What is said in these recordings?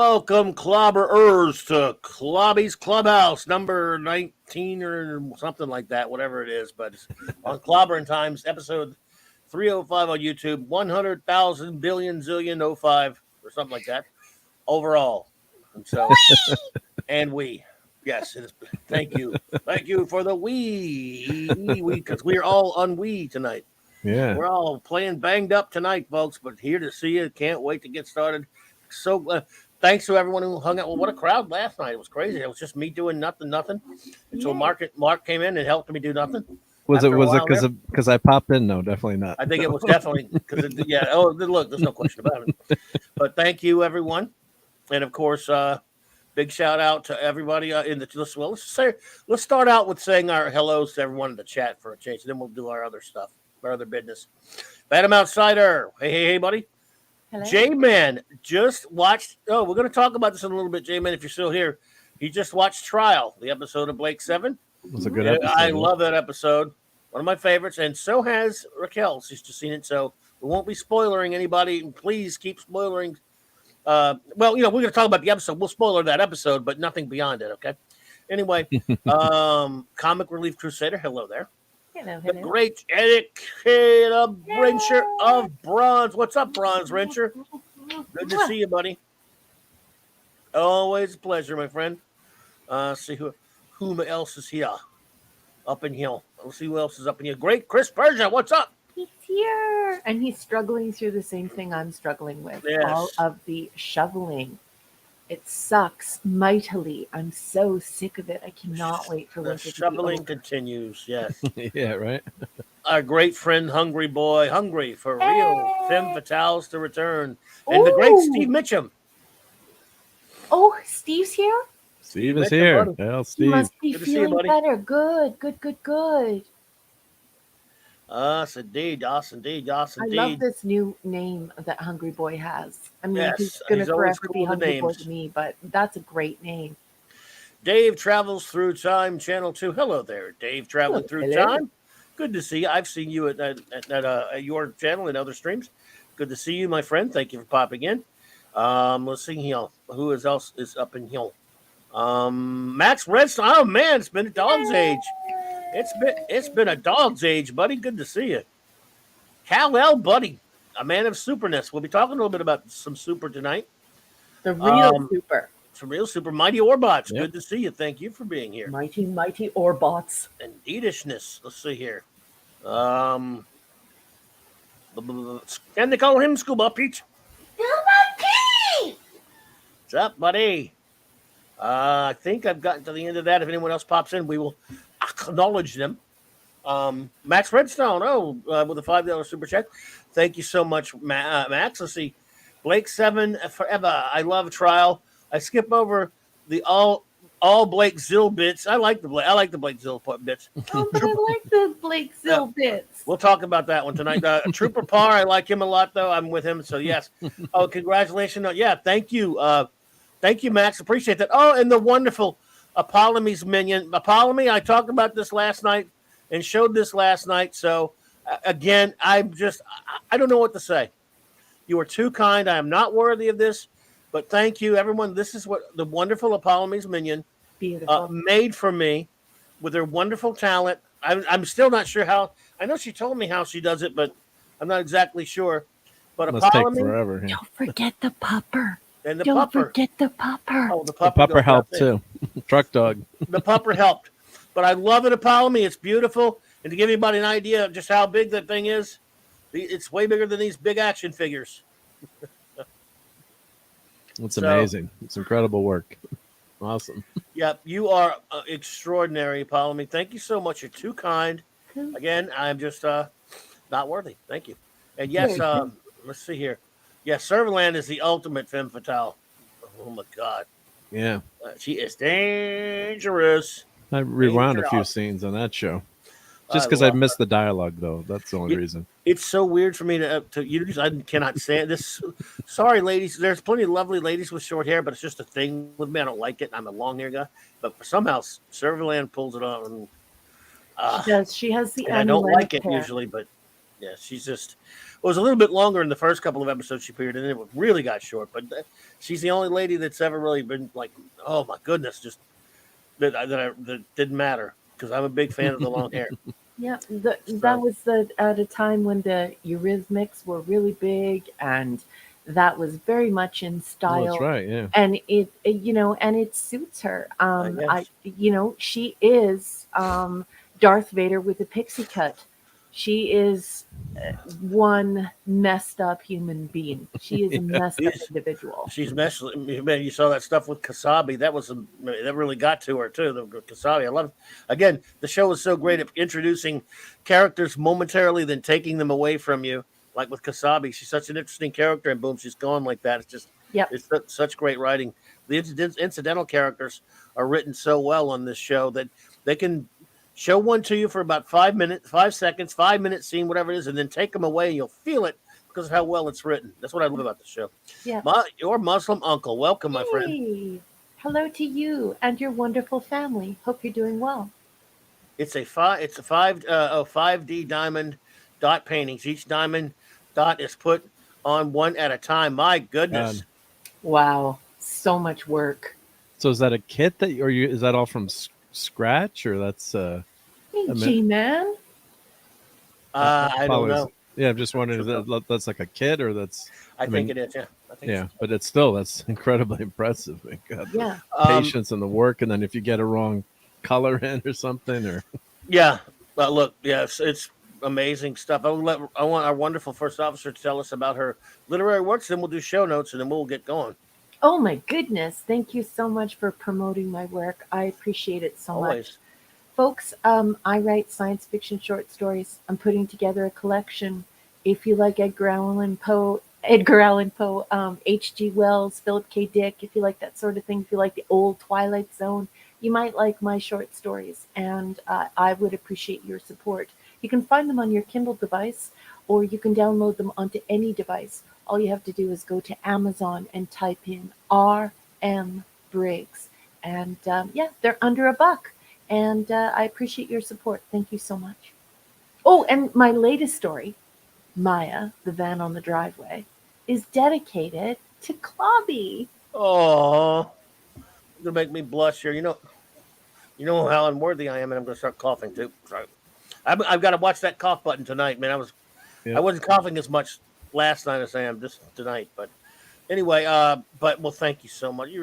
Welcome, Clobberers, to Clobby's Clubhouse, number 19 or something like that, whatever it is. But it's on Clobberin Times, episode 305 on YouTube, 100,000 billion zillion 05 or something like that overall. And so, and we, yes, it is, thank you for the we, because we're all on we tonight. Yeah, We're all playing banged up tonight, folks, but here to see you. Can't wait to get started. So thanks to everyone who hung out. Well, what a crowd last night. It was crazy. It was just me doing nothing until Mark came in and helped me do nothing. Was it because I popped in? No, definitely not. I think it was definitely because oh, look, there's no question about it. But thank you, everyone, and of course, big shout out to everybody in the list. Well, let's start out with saying our hellos to everyone in the chat for a change, and then we'll do our other stuff, our other business. Phantom Outsider, hey, buddy. Hello. J-Man just watched. Oh, we're going to talk about this in a little bit, J-Man, if you're still here. He just watched Trial, the episode of Blake 7. It was a good episode. I love that episode. One of my favorites, and so has Raquel. She's just seen it, so we won't be spoilering anybody. Please keep spoiling. Well, we're going to talk about the episode. We'll spoiler that episode, but nothing beyond it, okay? Anyway, Comic Relief Crusader, hello there. Hello. The great educator Wrencher of Bronze. What's up, Bronze Wrencher? Good to see you, buddy. Always a pleasure, my friend. See whom else is here up in here. Let's see who else is up in here. Great Chris Persia, what's up? He's here, and he's struggling through the same thing I'm struggling with. Yes. All of the shoveling. It sucks mightily. I'm so sick of it. I cannot wait for winter to be shoveling over. continues, yes. Yeah, right. Our great friend, Hungry Boy, hungry for real. Femme Fatales to return. And the great Steve Mitchum. Oh, Steve's here? Steve is here. Buddy. Well, He Steve. must be Good to see you, feeling buddy. better. Good. Yes, indeed. I love this new name that Hungry Boy has. I mean, Yes, he's going to he's always forever cool be with Hungry Boy names. to me, but that's a great name. Dave Travels Through Time, Channel 2. Hello there, Dave Traveling Through Hello. Time. Good to see you. I've seen you at your channel and other streams. Good to see you, my friend. Thank you for popping in. Let's see here. Who else is up in here? Max Redstone. Oh, man, it's been a dog's age. It's been a dog's age, buddy. Good to see you. Kal-El, buddy, a man of superness. We'll be talking a little bit about some super tonight. The real super. Some real super. Mighty Orbots. Yep. Good to see you. Thank you for being here. Mighty Orbots. Indeedishness. Let's see here. Can they call him Scuba Pete? What's up, buddy? I think I've gotten to the end of that. If anyone else pops in, we will acknowledge them. Max Redstone, with a $5 super chat. Thank you so much, Max. Let's see. Blake 7 forever. I love Trial. I skip over the all Blake Zill bits. I like the Blake Zill bits. Oh, but I like the Blake Zill bits. We'll talk about that one tonight. Trooper Parr, I like him a lot, though. I'm with him, so yes. Oh, congratulations. Yeah, thank you. Thank you, Max. Appreciate that. Oh, and the wonderful Apollome's minion. Apollomy, I talked about this last night and showed this last night. So, again, I don't know what to say. You are too kind. I am not worthy of this, but thank you, everyone. This is what the wonderful Apollome's minion made for me with her wonderful talent. I'm still not sure how. I know she told me how she does it, but I'm not exactly sure. But Must take Apollomy, forever. Yeah. Don't forget the pupper. and the Don't pupper. forget the pupper. Oh, the The pupper pupper helped goes out too. Truck dog. there. The pupper helped. But I love it, Apollomy. It's beautiful. And to give anybody an idea of just how big that thing is, it's way bigger than these big action figures. It's amazing. It's incredible work. Awesome. Yep, you are extraordinary, Apollomy. Thank you so much. You're too kind. Again, I'm just not worthy. Thank you. And yes, let's see here. Yes, Serverland is the ultimate femme fatale. Oh, my God. Yeah. She is dangerous. I rewound a few Dangerous. scenes on that show. Just I because I love missed the dialogue, though. That's the only reason. It's so weird for me to use. I cannot stand this. Sorry, ladies. There's plenty of lovely ladies with short hair, but it's just a thing with me. I don't like it. I'm a long hair guy, but somehow Serverland pulls it on. She does. She has the And I don't like it hair. usually, but Yeah, she's just. It was a little bit longer in the first couple of episodes she appeared, and then it really got short. But she's the only lady that's ever really been like, oh my goodness, just that didn't matter because I'm a big fan of the long hair. Yeah, that was at a time when the Eurythmics were really big, and that was very much in Oh, style. that's right. Yeah. And and it suits her. guess. She is Darth Vader with a pixie cut. She is one messed up human being. She is a messed up individual. She's messed. Man, you saw that stuff with Kasabi. That really got to her too. The Kasabi. I love. Again, the show is so great at introducing characters momentarily, then taking them away from you. Like with Kasabi, she's such an interesting character, and boom, she's gone like that. It's just, it's such great writing. The incidental characters are written so well on this show that they can show one to you for about 5 minutes, 5 seconds, 5 minutes scene, whatever it is, and then take them away, and you'll feel it because of how well it's written. That's what I love about the show. Yeah. Your Muslim uncle, welcome, my friend. Hey, hello to you and your wonderful family. Hope you're doing well. It's a 5D diamond dot paintings. Each diamond dot is put on one at a time. My goodness. Wow, so much work. So is that a kit that, or is that all from scratch, or that's Hey, G-Man. I don't know. Yeah, I'm just wondering, is that's like a kit, or that's? I think it is. Yeah. I think Yeah, but that's incredibly impressive. My God, Yeah. patience and the work, and then if you get a wrong color in or something, or Yeah. Well, look, yeah, it's amazing stuff. I want our wonderful first officer to tell us about her literary works, then we'll do show notes, and then we'll get going. Oh my goodness. Thank you so much for promoting my work. I appreciate it so Always. much. Folks, I write science fiction short stories. I'm putting together a collection. If you like Edgar Allan Poe, H.G. Wells, Philip K. Dick, if you like that sort of thing, if you like the old Twilight Zone, you might like my short stories, and I would appreciate your support. You can find them on your Kindle device, or you can download them onto any device. All you have to do is go to Amazon and type in R.M. Briggs. And they're under $1. And I appreciate your support. Thank you so much. Oh, and my latest story, Maya, the van on the driveway, is dedicated to Clobby. Oh, you're gonna make me blush here. You know how unworthy I am, and I'm gonna start coughing too. Sorry. I've got to watch that cough button tonight, man. I wasn't coughing as much last night as I am just tonight, but anyway, thank you so much. You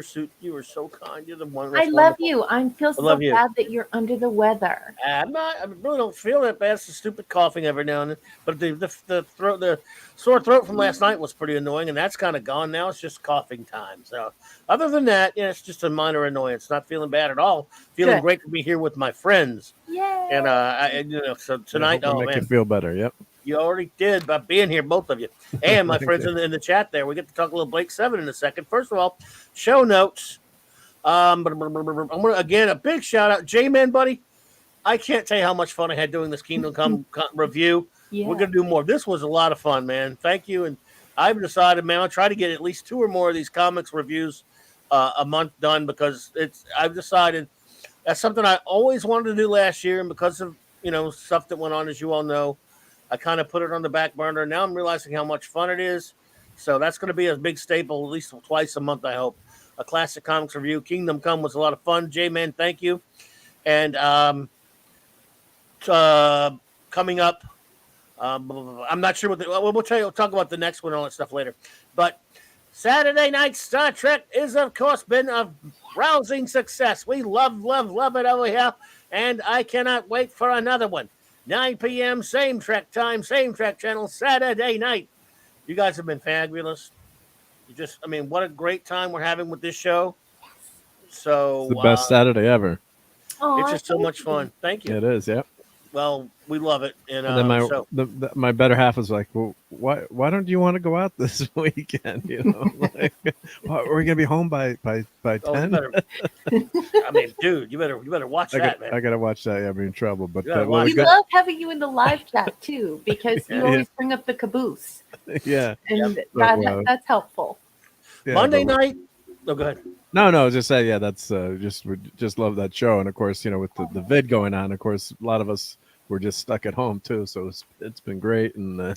were so kind. You're the one. I love you. I feel so bad that you're under the weather. I'm not. I really don't feel that bad. It's the stupid coughing every now and then. But the sore throat from last night was pretty annoying, and that's kind of gone now. It's just coughing time. So other than that, it's just a minor annoyance. Not feeling bad at all. Feeling great to be here with my friends. Yay! And so tonight, make you feel better. Yep. You already did by being here, both of you. And my friends in the chat there. We get to talk a little Blake 7 in a second. First of all, show notes. I'm gonna, again, a big shout out. J-Man, buddy, I can't tell you how much fun I had doing this Kingdom Come review. Yeah. We're going to do more. This was a lot of fun, man. Thank you. And I've decided, man, I'll try to get at least 2 or more of these comics reviews a month done, because I've decided that's something I always wanted to do last year. And because of, stuff that went on, as you all know, I kind of put it on the back burner. Now I'm realizing how much fun it is. So that's going to be a big staple, at least twice a month, I hope. A classic comics review. Kingdom Come was a lot of fun. J-Man, thank you. And coming up, I'm not sure we'll talk about the next one and all that stuff later. But Saturday Night Star Trek is, of course, been a rousing success. We love it over here. And I cannot wait for another one. 9 p.m., same Trek time, same Trek channel, Saturday night. You guys have been fabulous. What a great time we're having with this show. So it's the best Saturday ever. It's just so much fun. Thank you. It is, yeah. Well, we love it. And then my better half was like, well, why don't you want to go out this weekend? We're gonna be home by 10. Dude, you better watch that, man. I gotta watch that. I'm in trouble. But we love having you in the live chat too, because you always bring up the caboose. Yeah, and that's helpful. Yeah, Monday night. Oh, go ahead. No, just say we just love that show, and of course, with the vid going on, of course, a lot of us we're just stuck at home too. So it's been great, and Aw.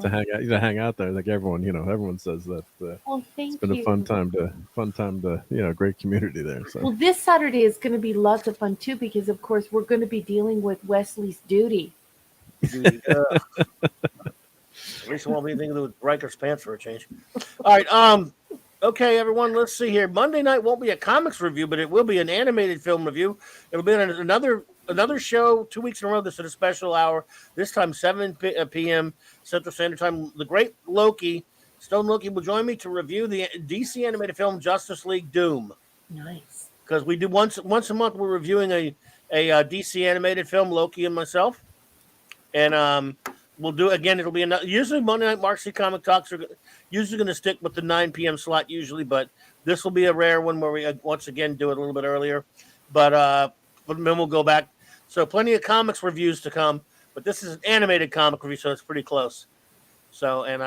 to hang out there. Like everyone, everyone says that Well, it's thank been a you. fun time to great community there. So Well, this Saturday is going to be lots of fun too, because of course we're going to be dealing with Wesley's duty. Dude, at least it won't be anything to do with Riker's pants for a change. All right. Okay, everyone, let's see here. Monday night won't be a comics review, but it will be an animated film review. It'll be another show 2 weeks in a row. This is a special hour. This time, 7 p.m. Central Standard Time. The great Loki, Stone Loki, will join me to review the DC animated film Justice League Doom. Nice. Because we do once a month, we're reviewing a DC animated film, Loki and myself. And we'll do again. It'll be usually Monday night. Marcy Comic Talks are usually going to stick with the 9 p.m. slot usually, but this will be a rare one where we once again do it a little bit earlier. But then we'll go back. So plenty of comics reviews to come, but this is an animated comic review, so it's pretty close. So if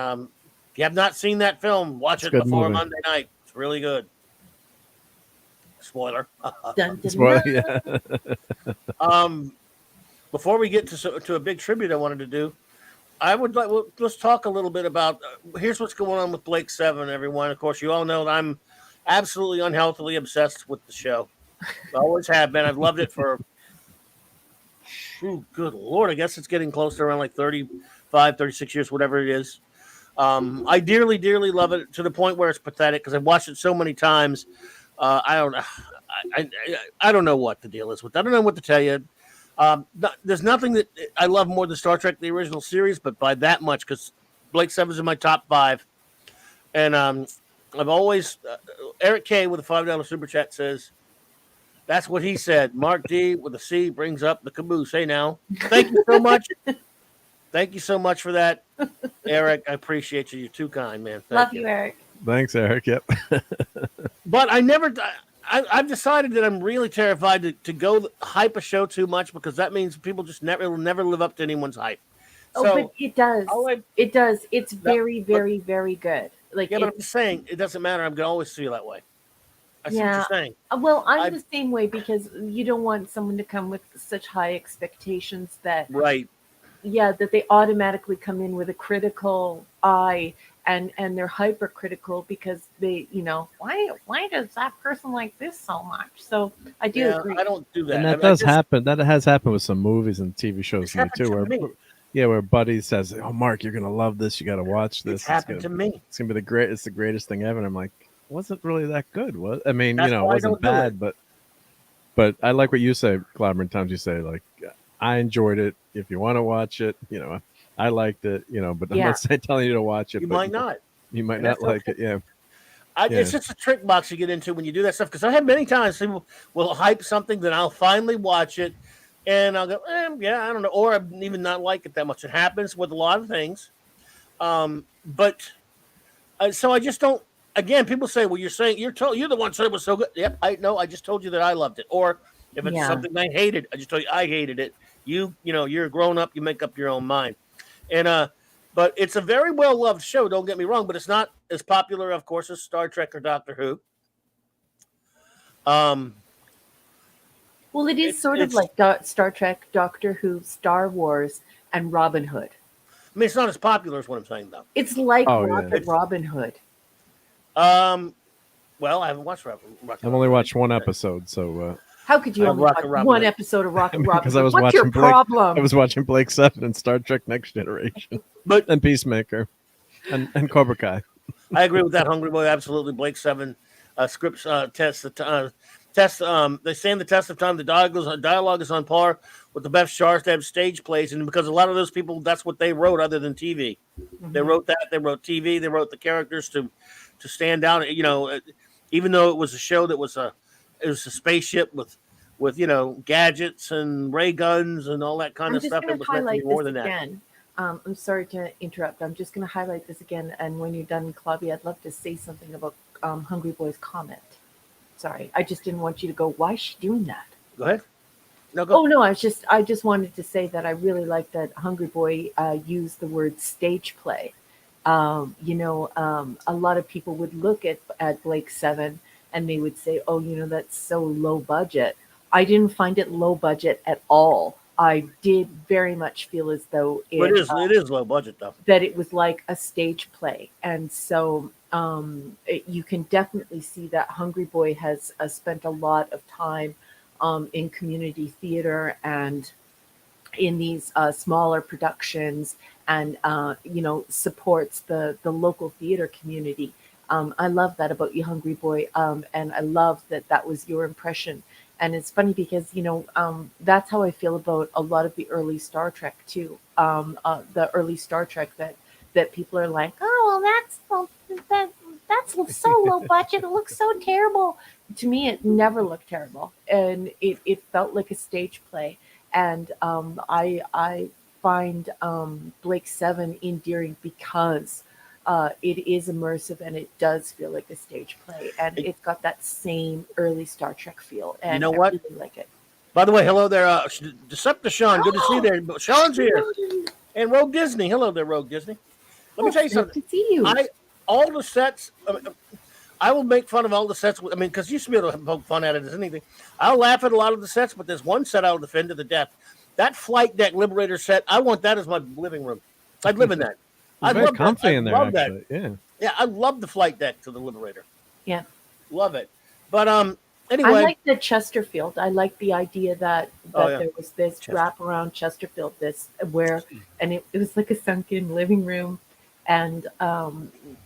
you have not seen that film, watch it before Monday night. It's really good. Spoiler. Dun, dun, Spoiler, dun. yeah. Before we get to a big tribute I wanted to do, I would like let's talk a little bit about here's what's going on with Blake 7, everyone. Of course, you all know that I'm absolutely unhealthily obsessed with the show. I always have been. I've loved it for good Lord, I guess it's getting close to around like 35, 36 years, whatever it is. I dearly, dearly love it to the point where it's pathetic because I've watched it so many times. I don't know what the deal is with that. I don't know what to tell you. There's nothing that I love more than Star Trek, the original series, but by that much, because Blake 7's in my top 5. And I've always, Eric K with a $5 super chat says, that's what he said. Mark D with a C brings up the caboose. Hey, now. Thank you so much. Thank you so much for that, Eric. I appreciate you. You're too kind, man. Love you, Eric. Thanks, Eric. Yep. But I've decided that I'm really terrified to go hype a show too much because that means people just will never live up to anyone's hype. Oh, So, but it does. It does. It's very, very, very good. Like, yeah, but I'm just saying it doesn't matter. I'm gonna always feel that way. I see what Yeah. you're saying. Well, I'm the same way because you don't want someone to come with such high expectations that, Right. yeah, that they automatically come in with a critical eye and they're hypercritical because they, why does that person like this so much? So I do agree. I don't do that. And that does happen. That has happened with some movies and TV shows to me too. Where Buddy says, "Oh, Mark, you're gonna love this. You got to watch this." It's happened to me. It's gonna be it's the greatest thing ever. And I'm like, wasn't really that good. I mean, That's it why I wasn't don't do bad, but I like what you say, Clobbering. Times you say like, I enjoyed it. If you want to watch it, I liked it. But I'm not telling you to watch it. You but might not. You might not like it. Yeah. It's just a trick box you get into when you do that stuff. Because I have many times people will hype something, then I'll finally watch it, and I'll go, yeah, I don't know, or I even not like it that much. It happens with a lot of things, but so I just don't. Again, people say, "Well, you're the one who said it was so good." Yep, I know. I just told you that I loved it. Or if it's something I hated, I just told you I hated it. You're a grown up. You make up your own mind, and but it's a very well loved show. Don't get me wrong, but it's not as popular, of course, as Star Trek or Doctor Who. Well, it is sort of like Star Trek, Doctor Who, Star Wars, and Robin Hood. I mean, it's not as popular as what I'm saying, though. It's like Robin Hood. Well, I haven't watched Rock. I've only watched one episode, so. How could you only watch one episode of Rock and Robin? Because I was What's your problem? I was watching Blake 7 and Star Trek Next Generation, and Peacemaker, and Cobra Kai. I agree with that, Hungry Boy. Absolutely, Blake 7 scripts test. They stand the test of time. The dialogue is on par with the best Shars to have stage plays, and because a lot of those people, that's what they wrote, other than TV. Mm-hmm. They wrote that. They wrote TV. They wrote the characters to stand out. Even though it was a show that was a spaceship with gadgets and ray guns and all that kind of stuff. It was meant to be more than that. I'm sorry to interrupt. I'm just going to highlight this again. And when you're done, Clubby, I'd love to say something about Hungry Boy's comment. Sorry, I just didn't want you to go, why is she doing that? Go ahead. No, go. Oh, no, I just wanted to say that I really like that Hungry Boy used the word stage play. A lot of people would look at Blake 7 and they would say, oh, that's so low budget. I didn't find it low budget at all. I did very much feel as though But it is low budget though. that it was like a stage play. And so you can definitely see that Hungry Boy has spent a lot of time in community theater and in these smaller productions, and supports the local theater community. I love that about you, Hungry Boy, and I love that was your impression. And it's funny because that's how I feel about a lot of the early Star Trek too. The early Star Trek that people are like, oh, well, that's so low budget. It looks so terrible. To me, it never looked terrible, and it felt like a stage play. And I find Blake 7 endearing because it is immersive and it does feel like a stage play, and it's got that same early Star Trek feel. And you know what? I really like it. By the way, hello there, Decepticon. Good to see you there. Sean's here, and Rogue Disney. Hello there, Rogue Disney. Let me tell you something. Good to see you. All the sets. I will make fun of all the sets. I mean, because you used to be able to poke fun at it as anything. I'll laugh at a lot of the sets, but there's one set I'll defend to the death. That flight deck Liberator set, I want that as my living room. I'd live in that. It's very comfy in there, actually. That. Yeah, I love the flight deck to the Liberator. Yeah, love it. But anyway, I like the Chesterfield. I like the idea that there was this wraparound Chesterfield, and it was like a sunken living room, and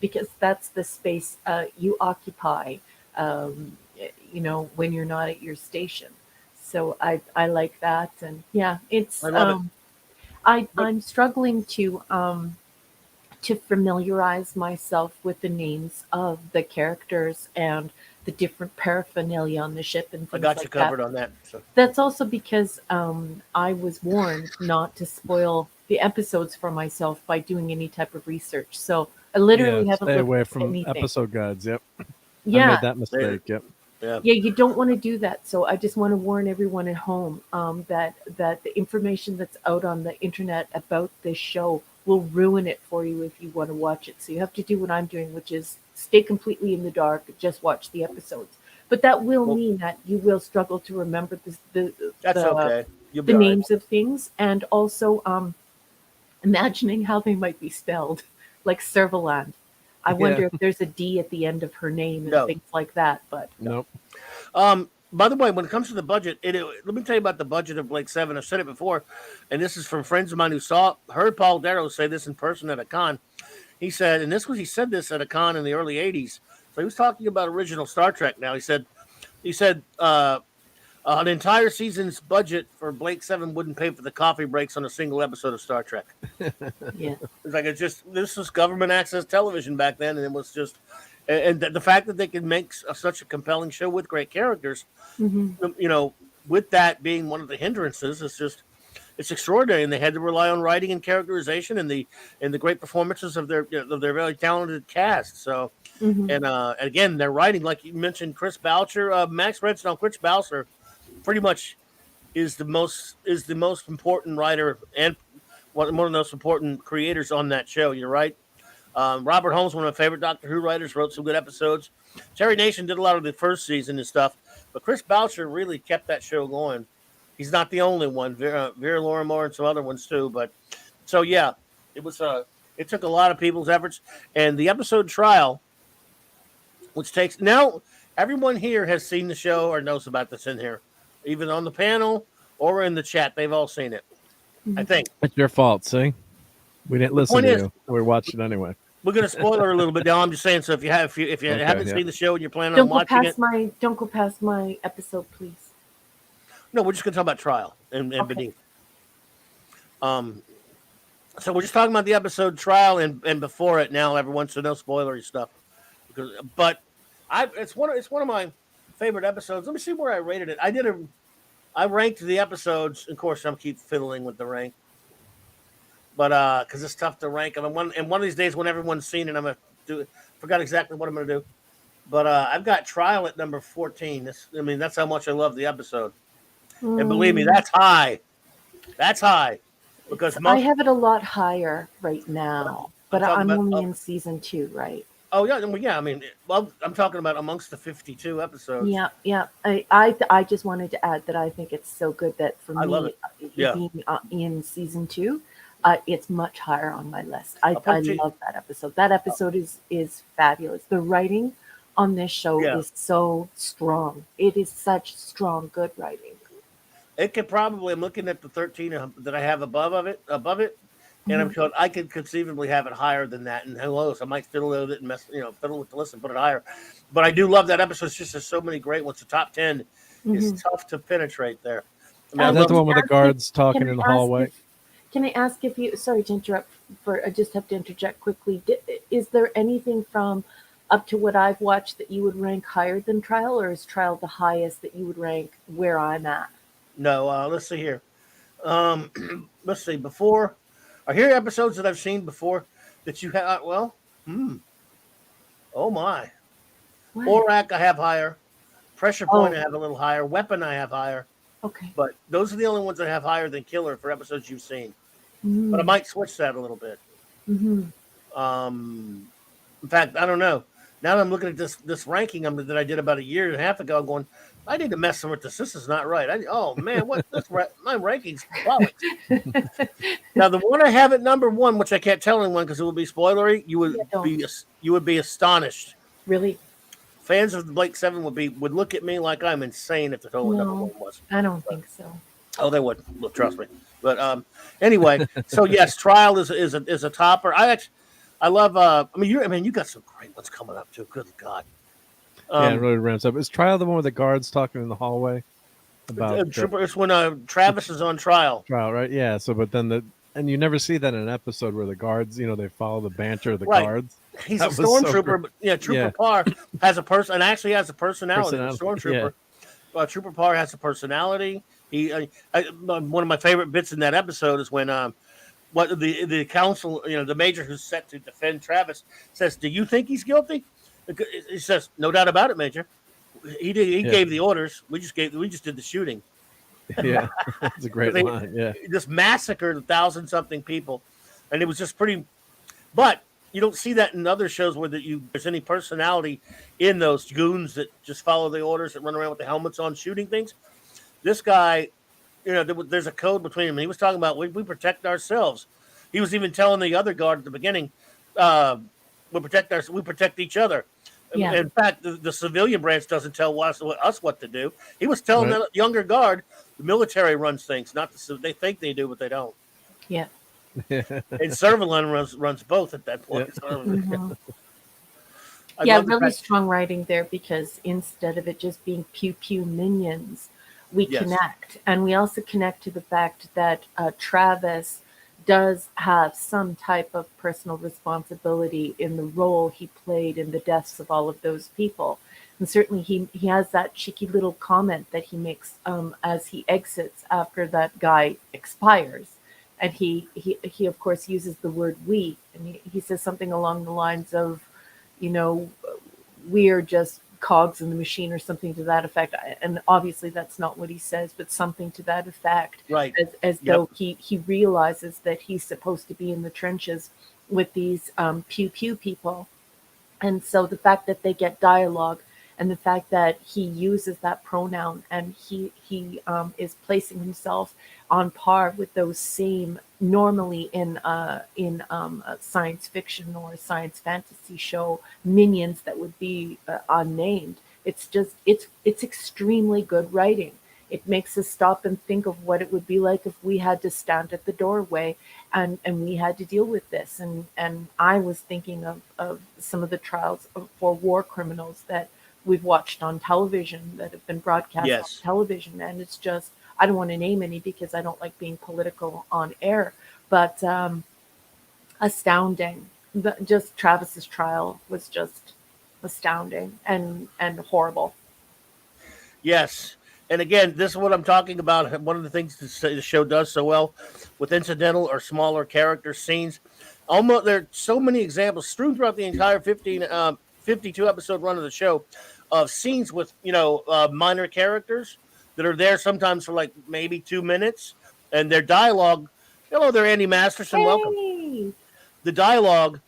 because that's the space you occupy, when you're not at your station. So I like that, and yeah, it's I'm struggling to familiarize myself with the names of the characters and the different paraphernalia on the ship and things I got you like covered that. on that. So. That's also because I was warned not to spoil the episodes for myself by doing any type of research. So I literally haven't stay looked away at from anything. episode guides. Yep. Yeah. I made that mistake. Yep. Yeah, you don't want to do that. So I just want to warn everyone at home that the information that's out on the internet about this show will ruin it for you if you want to watch it. So you have to do what I'm doing, which is stay completely in the dark, just watch the episodes. But that will mean that you will struggle to remember okay. the names of things, and also imagining how they might be spelled, like Servaland. I wonder if there's a D at the end of her name and things like that. But nope. By the way, when it comes to the budget, let me tell you about the budget of Blake 7. I've said it before, and this is from friends of mine who heard Paul Darrow say this in person at a con. He said, he said this at a con in the early 80s. So he was talking about original Star Trek now. He said an entire season's budget for Blake 7 wouldn't pay for the coffee breaks on a single episode of Star Trek. Yeah. It's like this was government access television back then, and it was just, and the fact that they can make such a compelling show with great characters, with that being one of the hindrances, it's extraordinary. And they had to rely on writing and characterization and the great performances of their very talented cast. So, and again, their writing, like you mentioned, Chris Boucher, Max Redstone, Chris Boucher, pretty much is the most important writer and one of the most important creators on that show. You're right. Robert Holmes, one of my favorite Doctor Who writers, wrote some good episodes. Terry Nation did a lot of the first season and stuff, but Chris Boucher really kept that show going. He's not the only one. Vera Lorimore and some other ones too. But so yeah, it was. It took a lot of people's efforts, and the episode trial, which takes now everyone here has seen the show or knows about this in here, even on the panel or in the chat. They've all seen it. I think it's your fault. See, we didn't listen to you. We watched it anyway. We're going to spoil her a little bit now. I'm just saying. So if you haven't seen the show and you're planning on watching it, don't go past my episode, please. No, we're just going to talk about trial and beneath. So we're just talking about the episode trial and before it now, everyone, so no spoilery stuff. But it's one of my favorite episodes. Let me see where I rated it. I ranked the episodes. Of course, I'm keep fiddling with the rank, but because it's tough to rank. And one of these days when everyone's seen it, I'm gonna do it. Forgot exactly what I'm gonna do, but I've got trial at number 14. That's how much I love the episode. And believe me, that's high. That's high. Because I have it a lot higher right now, but I'm only in season 2, right? Oh yeah, I'm talking about amongst the 52 episodes. Yeah. I just wanted to add that I think it's so good that for me, Yeah. being in season 2, it's much higher on my list. I I'll put you- love that episode. That episode is fabulous. The writing on this show Yeah. is so strong. It is such strong, good writing. It could probably. I'm looking at the 13 that I have above it, and I'm Mhm. going. I could conceivably have it higher than that. And who knows? I might fiddle with it and fiddle with the list and put it higher. But I do love that episode. It's just there's so many great ones. The top 10 is Mhm. tough to penetrate there. I mean, I Is that love the one with the Ask if- guards talking can I in the ask hallway? Can I ask if you? Sorry to interrupt. I just have to interject quickly. Is there anything from up to what I've watched that you would rank higher than Trial, or is Trial the highest that you would rank where I'm at? No, let's see here. Let's see. Before, are here episodes that I've seen before that you have? Well, oh my. What? Borak I have higher. Pressure Point Oh. I have a little higher. Weapon I have higher. Okay. But those are the only ones that I have higher than Killer for episodes you've seen. Mm-hmm. But I might switch that a little bit. Mm-hmm. In fact, I don't know. Now that I'm looking at this ranking that I did about a year and a half ago, I'm going, I need to mess with this. This is not right. Oh man, what this my rankings? Wow. Now the one I have at number 1, which I can't tell anyone because it would be spoilery, you would be astonished. Really? Fans of the Blake 7 would look at me like I'm insane if they told me what number 1 was. I don't think so. Oh, they would. Look, trust me. But anyway, so yes, Trial is a topper. I love. You got some great ones coming up too. Good God. Yeah, it really ramps up. Is Trial the one with the guards talking in the hallway about It's when Travis is on trial. Trial, right? Yeah. So, but then and you never see that in an episode where the guards, they follow the banter of the Right. guards. He's That a was so stormtrooper, great. but Trooper Yeah. Parr has a person, and actually has a personality. The Personality, stormtrooper, Trooper Parr has a personality. One of my favorite bits in that episode is when what the council, the major who's set to defend Travis says, "Do you think he's guilty?" He says, "No doubt about it, Major. He did. He gave the orders. We just did the shooting. Yeah, that's a great line. Yeah, He just massacred 1,000-something people, and it was just pretty. But you don't see that in other shows where there's any personality in those goons that just follow the orders that run around with the helmets on shooting things. This guy, there's a code between them. He was talking about we protect ourselves. He was even telling the other guard at the beginning, we protect each other. Yeah. In fact, the civilian branch doesn't tell us what to do. He was telling the younger guard, the military runs things, not they think they do, but they don't. Yeah. And Servalan runs both at that point. Yeah. Mhm. I Yeah, love the really fact- strong writing there, because instead of it just being pew pew minions, we Yes. connect. And we also connect to the fact that Travis does have some type of personal responsibility in the role he played in the deaths of all of those people. And certainly he has that cheeky little comment that he makes as he exits after that guy expires. And he of course uses the word we, and he says something along the lines of, we are just cogs in the machine, or something to that effect. And obviously that's not what he says, but something to that effect. Right. As though he realizes that he's supposed to be in the trenches with these pew pew people. And so the fact that they get dialogue, and the fact that he uses that pronoun, and he is placing himself on par with those same, normally in a science fiction or science fantasy show, minions that would be unnamed. It's extremely good writing. It makes us stop and think of what it would be like if we had to stand at the doorway and we had to deal with this. And I was thinking of some of the trials for war criminals that we've watched on television, that have been broadcast on television. And it's just, I don't want to name any because I don't like being political on air, but astounding. Just Travis's trial was just astounding and horrible. Yes. And again, this is what I'm talking about. One of the things the show does so well with incidental or smaller character scenes. Almost, there are so many examples strewn throughout the entire 52 episode run of the show of scenes with minor characters that are there sometimes for like maybe 2 minutes, and their dialogue. Hello there, Andy Masterson. Hey. Welcome. The dialogue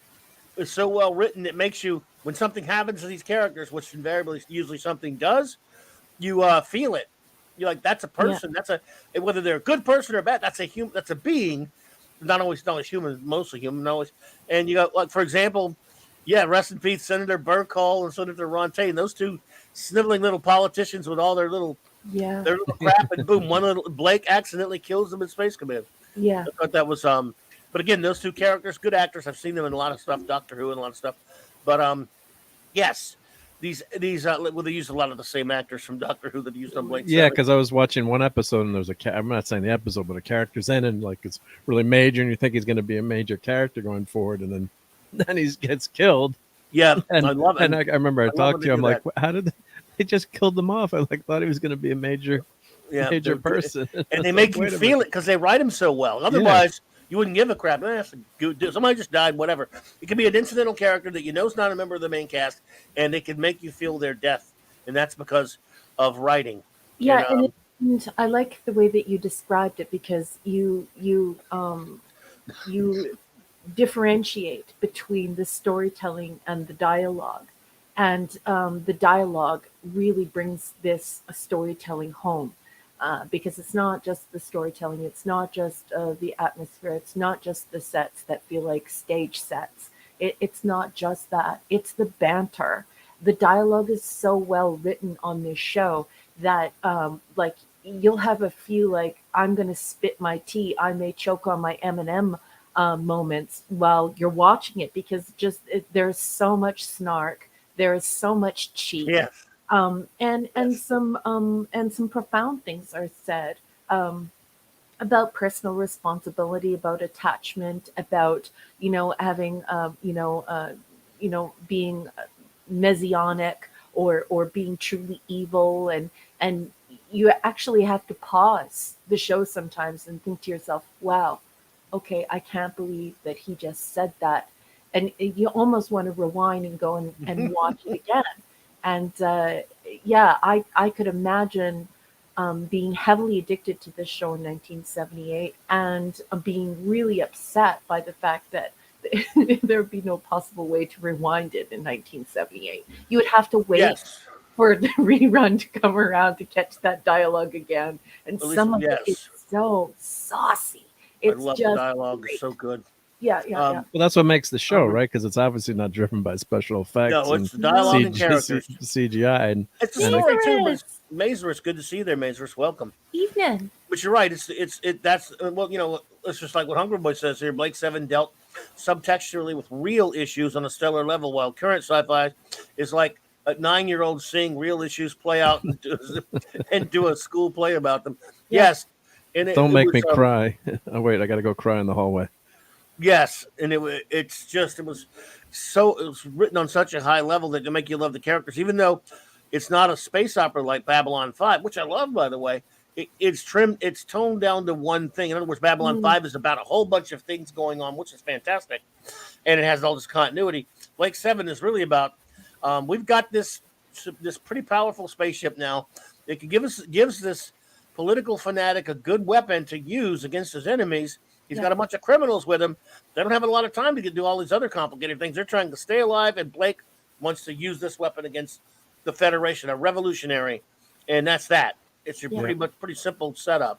is so well written, it makes you, when something happens to these characters, which invariably usually something does, you feel it. You're like, that's a person. That's a whether they're a good person or bad. That's a human. That's a being. Not always human. Mostly human. Not always. And you got like, for example, rest in peace, Senator Burkall and Senator Ron Tate. Those two sniveling little politicians with all their little crap, and boom, one little Blake accidentally kills them in Space Command. Yeah. I thought that was But again, those two characters, good actors. I've seen them in a lot of stuff, Doctor Who and a lot of stuff. But yes, these well, they use a lot of the same actors from Doctor Who that used on Blake. Yeah, because I was watching one episode and there's I'm not saying the episode, but a character's in it, and like it's really major, and you think he's going to be a major character going forward, and then he gets killed. Yeah, and I love it. And I remember I talked to you. I'm like, how did they just killed them off? I thought he was going to be a major person, and they make you feel it because they write him so well. Otherwise, you wouldn't give a crap. Somebody just died, whatever. It could be an incidental character that you know is not a member of the main cast, and they could make you feel their death, and that's because of writing. Yeah, and I like the way that you described it, because you differentiate between the storytelling and the dialogue, and the dialogue really brings this storytelling home. Because it's not just the storytelling, it's not just the atmosphere, it's not just the sets that feel like stage sets. It's not just that, it's the banter. The dialogue is so well written on this show that like you'll have a few like, I'm going to spit my tea, I may choke on my M&M moments while you're watching it, because there's so much snark, there is so much cheek. Yeah. And some profound things are said about personal responsibility, about attachment, about having being messianic or being truly evil, and you actually have to pause the show sometimes and think to yourself, wow, okay, I can't believe that he just said that, and you almost want to rewind and go and watch it again. And I could imagine being heavily addicted to this show in 1978 and being really upset by the fact that there would be no possible way to rewind it in 1978. You would have to wait for the rerun to come around to catch that dialogue again. And some of it is so saucy. I love the dialogue. It's so good. Yeah. Well, that's what makes the show, right? Because it's obviously not driven by special effects. No, it's the dialogue and characters. CGI. And it's the story too. But Mazer, it's good to see you there, Mazer. Welcome. Evening. But you're right. That's it's just like what Hunger Boy says here. Blake 7 dealt subtextually with real issues on a stellar level, while current sci-fi is like a 9-year-old seeing real issues play out and do a school play about them. Yeah. Yes. And don't make me cry. Oh wait, I got to go cry in the hallway. Yes, and it was written on such a high level that to make you love the characters, even though it's not a space opera like Babylon 5, which I love, by the way. It's toned down to one thing. In other words, Babylon 5 is about a whole bunch of things going on, which is fantastic, and it has all this continuity. Blake 7 is really about we've got this pretty powerful spaceship now. It can gives this political fanatic a good weapon to use against his enemies. He's got a bunch of criminals with him. They don't have a lot of time to do all these other complicated things. They're trying to stay alive, and Blake wants to use this weapon against the Federation, a revolutionary, and that's that. It's a pretty simple setup.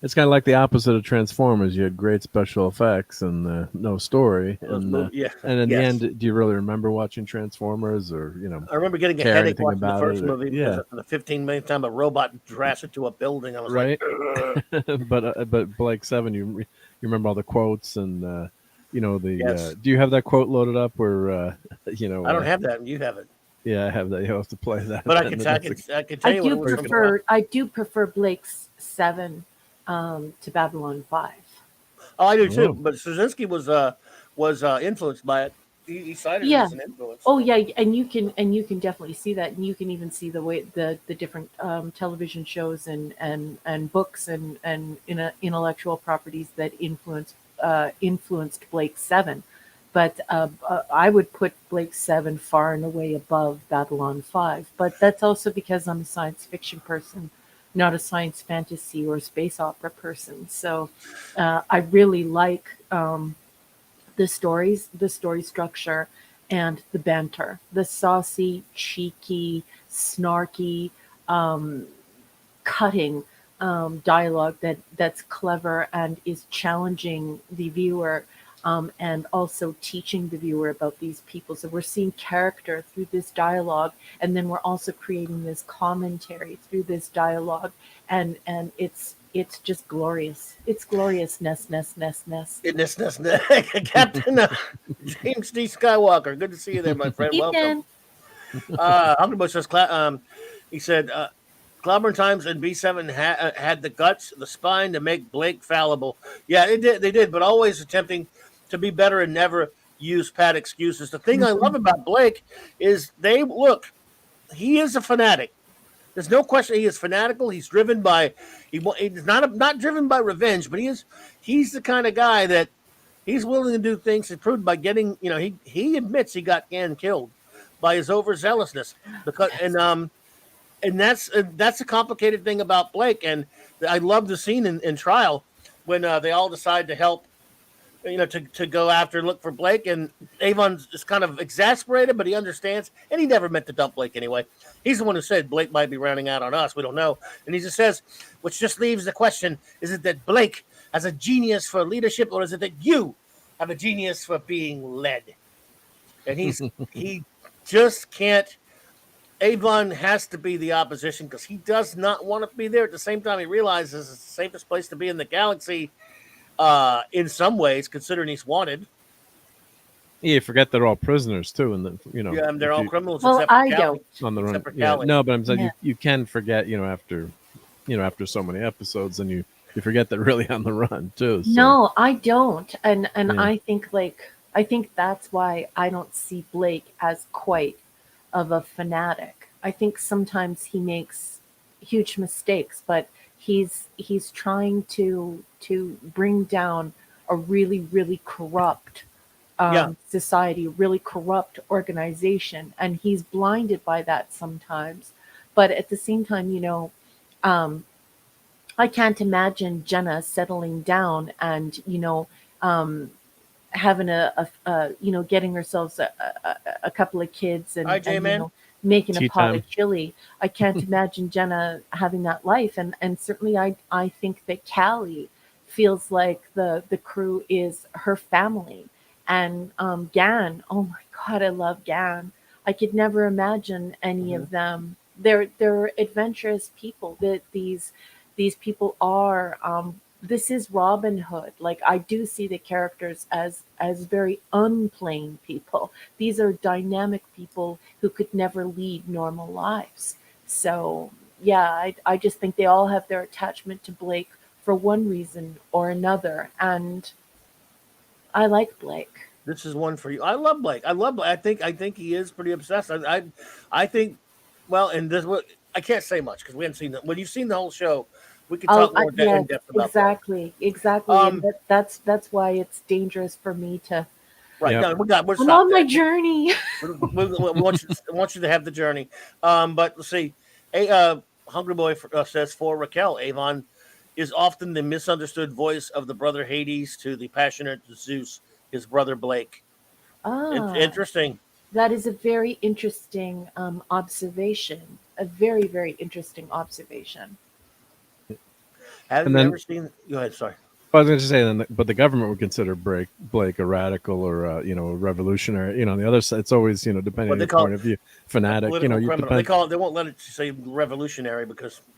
It's kind of like the opposite of Transformers. You had great special effects and no story. And in the end, do you really remember watching Transformers, or I remember getting a headache watching the first movie. Yeah, the 15 millionth time a robot crashed into a building. I was like, but Blake 7, you remember all the quotes and do you have that quote loaded up, or I don't have that. You have it. Yeah, I have that. You have to play that. But I can tell you. I do prefer Blake's 7 to Babylon 5. Oh, I do too. But Straczynski was influenced by it. He cited it as an influence. Oh yeah, and you can definitely see that, and you can even see the way the different television shows and books and intellectual properties that influenced Blake 7. But I would put Blake 7 far and away above Babylon 5. But that's also because I'm a science fiction person, not a science fantasy or space opera person. So I really like the story structure, and the banter, the saucy, cheeky, snarky, cutting dialogue that's clever and is challenging the viewer, and also teaching the viewer about these people. So we're seeing character through this dialogue, and then we're also creating this commentary through this dialogue, and it's just glorious. It's glorious. Ness. Captain James D. Skywalker. Good to see you there, my friend. Welcome. Hungry Bush says, he said, Clobberin Times and B7 had the guts, the spine to make Blake fallible. Yeah, they did, but always attempting to be better and never use pat excuses. The thing I love about Blake is he is a fanatic. There's no question he is fanatical. He's driven by he's not driven by revenge, but he's the kind of guy that he's willing to do things and proved by getting, he admits he got Gann killed by his overzealousness. Because and that's a complicated thing about Blake. And I love the scene in trial when they all decide to help, to go after and look for Blake, and Avon is kind of exasperated, but he understands, and he never meant to dump Blake anyway. He's the one who said Blake might be rounding out on us. We don't know. And he just says, which just leaves the question, is it that Blake has a genius for leadership, or is it that you have a genius for being led? And he just can't. Avon has to be the opposition because he does not want to be there. At the same time, he realizes it's the safest place to be in the galaxy, in some ways, considering he's wanted. Yeah, you forget they're all prisoners too, and Yeah, they're all criminals. Well, except I for don't. on the run. Except for Yeah, Callie. no, but I'm saying Yeah. you can forget, after so many episodes, and you forget they're really on the run too. So. No, I don't. And Yeah. I think that's why I don't see Blake as quite of a fanatic. I think sometimes he makes huge mistakes, but he's trying to bring down a really, really corrupt society, really corrupt organization, and he's blinded by that sometimes. But at the same time, I can't imagine Jenna settling down and having a getting herself a couple of kids and, Hi, J-Man. making Tea a pot time. of chili. I can't imagine Jenna having that life, and certainly I think that Callie feels like the crew is her family, and Gann. Oh my God, I love Gann. I could never imagine any of them. They're adventurous people. That these people are. This is Robin Hood. Like, I do see the characters as very unplain people. These are dynamic people who could never lead normal lives. So yeah, I just think they all have their attachment to Blake for one reason or another, and I like Blake. This is one for you. I love Blake. I think he is pretty obsessed. I think. Well, and this I can't say much because we haven't seen it. When you've seen the whole show, we can talk more in depth about exactly. And that's why it's dangerous for me to. Right. Yep. No, we're I'm on my journey. we want you to have the journey. But let's see. Hungry Boy says for Raquel, Avon is often the misunderstood voice of the brother Hades to the passionate Zeus, his brother Blake. Interesting. That is a very interesting observation. A very, very interesting observation. Have you ever seen? Go ahead. Sorry. I was going to say then, but the government would consider Blake a radical or a revolutionary. On the other side, it's always depending on your point of view, fanatic. They call it. They won't let it say revolutionary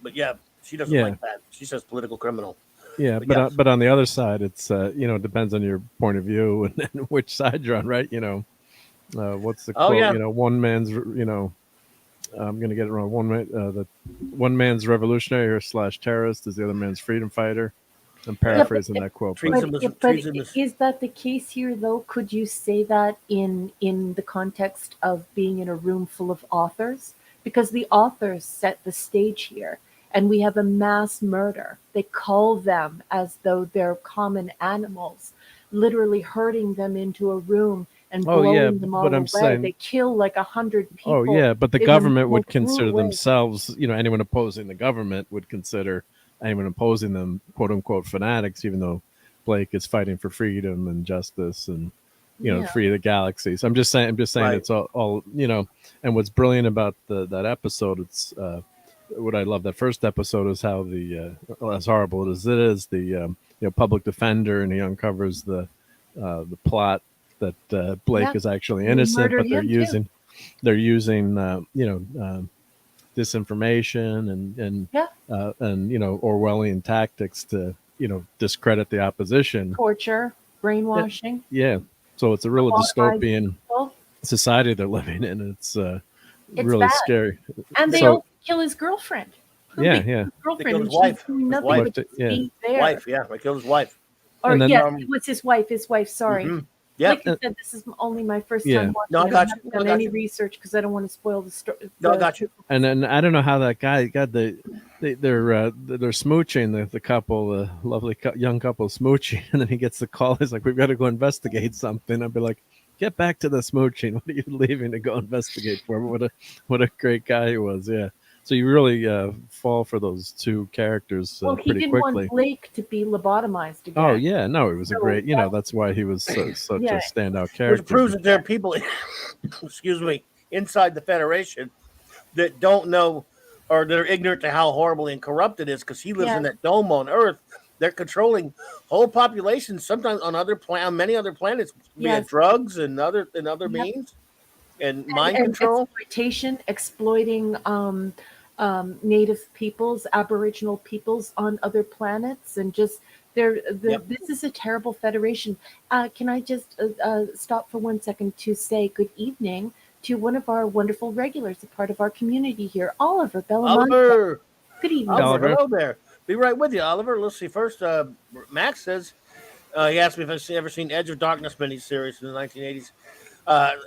but yeah, she doesn't like that. She says political criminal. Yeah, but on the other side, it's it depends on your point of view and which side you're on, right? What's the quote? Yeah. One man's I'm gonna get it wrong. The one man's revolutionary or / terrorist is the other man's freedom fighter. I'm paraphrasing that quote. Treason But is- is that the case here, though? Could you say that in the context of being in a room full of authors? Because the authors set the stage here, and we have a mass murder. They cull them as though they're common animals, literally herding them into a room and blowing them all away. They kill like 100 people. Oh yeah, but the in a government would cruel consider way. themselves, anyone opposing the government would consider anyone opposing them, quote unquote, fanatics, even though Blake is fighting for freedom and justice and free the galaxy. So I'm just saying Right. it's all and what's brilliant about that episode, it's what I love that first episode is how the as horrible as it is, the public defender, and he uncovers the plot that Blake Yeah. is actually They innocent, murder but him, too. they're using disinformation Yeah. and Orwellian tactics to discredit the opposition. Torture, brainwashing. Yeah, so it's a real Qualified dystopian people. society they're living in. It's really bad. scary. And they So- also kill his girlfriend. Yeah, They kill yeah. his girlfriend. killed And his she's wife. doing His nothing wife. but just Yeah. be there. Wife, yeah, I killed his wife. Or And then- yes, it was his wife. His wife. Sorry. Mhm. Yeah. Like I said, this is only my first Yeah. time watching. No, I it. got you. haven't I done got any you. research because I don't want to spoil the story. No, I got you. And then I don't know how that guy got they're smooching the couple, the lovely young couple smooching, and then he gets the call. He's like, "We've got to go investigate something." I'd be like, "Get back to the smooching. What are you leaving to go investigate for?" What a great guy he was. Yeah. So you really fall for those two characters Well, he pretty didn't quickly. want Blake to be lobotomized again. Oh yeah, no, it was a So great. That's why he was such Yeah. a standout Which character. proves that there are people, excuse me, inside the Federation that don't know or they're ignorant to how horrible and corrupt it is because he lives in that dome on Earth. They're controlling whole populations, sometimes on many other planets, via Yes. drugs and other means, and mind control. Exploitation, exploiting native peoples, Aboriginal peoples on other planets, and just this is a terrible federation. Can I just stop for 1 second to say good evening to one of our wonderful regulars, a part of our community here, Oliver Bellamont. Oliver, Good evening. Oliver, Oliver. hello there. Be right with you, Oliver. Let's see. First, Max says he asked me if I've ever seen Edge of Darkness miniseries in the 1980s.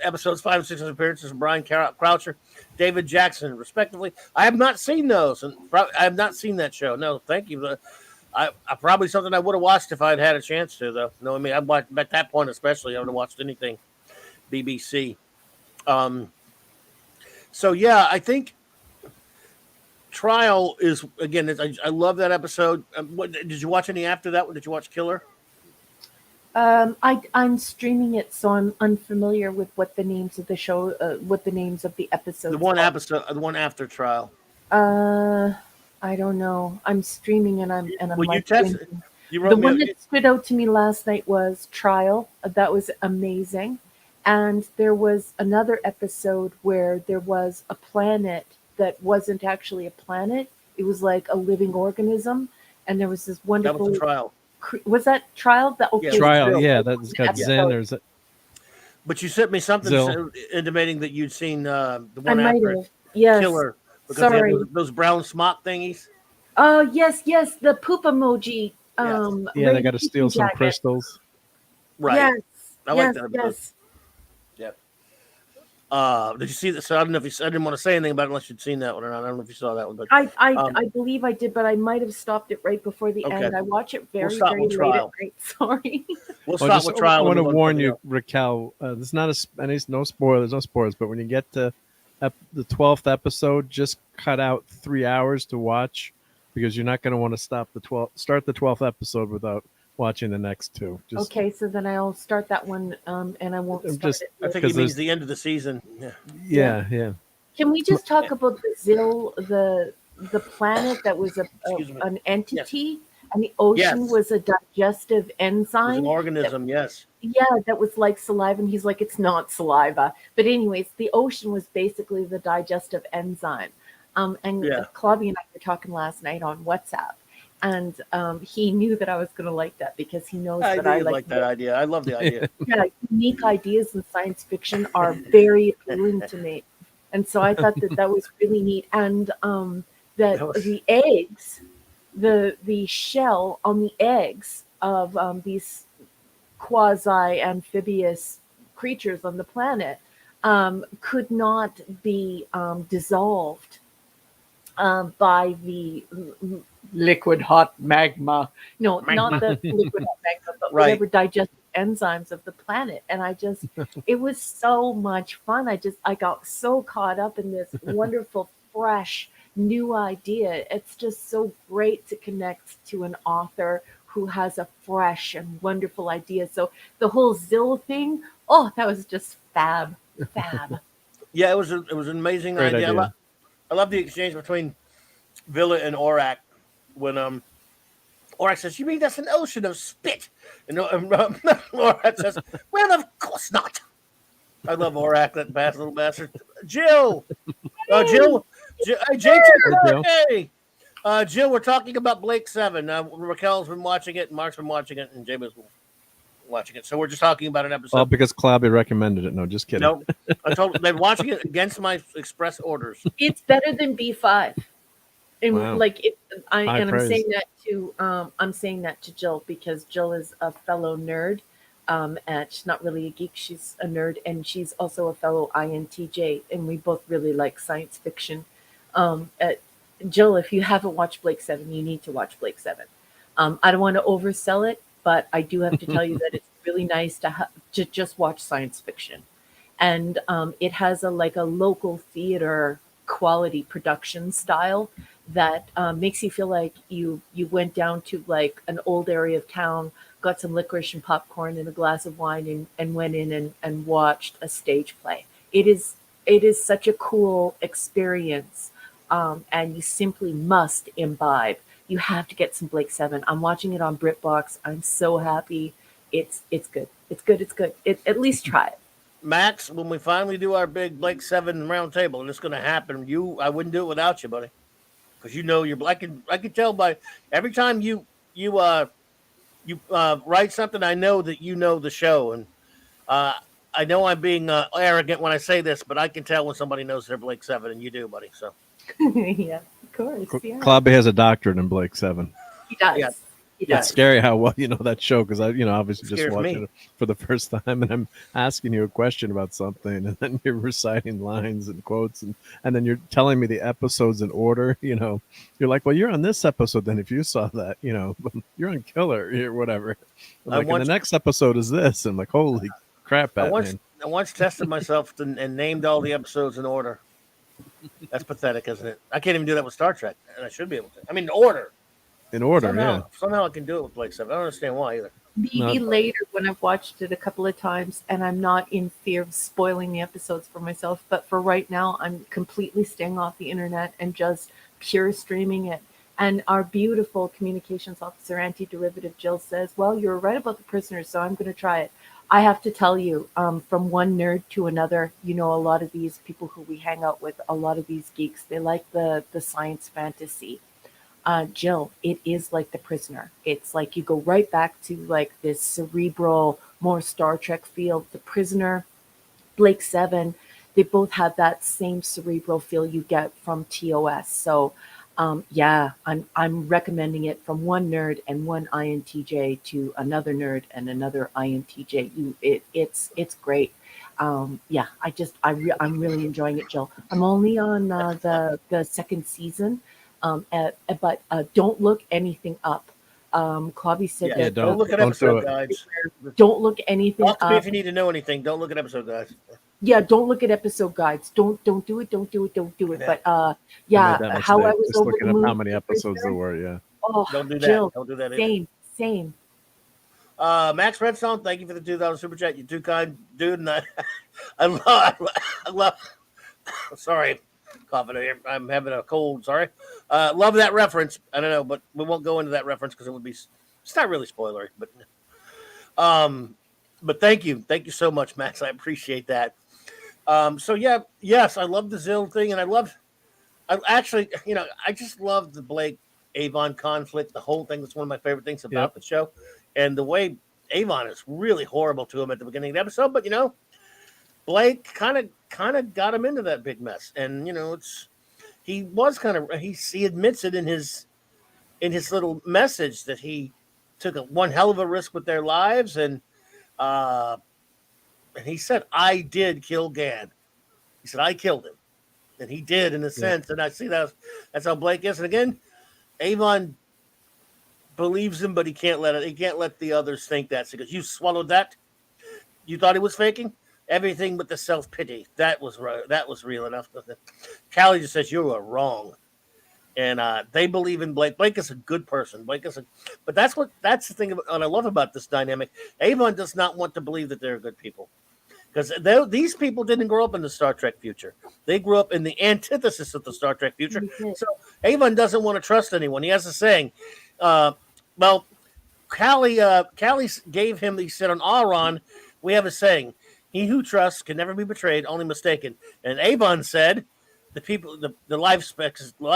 Episodes 5 and 6 appearances from Brian Croucher, David Jackson, respectively. I have not seen those, and I have not seen that show. No, thank you. I probably something I would have watched if I'd had a chance to, though. No, I mean, at that point especially, I would have watched anything BBC. So yeah, I think Trial is again. I love that episode. What did you watch any after that? Did you watch Killer? I'm streaming it, so I'm unfamiliar with what the names of the show, what the names of the episodes. The one episode, the one after Trial. I don't know. I'm streaming and I'm Well, like you tested. thinking. You wrote The me. one that stood out to me last night was Trial. That was amazing. And there was another episode where there was a planet that wasn't actually a planet. It was like a living organism, and there was this that wonderful. was the Trial. Was that Trial? That okay? Trial, Still. yeah, that's got Episode. Zen. There's But you sent me something Zill. intimating that you'd seen the I one might after have. Yes. Killer. Because they Sorry. had those brown smock thingies. Oh yes, the poop emoji. they got to steal some jacket. crystals. Right. Yes. I like yes, that episode. yes. Yep. Did you see that? So I don't know if I didn't want to say anything about it unless you'd seen that one or not. I don't know if you saw that one, but I believe I did, but I might have stopped it right before the Okay. end. I watch it very, stop very with late Trial. at night. Sorry. we'll Well, stop with Trial. I want to and move on warn to you, something Raquel. There's not no spoilers, but when you get to the 12th episode, just cut out 3 hours to watch because you're not going to want to start the 12th episode without watching the next two. Just, Okay, so then I'll start that one, and I won't I'm start just- it. I think with- he 'Cause means there's- the end of the season. Yeah. yeah. Can we just talk about the Zill, the planet that was Excuse me. an entity, and the ocean Yes. was a digestive It was enzyme? an organism, yes. Yeah, that was like saliva, and he's like, it's not saliva. But anyways, the ocean was basically the digestive enzyme. And Yeah. Clubby and I were talking last night on WhatsApp, and he knew that I was going to like that because he knows I that knew I you'd like that idea. I love the idea. yeah, unique ideas in science fiction are very appealing to me. And so I thought that was really neat. And that the eggs, the shell on the eggs of these quasi-amphibious creatures on the planet could not be dissolved by the liquid hot magma. No, not the liquid hot magma, but Right. whatever digestive enzymes of the planet. And it was so much fun. I got so caught up in this wonderful, fresh, new idea. It's just so great to connect to an author who has a fresh and wonderful idea. So the whole Zill thing, that was just fab. Yeah, it was an amazing Great idea. idea. I love the exchange between Villa and Orac when Orac says, "You mean that's an ocean of spit?" And Orac says, "Well, of course not." I love Orac, that bad little bastard. Jill, JT, Jill. hey, Jill, we're talking about Blake 7. Raquel's been watching it, and Mark's been watching it, and Jamie's watching it. So we're just talking about an episode. All because Clobby recommended it. No, just kidding. No, I told they're watching it against my express orders. It's better than B5. And Wow. like it, High I'm praise. saying that to I'm saying that to Jill because Jill is a fellow nerd. And she's not really a geek, she's a nerd, and she's also a fellow INTJ, and we both really like science fiction. Jill, if you haven't watched Blake 7, you need to watch Blake 7. I don't want to oversell it, but I do have to tell you that it's really nice to just watch science fiction. And it has a local theater quality production style that makes you feel like you went down to like an old area of town, got some licorice and popcorn and a glass of wine, and went in and watched a stage play. It is such a cool experience, and you simply must imbibe. You have to get some Blake 7. I'm watching it on BritBox. I'm so happy. It's good. It's good. At least try it. Max, when we finally do our big Blake 7 round table, and it's going to happen, I wouldn't do it without you, buddy, because you're. I can tell by every time you write something. I know that you know the show, and I know I'm being arrogant when I say this, but I can tell when somebody knows their Blake 7, and you do, buddy. So Yeah, of course. Yeah. Clobby has a doctorate in Blake 7. He does. Yeah. He It's does. scary how well you know that show because I, obviously just Scares watched me. it for the first time, and I'm asking you a question about something, and then you're reciting lines and quotes, and then you're telling me the episodes in order. You're like, well, you're on this episode. Then if you saw that, you're on Killer or whatever. I'm like, and the next episode is this. I'm like, holy crap, Batman. I once tested myself and named all the episodes in order. That's pathetic, isn't it? I can't even do that with Star Trek, and I should be able to. I mean, order. In order, Somehow I can do it with Blake 7. I don't understand why either. Maybe later when I've watched it a couple of times and I'm not in fear of spoiling the episodes for myself. But for right now, I'm completely staying off the internet and just pure streaming it. And our beautiful communications officer, anti-derivative Jill says, well, you're right about the prisoners, so I'm going to try it. I have to tell you, from one nerd to another, a lot of these people who we hang out with, a lot of these geeks, they like the science fantasy. Jill, it is like The Prisoner. It's like you go right back to like this cerebral, more Star Trek feel. The Prisoner, Blake 7, they both have that same cerebral feel you get from TOS. So, I'm recommending it from one nerd and one INTJ to another nerd and another INTJ. It's great. I'm really enjoying it, Jill. I'm only on the second season. But don't look anything up. Clobby said that. Don't look at episode guides. Don't look anything Talk to up. me if you need to know anything. Don't look at episode guides. Yeah, don't look at episode guides. Don't do it. Don't do it. But I how I was just over looking the up moon how many with episodes there Prisoner. were. Yeah. Oh, Don't do that. Jill, Don't do that either. same. Max Redstone, thank you for the $2 super chat. You're too kind, dude. And I love. Sorry, coughing here. I'm having a cold. Sorry. Love that reference. I don't know, but we won't go into that reference because it would be. It's not really spoilery, but thank you so much, Max. I appreciate that. Yes, I love the Zill thing, and I just love the Blake Avon conflict. The whole thing. That's one of my favorite things about the show, and the way Avon is really horrible to him at the beginning of the episode. But Blake kind of got him into that big mess, and he admits it in his little message that he took one hell of a risk with their lives, and he said, I did kill Gad. He said, I killed him. And he did in a sense. And I see that's how Blake is. And again, Avon believes him, but he can't let the others think that. Because you swallowed that. You thought he was faking? Everything but the self-pity. That was real enough. Callie just says, you are wrong. And they believe in Blake. Blake is a good person. But that's the thing what I love about this dynamic. Avon does not want to believe that they're good people. because these people didn't grow up in the Star Trek future. They grew up in the antithesis of the Star Trek future. So Avon doesn't want to trust anyone. He has a saying. Well, Callie gave him. He said on Auron, we have a saying: "He who trusts can never be betrayed, only mistaken." And Avon said, "The people, the life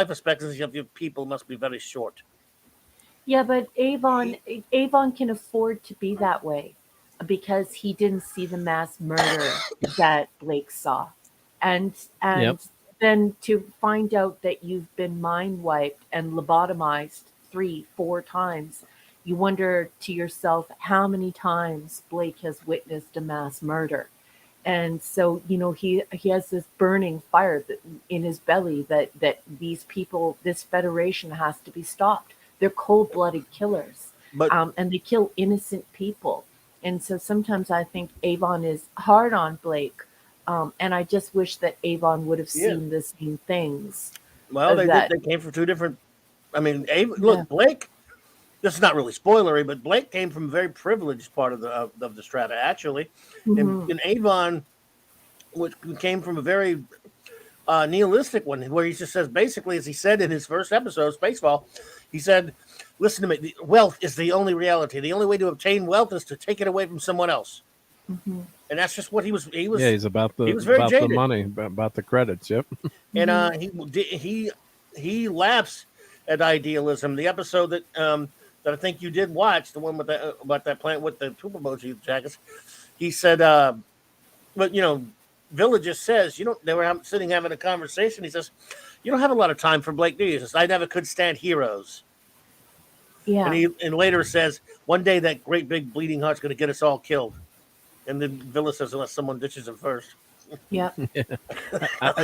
expectancy of your people must be very short." Yeah, but Avon can afford to be that way because he didn't see the mass murder that Blake saw. And Yep. then to find out that you've been mind wiped and lobotomized 3, 4 times, you wonder to yourself how many times Blake has witnessed a mass murder. And so, he has this burning fire in his belly that these people, this federation has to be stopped. They're cold-blooded killers, But and they kill innocent people. And so sometimes I think Avon is hard on Blake, and I just wish that Avon would have seen the same things. well, they that. came from two different. I mean, look, Blake. This is not really spoilery, but Blake came from a very privileged part of the strata, actually, and Avon, which came from a very nihilistic one, where he just says, basically, as he said in his first episode, Spacefall, he said, "Listen to me. Wealth is the only reality. The only way to obtain wealth is to take it away from someone else." Mm-hmm. And that's just what he was. Yeah, He's about the he was very about jaded. the money, about the credits. Yep. And he laughs at idealism. The episode that I think you did watch, the one with about that plant with the poop emoji jackets, he said, but Villagist says, they were sitting having a conversation. He says, "You don't have a lot of time for Blake, do you?" He says, "I never could stand heroes." Yeah. And later says, "One day that great big bleeding heart's going to get us all killed." And then Villa says, "Unless someone ditches him first." Yeah.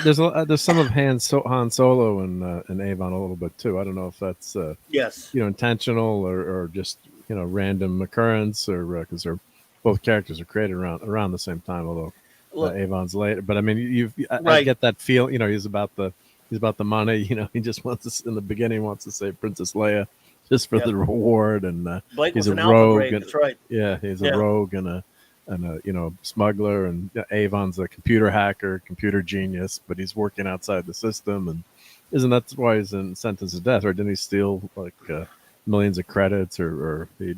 There's some of Han Solo and Avon a little bit too. I don't know if that's Yes. intentional or just random occurrence, or because they're both characters are created around the same time. Although Avon's later, but I mean, I get that feel. He's about the money. He just wants to, in the beginning, wants to save Princess Leia just for the reward, and Blake he's was a an rogue. alpha grade, that's right. Yeah, he's a rogue and a smuggler, and Avon's a computer hacker, computer genius, but he's working outside the system, and isn't that why he's in sentence to death? Or didn't he steal like millions of credits, or he?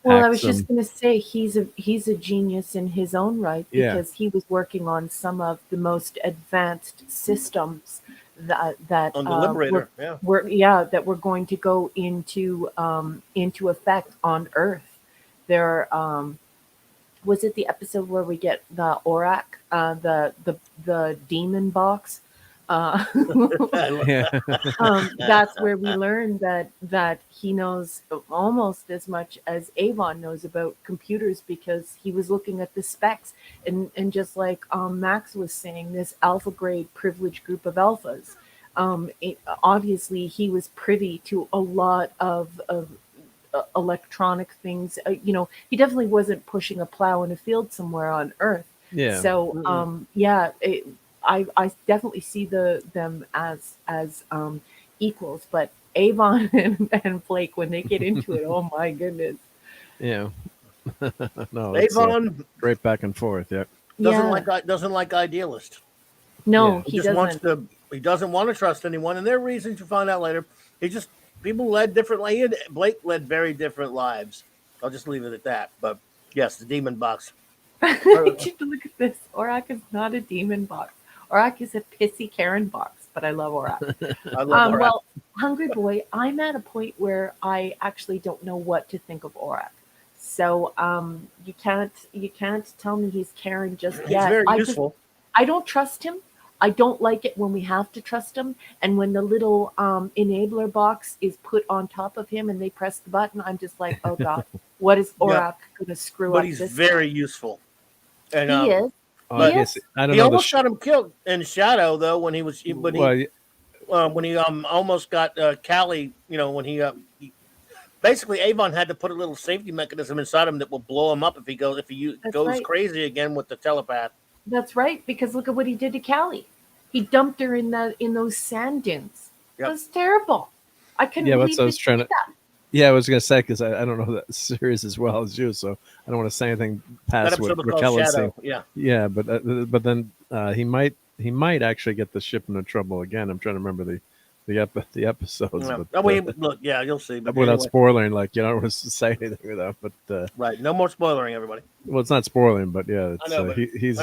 Well, I was just going to say he's a genius in his own right, because he was working on some of the most advanced systems that on the Liberator, that were going to go into effect on Earth. There, was it the episode where we get the Aurak, the demon box? That's where we learn that he knows almost as much as Avon knows about computers, because he was looking at the specs, and just like Max was saying, this alpha grade privileged group of alphas. Obviously, he was privy to a lot of electronic things. He definitely wasn't pushing a plow in a field somewhere on Earth. Yeah. So I definitely see them as equals, but Avon and Blake, when they get into it, oh my goodness. Yeah. No, Avon great back and forth. Yeah. Doesn't like idealist. No, he just doesn't. wants to. He doesn't want to trust anyone, and there are reasons you find out later. People led different. Blake led very different lives. I'll just leave it at that. But yes, the demon box. Look at this. Aurak is not a demon box. Aurak is a pissy Karen box, but I love Aurak. I love Aurak. Well, Hungry Boy, I'm at a point where I actually don't know what to think of Aurak. So you can't tell me he's Karen just yet. He's very useful. I don't trust him. I don't like it when we have to trust him, and when the little enabler box is put on top of him and they press the button, I'm just like, oh god, what is Aurak going to screw up? But he's very useful. And, he is. I guess I don't he know. Almost got him killed in Shadow, though, when he was. When he almost got Callie. When he basically Avon had to put a little safety mechanism inside him that will blow him up if he goes crazy again with the telepath. That's right, because look at what he did to Callie. He dumped her in those sand dunes. Yep. It was terrible. I couldn't believe he did that. Yeah, I was gonna say because I don't know that series as well as you, so I don't want to say anything That past episode what was called Raquel is saying. Shadow. Yeah. Yeah, but then he might actually get the ship into trouble again. I'm trying to remember the episodes, Yeah. but Oh, look, yeah, you'll see. But without anyway, spoiling, like you don't want to say anything without. But right. No more spoilering, everybody. well, it's not spoiling, but yeah, I it's know, but I remember he's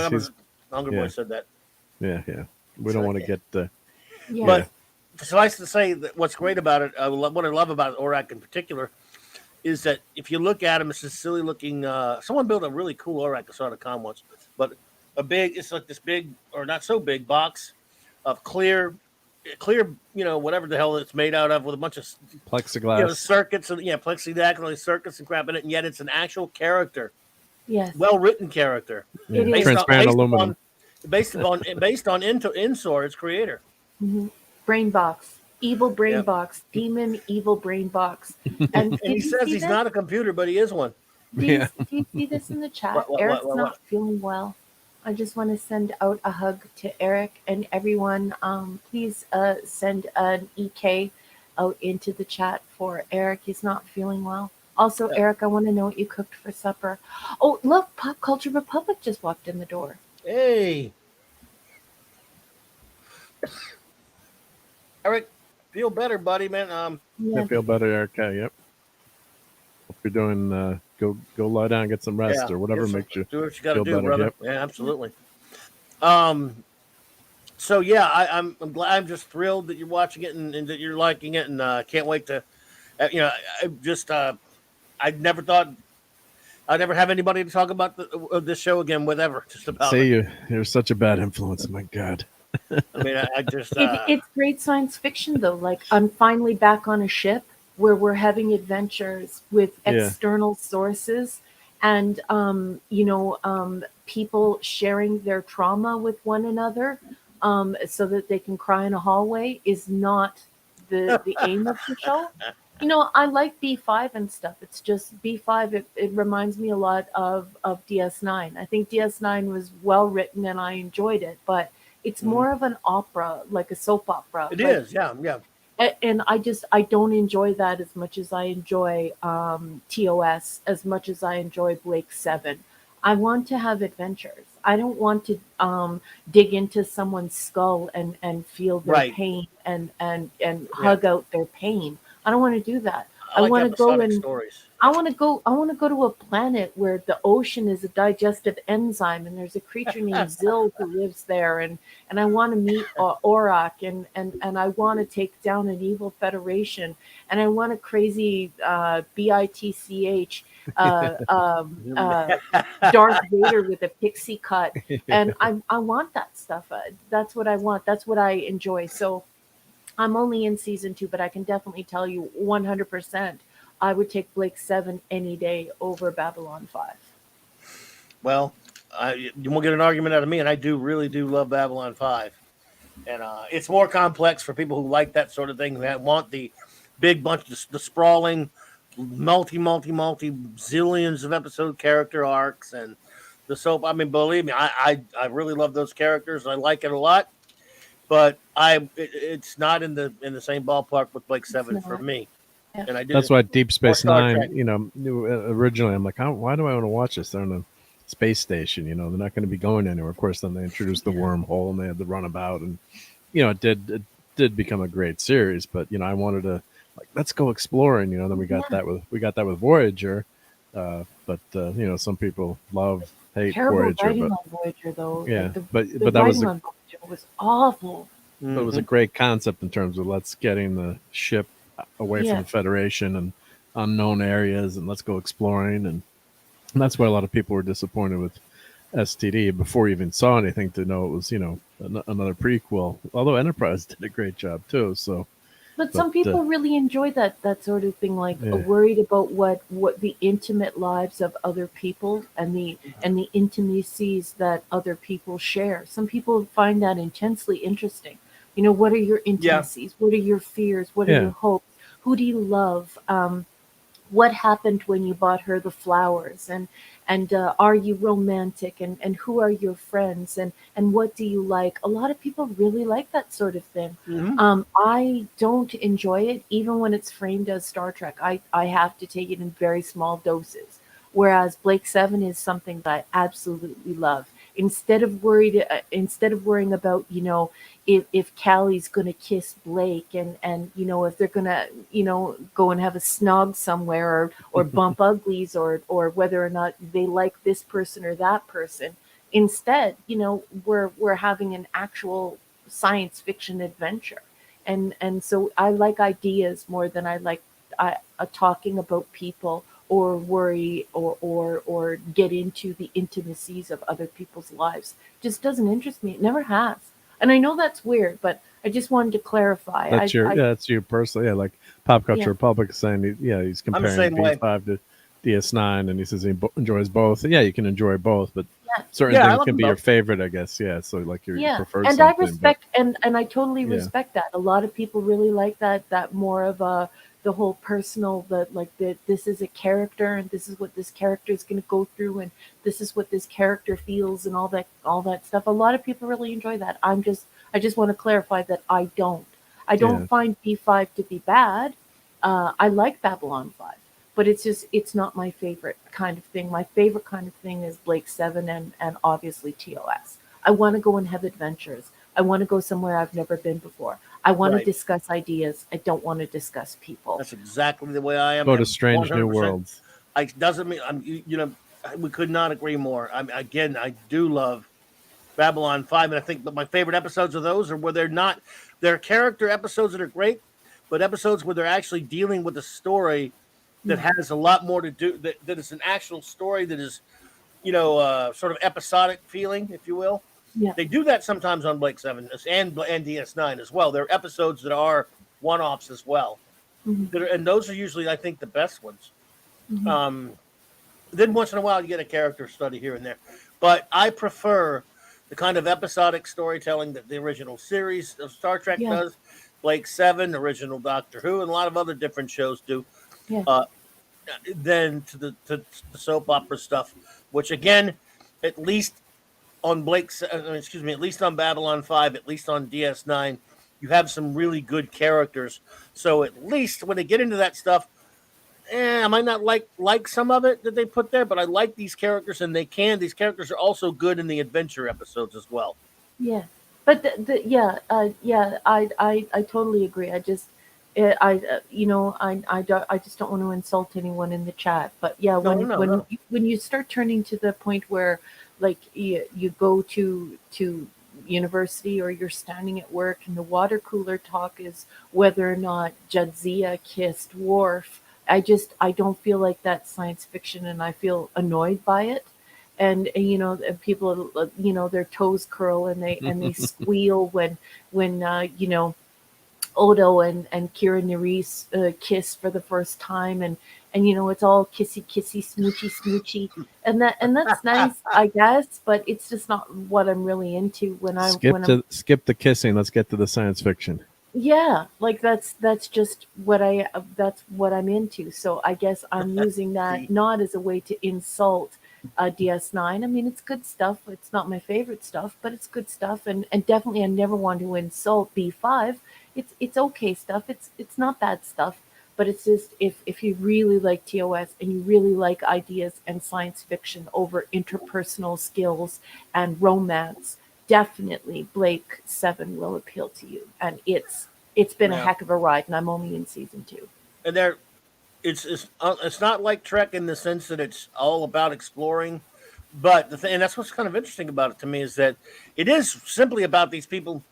Hunger yeah Boy said that. yeah. We don't So, want to get Yeah. But suffice to say that what's great about it, what I love about Orak in particular, is that if you look at him, it's this silly looking. Someone built a really cool Orak I saw at a con once, but it's like this big or not so big box of clear, whatever the hell it's made out of, with a bunch of plexiglass. circuits and plexiglass circuits and crap in it, and yet it's an actual character, Yes. well written character, Yeah, It is. transparent aluminum. based on Insor, its creator. Mhm. Brain box, evil brain Yep. box, demon evil brain box. And And he says he's not a computer, but he is one. Do you see this in the chat? What, Eric's what? not feeling well. I just want to send out a hug to Eric and everyone. Please send an EK out into the chat for Eric. He's not feeling well. Also, Yeah. Eric, I want to know what you cooked for supper. Oh, look, Pop Culture Republic just walked in the door. Hey, Eric, feel better, buddy, man. Yeah. I feel better, Erica. Yep. Hope you're doing. Go lie down, get some rest, or whatever makes you do what you got to feel do, better. brother. Yep. Yeah, absolutely. So yeah, I'm glad. I'm just thrilled that you're watching it and that you're liking it, and can't wait to. I never thought I'd never have anybody to talk about this show again with ever. Just about. Say you're such a bad influence. My God. I mean, I just. It's great science fiction, though. Like, I'm finally back on a ship where we're having adventures with external sources and, people sharing their trauma with one another so that they can cry in a hallway is not the aim of the show. I like B5 and stuff. It's just B5. It reminds me a lot of DS9. I think DS9 was well written and I enjoyed it, but it's more of an opera, like a soap opera. It is, yeah. And I don't enjoy that as much as I enjoy TOS, as much as I enjoy Blake 7. I want to have adventures. I don't want to dig into someone's skull and feel their pain and hug out their pain. I don't want to do that. I like want to go and stories. I want to go to a planet where the ocean is a digestive enzyme and there's a creature named Zil who lives there, and I want to meet Orak and I want to take down an evil federation, and I want a crazy BITCH Darth Vader with a pixie cut, and I want that stuff. That's what I want. That's what I enjoy. So I'm only in season 2, but I can definitely tell you 100%. I would take Blake 7 any day over Babylon 5. Well, you won't get an argument out of me, and I really do love Babylon 5. And it's more complex for people who like that sort of thing, who want the big bunch, the sprawling, multi zillions of episode character arcs and the soap. I mean, believe me, I really love those characters. I like it a lot, but it's not in the same ballpark with Blake 7 for me. Yeah. And I do. That's why Deep Space Star Nine, Trek. originally I'm like, why do I want to watch this? They're on a space station, they're not going to be going anywhere. Of course, then they introduced the wormhole and they had the runabout, and it did become a great series. But I wanted to let's go exploring. Then we got that with Voyager. But some people hate Terrible Voyager. writing But on Voyager, though. yeah, Like but that was on Voyager was awful. But it was a great concept in terms of let's getting the ship away from the Federation and unknown areas, and let's go exploring. And that's why a lot of people were disappointed with STD before you even saw anything to know it was, another prequel. Although Enterprise did a great job too. But some people really enjoy that sort of thing, worried about what the intimate lives of other people and the intimacies that other people share. Some people find that intensely interesting. What are your intimacies? What are your fears? What are your hopes? Who do you love? what happened when you bought her the flowers, and are you romantic, and who are your friends, and what do you like. A lot of people really like that sort of thing. Hmm. I don't enjoy it even when it's framed as Star Trek. I have to take it in very small doses, whereas Blake 7 is something that I absolutely love. Instead of worrying about, if Callie's gonna kiss Blake, and if they're gonna, go and have a snog somewhere, or bump uglies, or whether or not they like this person or that person. Instead, we're having an actual science fiction adventure. And so I like ideas more than I like talking about people, or worry, or get into the intimacies of other people's lives. Just doesn't interest me. It never has. And I know that's weird, but I just wanted to clarify. That's your, I yeah, that's you personally. Yeah, like Pop Culture Yeah, Republic is saying, he's I'm the comparing same way. B5 to DS9, and he says he enjoys both. And yeah, you can enjoy both, but yeah. certain Yeah, I things love can them be your both. favorite, I guess. Yeah, so like you Yeah, prefer and I something, but respect, and I totally yeah, respect that. A lot of people really like that more of a the whole personal, that like that this is a character, and this is what this character is going to go through, and this is what this character feels, and all that stuff. A lot of people really enjoy that. I just want to clarify that I don't. I don't yeah, find P5 to be bad. I like Babylon 5, but it's not my favorite kind of thing. My favorite kind of thing is Blake 7, and obviously TOS. I want to go and have adventures. I want to go somewhere I've never been before. I want to Right. discuss ideas. I don't want to discuss people. That's exactly the way I am. go to I'm strange new 100%. worlds. I doesn't mean we could not agree more. Again, I do love Babylon 5, and I think that my favorite episodes of those are where they're character episodes that are great, but episodes where they're actually dealing with a story that Yeah, has a lot more to do, that is an actual story that is, sort of episodic feeling, if you will. yeah, They do that sometimes on Blake 7 and DS9 as well. There are episodes that are one-offs as well. hmm, And those are usually, I think, the best ones. hmm, Um, then once in a while you get a character study here and there, but I prefer the kind of episodic storytelling that the original series of Star Trek yeah, does, Blake 7, original Doctor Who, and a lot of other different shows do, yeah, uh, than to the soap opera stuff, which again, at least on excuse me, at least on Babylon 5, at least on DS9, you have some really good characters. So at least when they get into that stuff, I might not like some of it that they put there, but I like these characters, and these characters are also good in the adventure episodes as well. yeah. But yeah, yeah, I totally agree. I just, I just don't want to insult anyone in the chat. But yeah, No, no, no. when you start turning to the point where, like, you go to university, or you're standing at work, and the water cooler talk is whether or not Jadzia kissed Worf. I don't feel like that's science fiction, and I feel annoyed by it. And and people, their toes curl, and they squeal when Odo and Kira Nerys kiss for the first time, and it's all kissy kissy smoochy smoochy, and that's nice, I guess, but it's just not what I'm really into Skip the kissing. Let's get to the science fiction. yeah, like that's what I'm into. So I guess I'm using that See, not as a way to insult DS9. I mean, it's good stuff. It's not my favorite stuff, but it's good stuff, and definitely I never want to insult B5. It's okay stuff. It's not bad stuff, but it's just, if you really like TOS, and you really like ideas and science fiction over interpersonal skills and romance, definitely Blake 7 will appeal to you. And it's been a yeah, heck of a ride, and I'm only in season 2. and it's not like Trek in the sense that it's all about exploring, but and that's what's kind of interesting about it to me, is that it is simply about these people,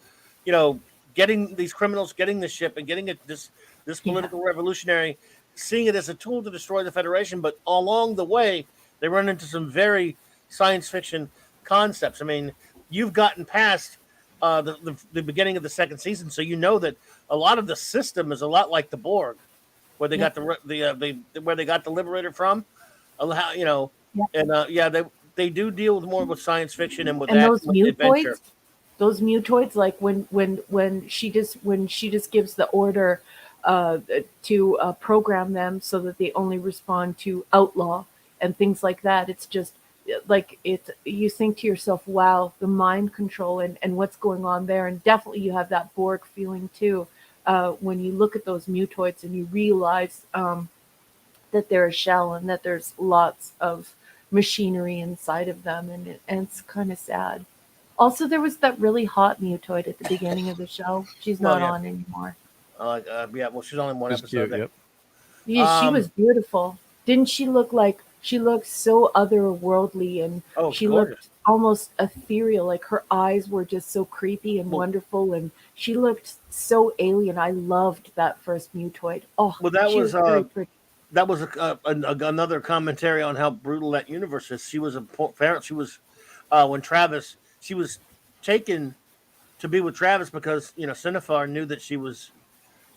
you know, getting these criminals, getting the ship, and getting this Yeah. political revolutionary, seeing it as a tool to destroy the Federation. But along the way, they run into some very science fiction concepts. I mean, you've gotten past the beginning of the second season, so you know that a lot of the system is a lot like the Borg, where they Yep. got where they got the Liberator from. How, Yep. and yeah, they do deal with more with science fiction and with And that those with adventure. mutoids, like when she just gives the order, program them so that they only respond to outlaw and things like that. It's just like you think to yourself, wow, the mind control and what's going on there. And definitely you have that Borg feeling too when you look at those mutoids and you realize that they're a shell and that there's lots of machinery inside of them, and it's kind of sad. Also, there was that really hot mutoid at the beginning of the show. She's Well, not yeah. on anymore. Yeah, well, she's only in one She's episode. cute. Yep. Yeah, she was beautiful. Didn't she look like she looked so otherworldly, and Oh, she gorgeous. looked almost ethereal. Like her eyes were just so creepy and Well- wonderful, and she looked so alien. I loved that first mutoid. Oh, Well, that she was very pretty. that was another commentary on how brutal that universe is. She was she was when Travis, she was taken to be with Travis because Cinefar knew that she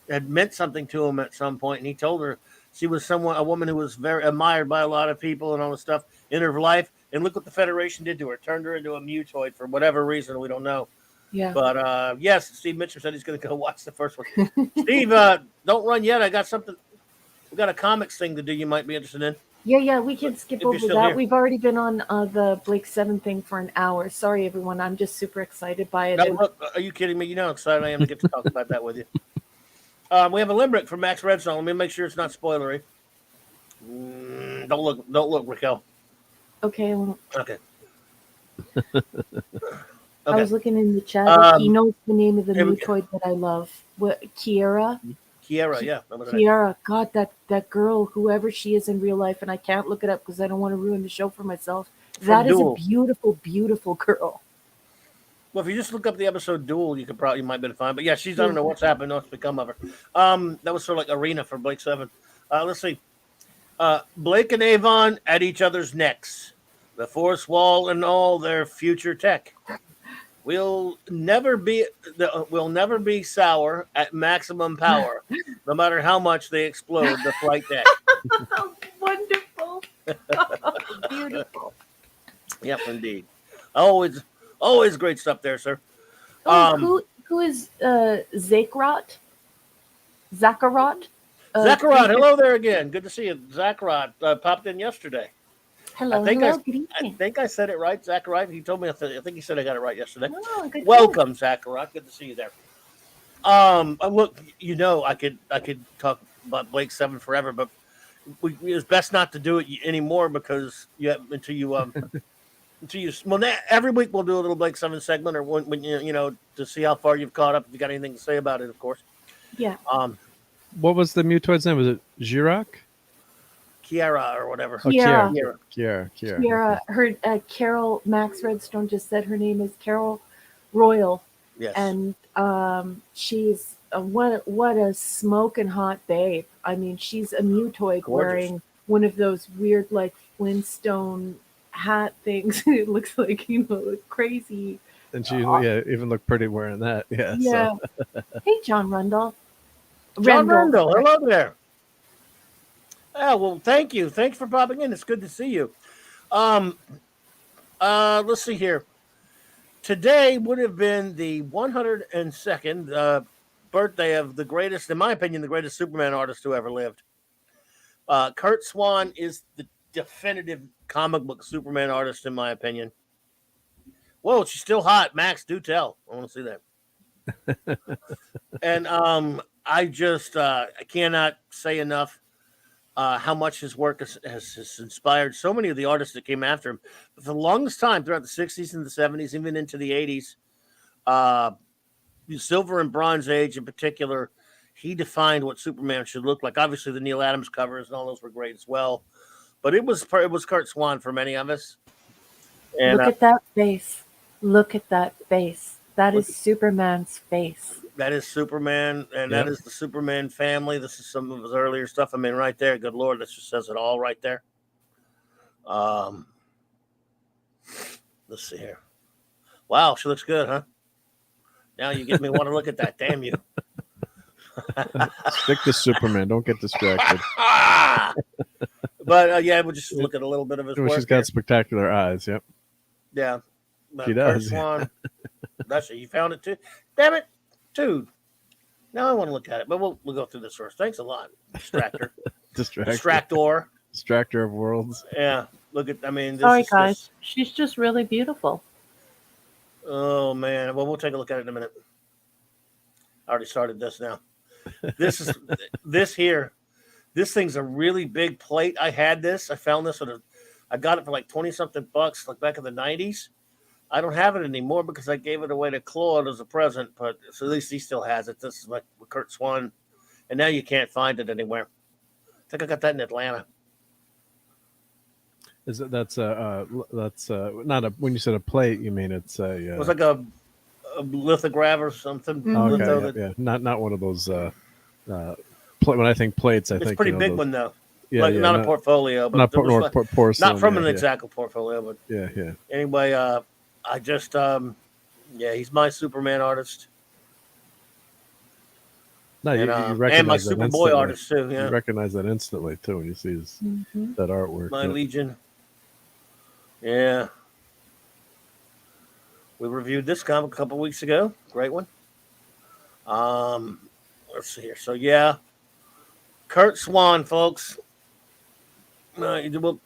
had meant something to him at some point, and he told her she was a woman who was very admired by a lot of people and all this stuff in her life. And look what the Federation did to her, turned her into a mutoid for whatever reason, we don't know. Yeah. But yes, Steve Mitchell said he's going to go watch the first one. Steve, don't run yet. I got something. We got a comics thing to do. You might be interested in. Yeah, we can skip If you're over still that. here. We've already been on the Blake 7 thing for an hour. Sorry, everyone. I'm just super excited by it. No, look, are you kidding me? You know how excited I am to get to talk about that with you. We have a limerick from Max Redstone. Let me make sure it's not spoilery. Don't look, Raquel. Okay, well, Okay. I was looking in the chat. He knows the name of the here we go. mutoid that I love. What, Kiera? Kiera, yeah. Remember that? Kiara, God, that girl, whoever she is in real life, and I can't look it up because I don't want to ruin the show for myself. That is Duel. a beautiful, beautiful girl. Well, if you just look up the episode Duel, you might be able to find. But yeah, I don't know what's happened, what's become of her. That was sort of like Arena for Blake 7. Let's see. Blake and Avon at each other's necks. The Force Wall and all their future tech. We'll never be sour at maximum power, no matter how much they explode the flight deck. Wonderful. Beautiful. Yep, indeed. Always great stuff there, sir. Oh, who is Zakarot? Zakarot? Zakarot, hello there again. Good to see you. Zakarot popped in yesterday. Hello, good evening. I think I said it right, Zakarot. He told me. I think he said I got it right yesterday. Oh, good. Welcome, Zakarot. Good to see you there. Look, I could talk about Blake 7 forever, but it's best not to do it anymore because every week we'll do a little Blake 7 segment, or when to see how far you've caught up. If you got anything to say about it, of course. Yeah. What was the mutoid's name? Was it Jirak? Kiara or whatever. Oh, Kiara. Kiara. Her Carol Max Redstone just said her name is Carol Royal, Yes. and she's what a smoking hot babe. I mean, she's a mutoid Gorgeous. wearing one of those weird like Flintstone hat things. It looks like crazy. And she even looked pretty wearing that. Yeah. Yeah. So. Hey, John Rundle. John Rundle, hello there. Oh, well, thank you. Thanks for popping in. It's good to see you. Let's see here. Today would have been the 102nd birthday of the greatest, in my opinion, the greatest Superman artist who ever lived. Kurt Swan is the definitive comic book Superman artist, in my opinion. Whoa, she's still hot. Max, do tell. I want to see that. And I cannot say enough how much his work has inspired so many of the artists that came after him. For the longest time, throughout the 60s and the 70s, even into the 80s, the Silver and Bronze Age in particular, he defined what Superman should look like. Obviously, the Neil Adams covers and all those were great as well. But it was Kurt Swan for many of us. And, look at that face. Look at that face. That is Superman's face. That is Superman, and that is the Superman family. This is some of his earlier stuff. I mean, right there, good Lord, this just says it all right there. Let's see here. Wow, she looks good, huh? Now you get me want to look at that. Damn you. Stick to Superman. Don't get distracted. But we'll just look at a little bit of his work. She's got spectacular eyes. Yep. Yeah. She does. Swan. That's it. You found it too. Damn it, dude. Now I want to look at it, but we'll go through this first. Thanks a lot, Distractor. Distractor. Distractor. Distractor of worlds. Yeah. Look at. I mean, this Sorry, is guys. just. She's just really beautiful. Oh man. Well, we'll take a look at it in a minute. I already started this now. This is this here. This thing's a really big plate. I had this. I found this I got it for like 20 something bucks, like back in the 90s. I don't have it anymore because I gave it away to Claude as a present, but so at least he still has it. This is like Kurt Swan, and now you can't find it anywhere. I think I got that in Atlanta. Is it that's not a when you said a plate, you mean it's a It was like a lithograph or something. Mhm. okay, yeah. Not one of those when I think plates, I It's think a pretty big those, one though. Yeah, like yeah, not a portfolio, but not it was like, porcelain. not from an yeah. exact portfolio, but Yeah. anyway, I just yeah, he's my Superman artist. No, And, you recognize and my that Superboy instantly. artist too. Yeah, You recognize that instantly too when you see that artwork. my yeah. Legion. Yeah, we reviewed this comic a couple weeks ago. Great one. Let's see here. So yeah, Kurt Swan, folks. We'll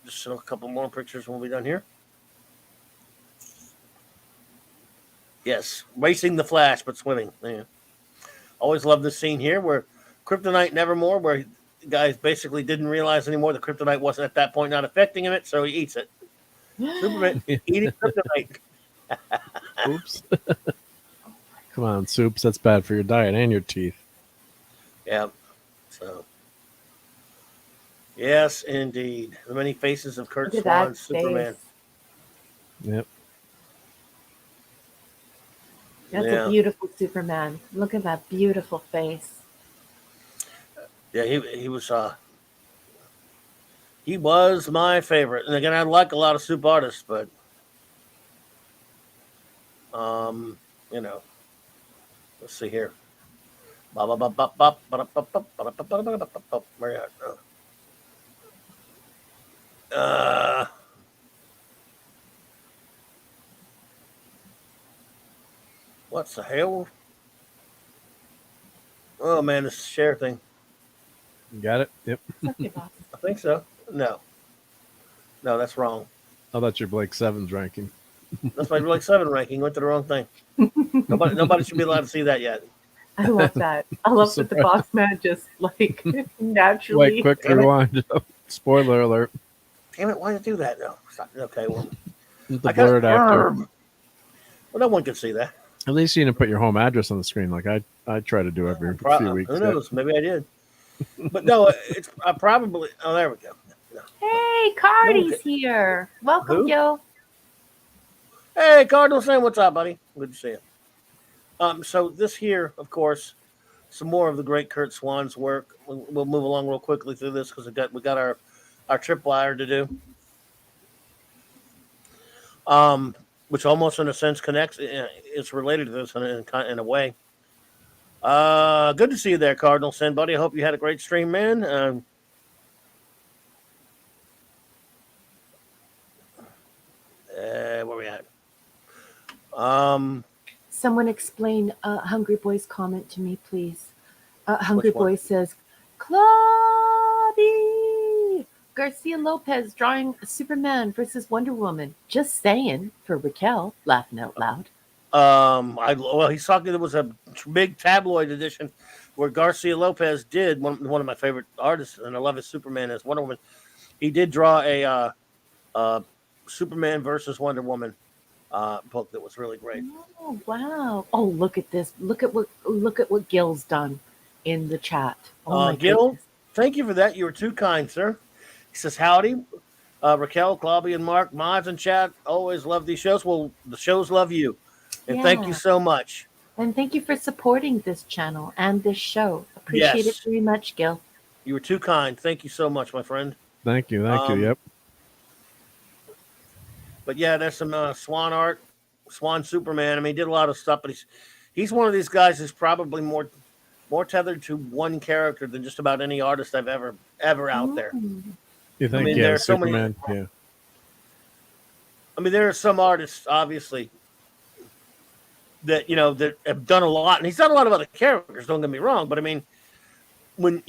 just show a couple more pictures when we're done here. Yes, racing the Flash, but swimming. Yeah. Always love this scene here where Kryptonite Nevermore, where guys basically didn't realize anymore the kryptonite wasn't at that point not affecting him, so he eats it. Superman eating kryptonite. Oops. Come on, Soups. That's bad for your diet and your teeth. Yeah. So. Yes, indeed. The many faces of Kurt Look at Swan, that Superman. face. Yep. That's Yeah. a beautiful Superman. Look at that beautiful face. Yeah, he was my favorite. And again, I like a lot of soup artists, but you know, let's see here. Where you at? What the hell? Oh man, this share thing. You got it? Yep. It's okay, boss. I think so. No, that's wrong. Oh, that's your Blake Sevens ranking. That's my Blake 7 ranking. Went to the wrong thing. Nobody should be allowed to see that yet. I love that. I love that the boss man just like naturally. Wait, quick rewind. Spoiler alert. Damn it! Why did you do that? No. Okay. Well, The I got blurred actor. Well, no one can see that. At least you didn't put your home address on the screen like I try to do every few weeks. Who knows? Maybe I did. But no, it's probably. Oh, there we go. No. Hey, Cardi's here. Welcome, Who? Gil. Hey, Cardinal Sam, what's up, buddy? Good to see you. So this here, of course, some more of the great Kurt Swan's work. We'll move along real quickly through this because we got our tripwire to do. Which almost in a sense connects. It's related to this in a way. Good to see you there, Cardinal Sin, buddy. I hope you had a great stream, man. Where we at? Someone explain Hungry Boy's comment to me, please. Hungry Which one? Boy says, Claudia Garcia Lopez drawing Superman versus Wonder Woman. Just saying, for Raquel, laughing out loud. He's talking. There was a big tabloid edition where Garcia Lopez did one of my favorite artists, and I love his Superman as Wonder Woman. He did draw a Superman versus Wonder Woman book that was really great. Oh wow! Oh, look at this! Look at what Gil's done in the chat. Oh my Gil, goodness. thank you for that. You were too kind, sir. He says, howdy. Raquel, Clobby, and Mark, mods in chat. Always love these shows. Well, the shows love you. And thank you Yeah. so much. And thank you for supporting this channel and this show. Appreciate it Yes. very much, Gil. You were too kind. Thank you so much, my friend. Thank you. Yep. But yeah, there's some Swan art, Swan Superman. I mean, he did a lot of stuff, but he's one of these guys who's probably more tethered to one character than just about any artist I've ever out there. You think? mean, Yeah, there are so many- Superman. Yeah. I mean, there are some artists, obviously. that that have done a lot, and he's done a lot of other characters. Don't get me wrong, but I mean, when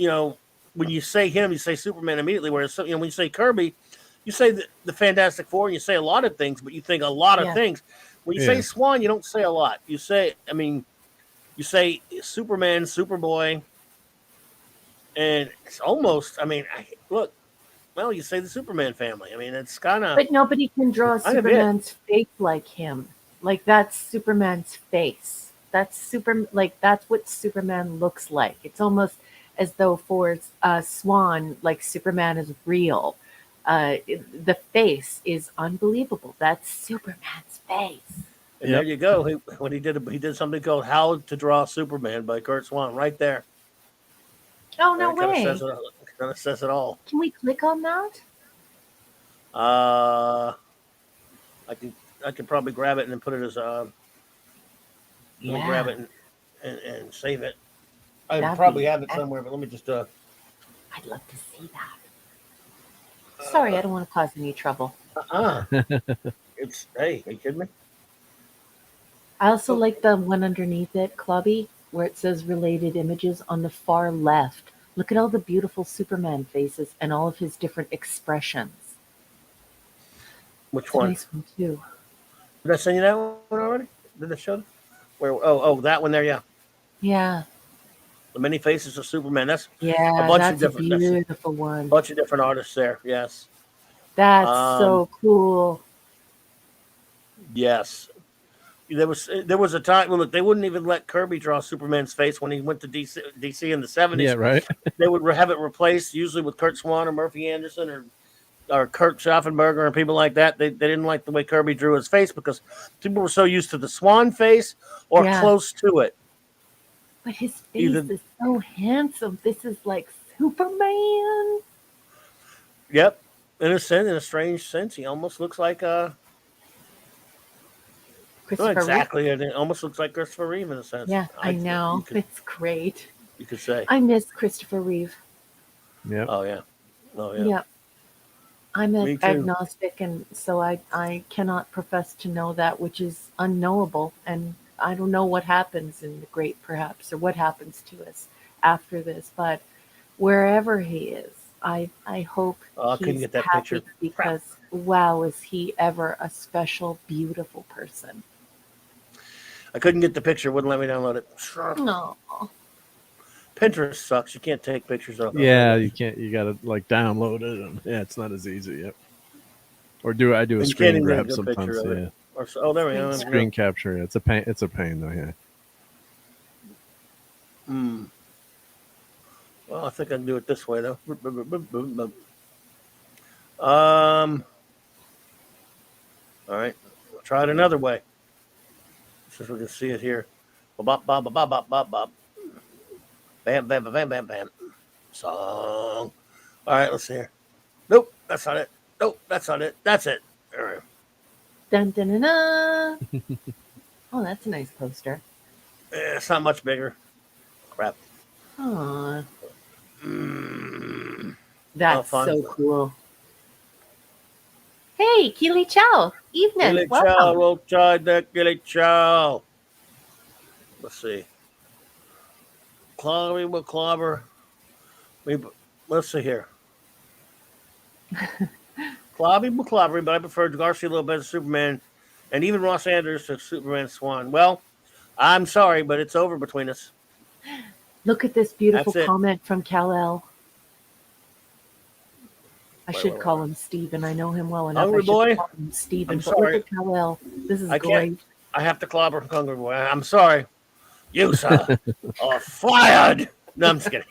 when you say him, you say Superman immediately. Whereas when you say Kirby, you say the Fantastic Four, and you say a lot of things, but you think a lot of things. When you say Swan, you don't say a lot. You say, you say Superman, Superboy, and it's almost. Look. Well, you say the Superman family. I mean, it's kind of. But nobody can draw Superman's face like him. Like that's Superman's face. That's that's what Superman looks like. It's almost as though for Swan, like Superman is real. The face is unbelievable. That's Superman's face. And there you go. He did something called "How to Draw Superman" by Kurt Swan, right there. Oh no way! Kind of says it all. Can we click on that? I can probably grab it and then put it as let me grab it and save it. I probably have it somewhere, but let me just I'd love to see that. Sorry, I don't want to cause any trouble. It's hey, are you kidding me? I also like the one underneath it, Clubby, where it says related images on the far left. Look at all the beautiful Superman faces and all of his different expressions. Which one? Nice one too. Did I send you that one already? Did I show them? Where? Oh, that one there. Yeah. Yeah. The many faces of Superman. That's a beautiful one. A bunch of different artists there. Yes. That's so cool. Yes. There was a time. Well, look, they wouldn't even let Kirby draw Superman's face when he went to DC in the 70s. Yeah, right. They would have it replaced usually with Kurt Swan or Murphy Anderson or Kurt Schaffenberger and people like that. They didn't like the way Kirby drew his face because people were so used to the Swan face or close to it. But his face is so handsome. This is like Superman. Yep. In a strange sense, he almost looks like Christopher Reeve. It almost looks like Christopher Reeve in a sense. Yeah, I know. It's great. You could say. I miss Christopher Reeve. Yeah. Oh yeah. Yeah. I'm agnostic, and so I cannot profess to know that which is unknowable, and I don't know what happens in the great perhaps, or what happens to us after this, but wherever he is, I hope he's happy picture. Because wow, is he ever a special, beautiful person. I couldn't get the picture, wouldn't let me download it. No. Pinterest sucks. You can't take pictures of it. Yeah, you can't. You gotta download it, and it's not as easy. Yep. Or I do a screen grab sometimes. Yeah. There we go. Screen capture. Yeah. It's a pain. It's a pain though. Yeah. Well, I think I can do it this way though. All right. We'll try it another way. So we can see it here. Bop, bop, bop, bop, bop, bop. Bam, bam, bam, bam, bam. Song. All right, let's see here. Nope, that's not it. Nope, that's not it. That's it. All right. Dun, dun, dun, dun. Oh, that's a nice poster. It's not much bigger. Crap. Aww. That's so cool. Hey, Keely Chow. Evening. Keely Welcome. Chow, we'll try that Keely Chow. Let's see. Clobby will clobber. Let's see here. Clobby will clobber, but I prefer Garcia a little better Superman, and even Ross Andrews to Superman Swan. Well, I'm sorry, but it's over between us. Look at this beautiful comment from Kal-El. I should call him Steven. I know him well enough. Hungry boy? Call him Steven. I'm sorry. Look at Kal-El. This is great. I have to clobber Hungry boy. I'm sorry. You, sir, are fired. No, I'm just kidding.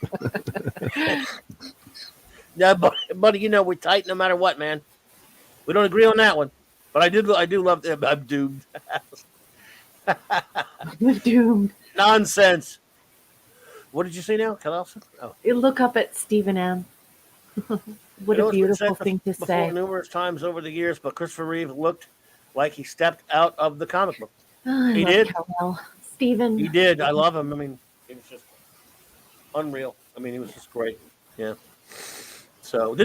Yeah, buddy, we're tight no matter what, man. We don't agree on that one. But I do love them. I'm doomed. We're doomed. Nonsense. What did you say now? Oh. You look up at Stephen M. What a beautiful thing to say. Numerous times over the years, but Christopher Reeve looked like he stepped out of the comic book. Oh, he did. Stephen. He did. I love him. I mean, he was just unreal. I mean, he was just great. Yeah. So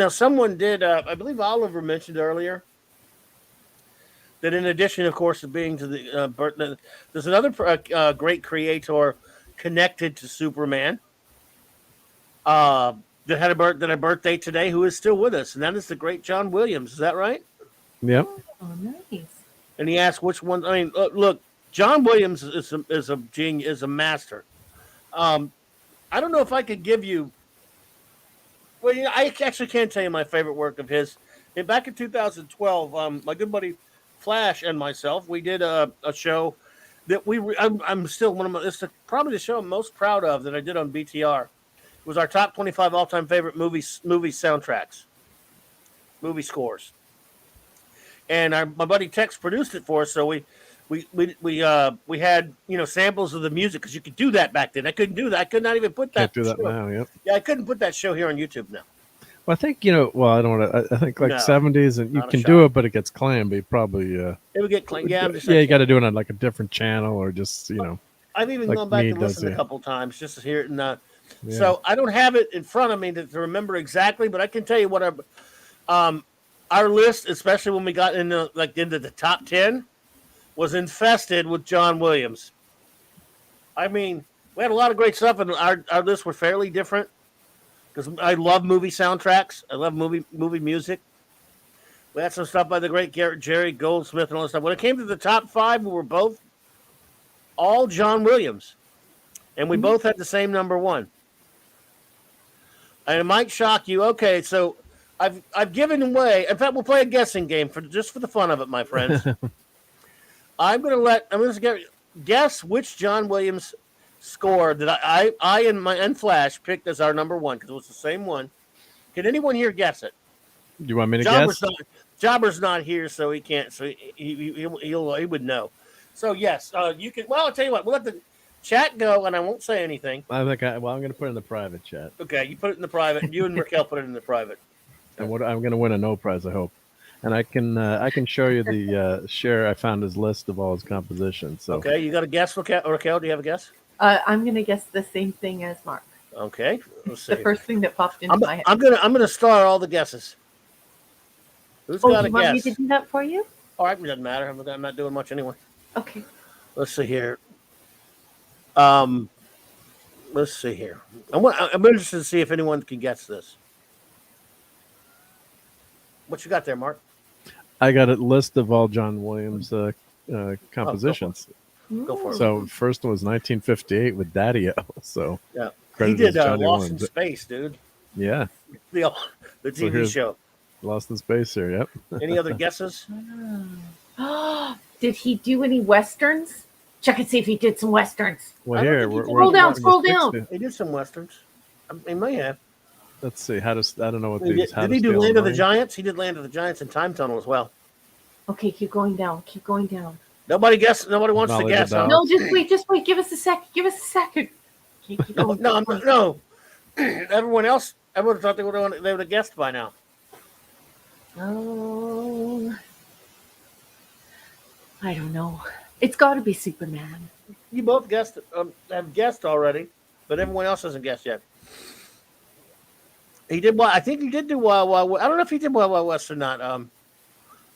someone did. I believe Oliver mentioned earlier that in addition, of course, of being to the there's another great creator connected to Superman that had a birthday today who is still with us, and that is the great John Williams. Is that right? Yep. Oh, nice. And he asked which one. I mean, look, John Williams is a genius, is a master. I don't know if I could give you. Well, I actually can't tell you my favorite work of his. Back in 2012, my good buddy Flash and myself, we did a show that I'm still one of my. It's probably the show I'm most proud of that I did on BTR. It was our top 25 all-time favorite movie soundtracks, movie scores, and my buddy Tex produced it for us. So we had samples of the music because you could do that back then. I couldn't do that. I could not even put that. Can't do that now. Yep. Yeah, I couldn't put that show here on YouTube now. Well, I think Well, I don't want to. I think like No, 70s, and you not a can shot. do it, but it gets clammy. Probably. It would get clean. Yeah, I'm just You got to do it on like a different channel or just I've even like gone back me and does, listened yeah. a couple times just to hear it. And Yeah. so I don't have it in front of me to remember exactly, but I can tell you what our list, especially when we got into the top 10, was infested with John Williams. I mean, we had a lot of great stuff, and our lists were fairly different because I love movie soundtracks. I love movie music. We had some stuff by the great Jerry Goldsmith and all that stuff. When it came to the top 5, we were both all John Williams, and we both had the same number 1. And it might shock you. Okay, so I've given away. In fact, we'll play a guessing game for the fun of it, my friends. I'm going to guess which John Williams score that I and Flash picked as our number 1 because it was the same one. Can anyone here guess it? You want me to guess? Jobber's not here, so he can't. So he would know. So yes, you can. Well, I'll tell you what. We'll let the chat go, and I won't say anything. I think I'm going to put it in the private chat. Okay, you put it in the private. You and Raquel put it in the private. And I'm going to win a no prize, I hope. And I can show you the share. I found his list of all his compositions. So Okay, you got a guess, Raquel? Do you have a guess? I'm going to guess the same thing as Mark. Okay, let's see. The first thing that popped into my head. I'm gonna star all the guesses. Who's got you a want guess? me to do that for you? All right, it doesn't matter. I'm not doing much anyway. Okay. Let's see here. Let's see here. I'm interested to see if anyone can guess this. What you got there, Mark? I got a list of all John Williams compositions. Go for it. So first one was 1958 with Daddy-O. So Yeah, he credited did as Johnny Lost in Williams. Space, dude. Yeah, The TV here's- show. Lost in Space here. Yep. Any other guesses? Did he do any westerns? Check and see if he did some westerns. Well, I don't here think he we're, did. we're Scroll we're down. 60. He did some westerns. He may have. Let's see. I don't know what Did these. he do Land of the Giants? He did Land of the Giants and Time Tunnel as well. Okay, keep going down. Keep going down. Nobody wants to Knowledge guess. Huh? about- No, just wait. Give us a second. Keep going. No. Everyone thought they would have guessed by now. Oh, I don't know. It's got to be Superman. You both have guessed already, but everyone else hasn't guessed yet. He did I think he did do Wild Wild West. I don't know if he did Wild Wild West or not.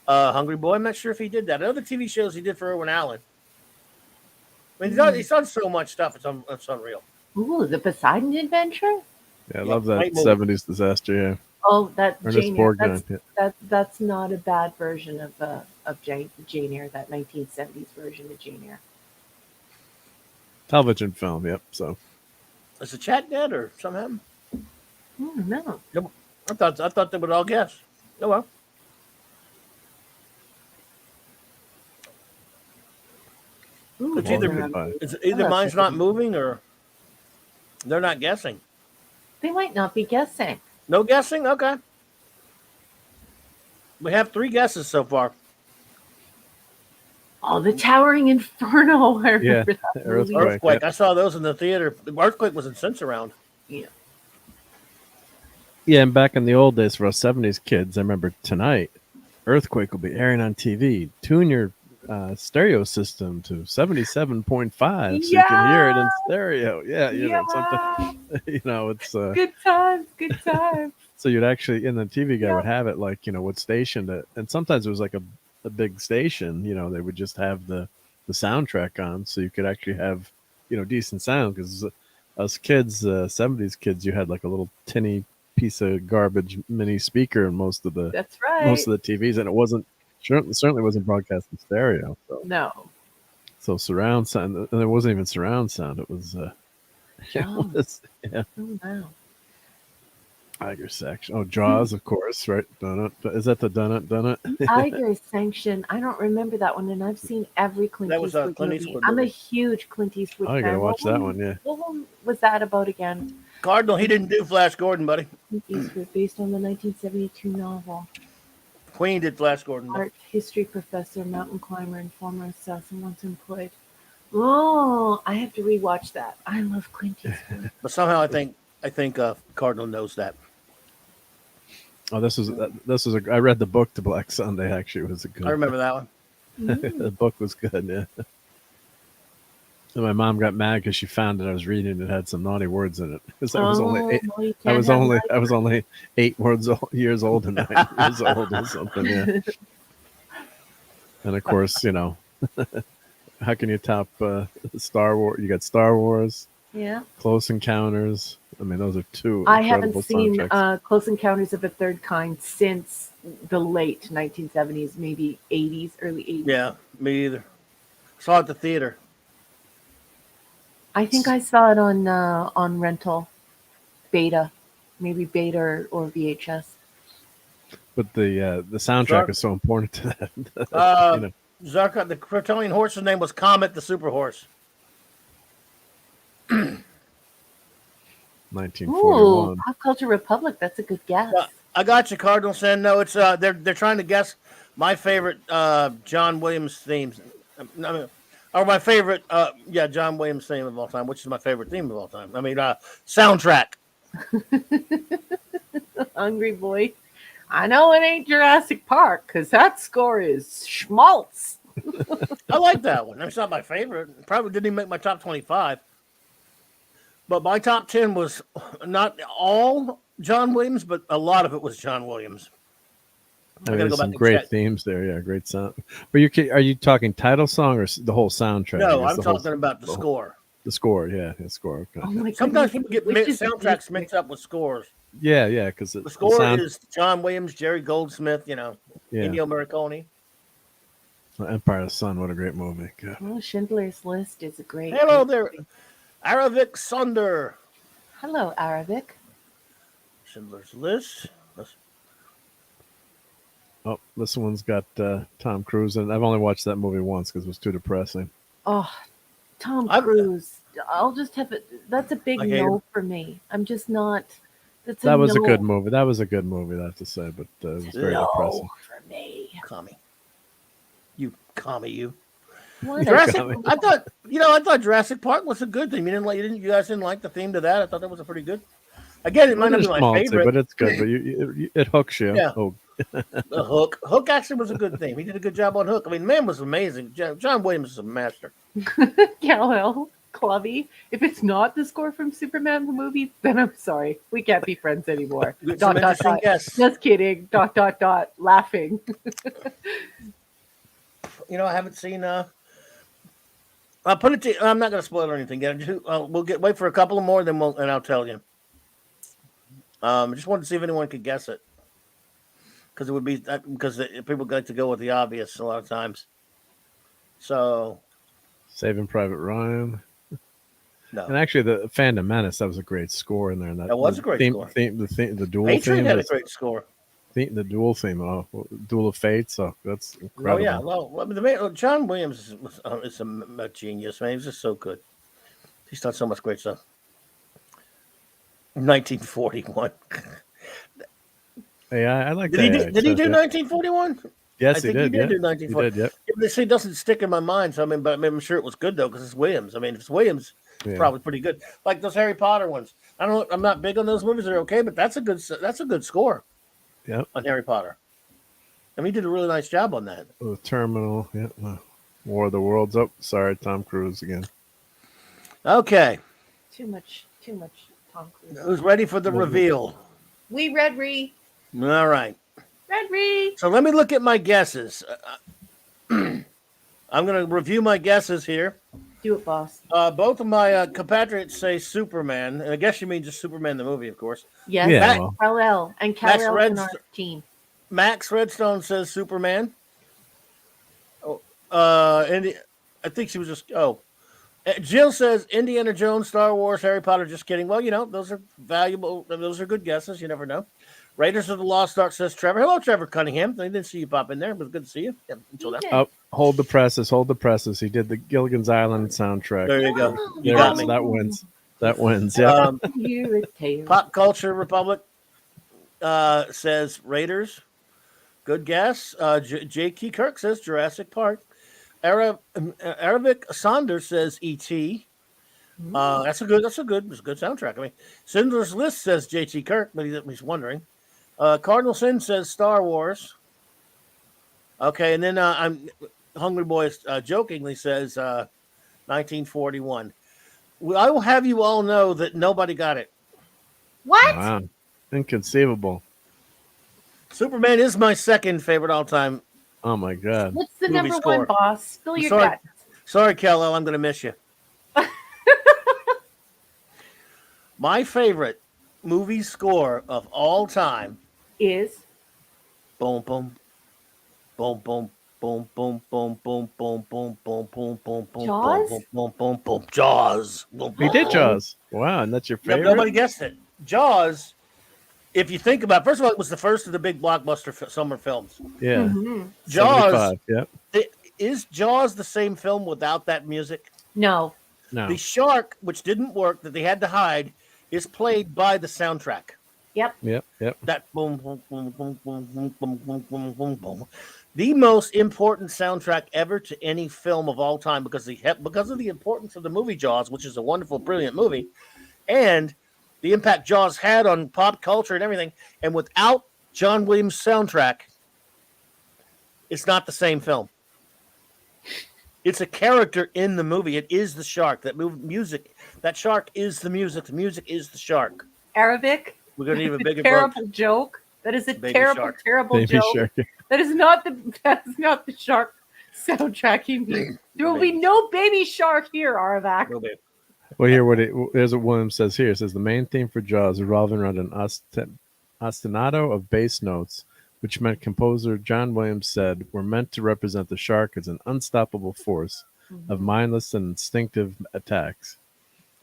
Hungry Boy. I'm not sure if he did that. Other TV shows he did for Irwin Allen. I mean, he's done so much stuff. It's unreal. Ooh, the Poseidon Adventure. Yeah, I love that great movie. 70s disaster. Yeah. Oh, that Ernest Jane Eyre. Borgnine. Yeah. That's not a bad version of Jane Eyre. That 1970s version of Jane Eyre. Television film. Yep. So Is the chat dead or something happened? No. I thought they would all guess. Oh well. Ooh, It's either Goodbye. Oh, mine's not moving or they're not guessing. they might not be guessing. No guessing? Okay. We have 3 guesses so far. Oh, the Towering Inferno. I remember that movie. Earthquake. Earthquake. Yeah. I saw those in the theater. The Earthquake was in Sense Around. Yeah. Yeah, and back in the old days for us 70s kids, I remember tonight, Earthquake will be airing on TV. Tune your stereo system to 77.5 so you can hear it in stereo. Yeah, something. It's Good times. so you'd actually, and the TV guy would have it like, what station that, and sometimes it was like a a big station, they would just have the soundtrack on, so you could actually have decent sound. Because us kids, 70s kids, you had like a little tinny piece of garbage mini speaker in most of the That's right. TVs, and it wasn't certainly wasn't broadcast in stereo. No. So surround sound, and it wasn't even surround sound. It was Jaws. yeah. Oh, wow. Tiger section. Oh, Jaws, of course, right? Donut. Is that the donut? Tiger Sanction. I don't remember that one, and I've seen every Clint That was a Eastwood Clint movie. Eastwood I'm a movie. huge Clint Eastwood Oh, fan. you gotta watch that one, yeah. What one was that about again? Cardinal, he didn't do Flash Gordon, buddy. Clint Eastwood, based on the 1972 novel. Queen did Flash Gordon. Art history professor, mountain climber, and former assassin once employed. Oh, I have to rewatch that. I love Clint Eastwood. But somehow I think Cardinal knows that. Oh, this was I read the book to Black Sunday. Actually, it was a good. I remember that one. The book was good. Yeah. And my mom got mad because she found that I was reading it had some naughty words in it. Because I was only I was only 8 years old and 9 years old or something. Yeah. And of course, how can you top Star Wars? You got Star Wars, Yeah. Close Encounters. I mean, those are two. I haven't incredible seen soundtracks. Close Encounters of a Third Kind since the late 1970s, maybe 80s, early 80s. Yeah, me either. Saw it at the theater. I think I saw it on rental, beta, maybe beta or VHS. But the soundtrack is so important to that. Zarka, the Kryptonian horse's name was Comet the Super Horse. 1941. Ooh, Pop Culture Republic. That's a good guess. I got you, Cardinal. Saying no. It's they're trying to guess my favorite John Williams themes. Or my favorite John Williams theme of all time, which is my favorite theme of all time. I mean soundtrack. Hungry Boy. I know it ain't Jurassic Park because that score is schmaltz. I like that one. It's not my favorite. Probably didn't even make my top 25. But my top 10 was not all John Williams, but a lot of it was John Williams. I mean, there's some great themes there. Yeah, great sound. But are you talking title song or the whole soundtrack? No, I'm talking about the score. The score, yeah, the score. Okay. Oh my Sometimes goodness. people get soundtracks mixed up with scores. Yeah, because the score is John Williams, Jerry Goldsmith, Ennio Morricone. Empire of the Sun, what a great movie. God. Well, Schindler's List is a great. Hello there, Aravik Sunder. Hello, Aravik. Schindler's List. Oh, this one's got Tom Cruise, and I've only watched that movie once because it was too depressing. Oh, Tom Cruise. I'll just have it. That's a big no for me. I'm just not. That was a good movie. That was a good movie, I have to say, but it was very depressing. For me. Commie. You. Jurassic, I thought Jurassic Park was a good theme. You guys didn't like the theme to that. I thought that was a pretty good. Again, it might not be my favorite, but it's good. But it hooks you. Yeah. The Hook actually was a good theme. He did a good job on Hook. I mean, man was amazing. John Williams is a master. Cowell, Clubby. If it's not the score from Superman the movie, then I'm sorry. We can't be friends anymore. .. Just kidding. ... Laughing. I haven't seen. I'll put it to. I'm not going to spoil anything yet. We'll wait for a couple of more, then I'll tell you. I just wanted to see if anyone could guess it, because it would be because people like to go with the obvious a lot of times. So, Saving Private Ryan. No, and actually, the Phantom Menace, that was a great score in there. And that was a great score. The dual Patriot theme had a great score. The dual theme, Duel of Fate. So that's incredible. Oh yeah, well, John Williams is a genius, man. He's just so good. He's done so much great stuff. 1941. Yeah, I like that. Did he do 1941? Yes, he did. He did do 1941. He did, yep. This thing doesn't stick in my mind, so I'm sure it was good though, because it's Williams. I mean, if it's Williams, it's probably pretty good. Like those Harry Potter ones. I'm not big on those movies. They're okay, but that's a good score. Yep. On Harry Potter. I mean, he did a really nice job on that. The Terminal. Yeah. War of the Worlds. Oh, sorry, Tom Cruise again. Okay. Too much Tom Cruise. Who's ready for the reveal? We Red Ree. All right. Red Ree. So let me look at my guesses. I'm going to review my guesses here. Do it, boss. Both of my compatriots say Superman, and I guess you mean just Superman the movie, of course. Yes, Yeah, yeah, well. Kal-El. And Kal-El in our team. Max Redstone says Superman. Oh, and I think she was just. Oh, Jill says Indiana Jones, Star Wars, Harry Potter. Just kidding. Well, those are valuable. Those are good guesses. You never know. Raiders of the Lost Ark says Trevor. Hello, Trevor Cunningham. I didn't see you pop in there. It was good to see you. Yeah, until then. Oh, hold the presses. Hold the presses. He did the Gilligan's Island soundtrack. There you go. You There got it is. me. That wins. That wins. Yeah. Pop Culture Republic says Raiders. Good guess. J.K. Kirk says Jurassic Park. Aravic Saunders says E.T. That's a good soundtrack. I mean, Cinder's List says J.T. Kirk, but he's wondering. Cardinal Sin says Star Wars. Okay, and then I'm Hungry Boys jokingly says 1941. I will have you all know that nobody got it. What? Wow. Inconceivable. Superman is my second favorite all-time. Oh my God. What's the movie number score. one, boss? Spill your Sorry. guts. Sorry, Kel-El, I'm going to miss you. My favorite movie score of all time Is boom, boom, boom, boom, boom, boom, boom, boom, boom, boom, boom, boom, boom, boom, Jaws? boom, boom, boom, boom, Jaws. We did Jaws. Wow, and that's your Yep, favorite? nobody guessed it. Jaws, if you think about it, first of all, it was the first of the big blockbuster summer films. Yeah. Jaws, 75, yep. is Jaws the same film without that music? no. No. The shark, which didn't work, that they had to hide, is played by the soundtrack. Yep. Yep. That boom, boom, boom, boom, boom, boom, boom, boom, boom, boom, boom. The most important soundtrack ever to any film of all time because of the importance of the movie Jaws, which is a wonderful, brilliant movie, and the impact Jaws had on pop culture and everything. And without John Williams' soundtrack, it's not the same film. It's a character in the movie. It is the shark. That music, that shark is the music. The music is the shark. Arabic. We're gonna need a bigger terrible boat. joke. That is a Baby terrible, shark. terrible Baby joke. shark. That is not the shark soundtrack he means. There will be no baby shark here, Aravac. Little bit. Well, here's what Williams says here. It says the main theme for Jaws revolving around an ostinato of bass notes, which meant composer John Williams said were meant to represent the shark as an unstoppable force of mindless and instinctive attacks.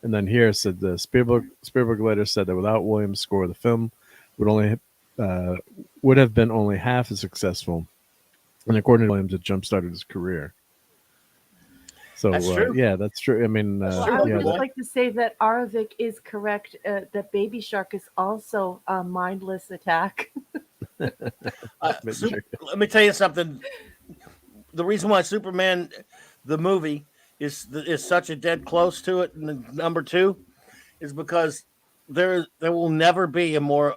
And then here said the Spielberg later said that without Williams' score, the film would have been only half as successful. And according to Williams, it jump-started his career. So That's true. yeah, that's true. I mean, Well, true. I would yeah, just like to say that Aravic is correct. That baby shark is also a mindless attack. Baby shark. Let me tell you something. The reason why Superman, the movie, is such a dead close to it, number 2, is because there will never be a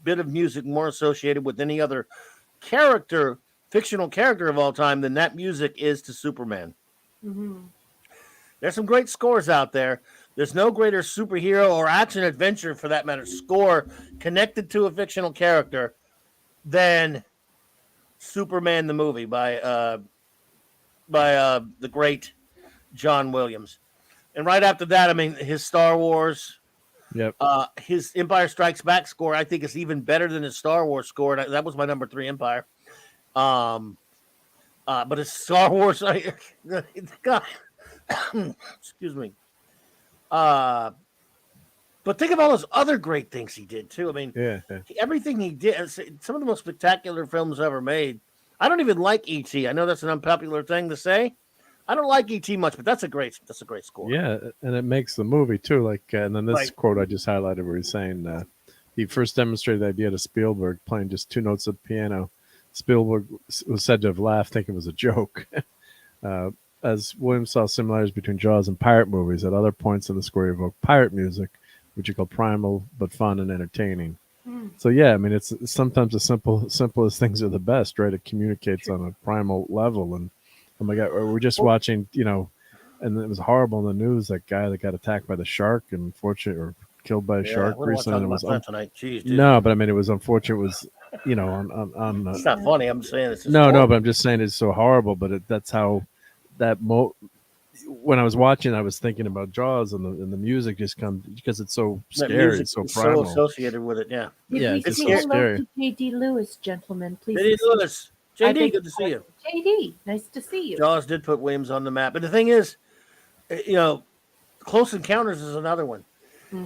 bit of music more associated with any other fictional character of all time than that music is to Superman. There's some great scores out there. There's no greater superhero or action adventure, for that matter, score connected to a fictional character than Superman the movie by the great John Williams. And right after that, I mean, his Star Wars, Yep. his Empire Strikes Back score, I think is even better than his Star Wars score. That was my number 3, Empire. But his Star Wars, God, excuse me. But think of all those other great things he did too. I mean, Yeah. everything he did, some of the most spectacular films ever made. I don't even like E.T. I know that's an unpopular thing to say. I don't like E.T. much, but that's a great score. Yeah, and it makes the movie too. Like, and then this Right. quote I just highlighted, where he's saying he first demonstrated the idea to Spielberg playing just 2 notes of the piano. Spielberg was said to have laughed, thinking it was a joke. As Williams saw similarities between Jaws and pirate movies, at other points in the score, he evoked pirate music, which he called primal but fun and entertaining. So yeah, I mean, it's sometimes the simplest things are the best, right? It communicates on a primal level, and oh my God, we're just watching, and it was horrible in the news. That guy that got attacked by the shark and unfortunately, or killed by a shark we don't want to recently. talk It was about that tonight. Jeez, dude. no, but I mean, it was unfortunate. It was you know, on It's not funny. I'm saying it's just no, horrible. but I'm just saying it's so horrible. But that's how that when I was watching, I was thinking about Jaws, and the music just comes because it's so That scary, music it's so is so primal. associated with it. Yeah. Did Yeah, we it's just It's say so scary. hello scary. to JD Lewis, gentlemen? Please JD excuse. Lewis. I JD, beg good your to see you. pardon. JD, nice to see you. Jaws did put Williams on the map. But the thing is, you know, Close Encounters is another one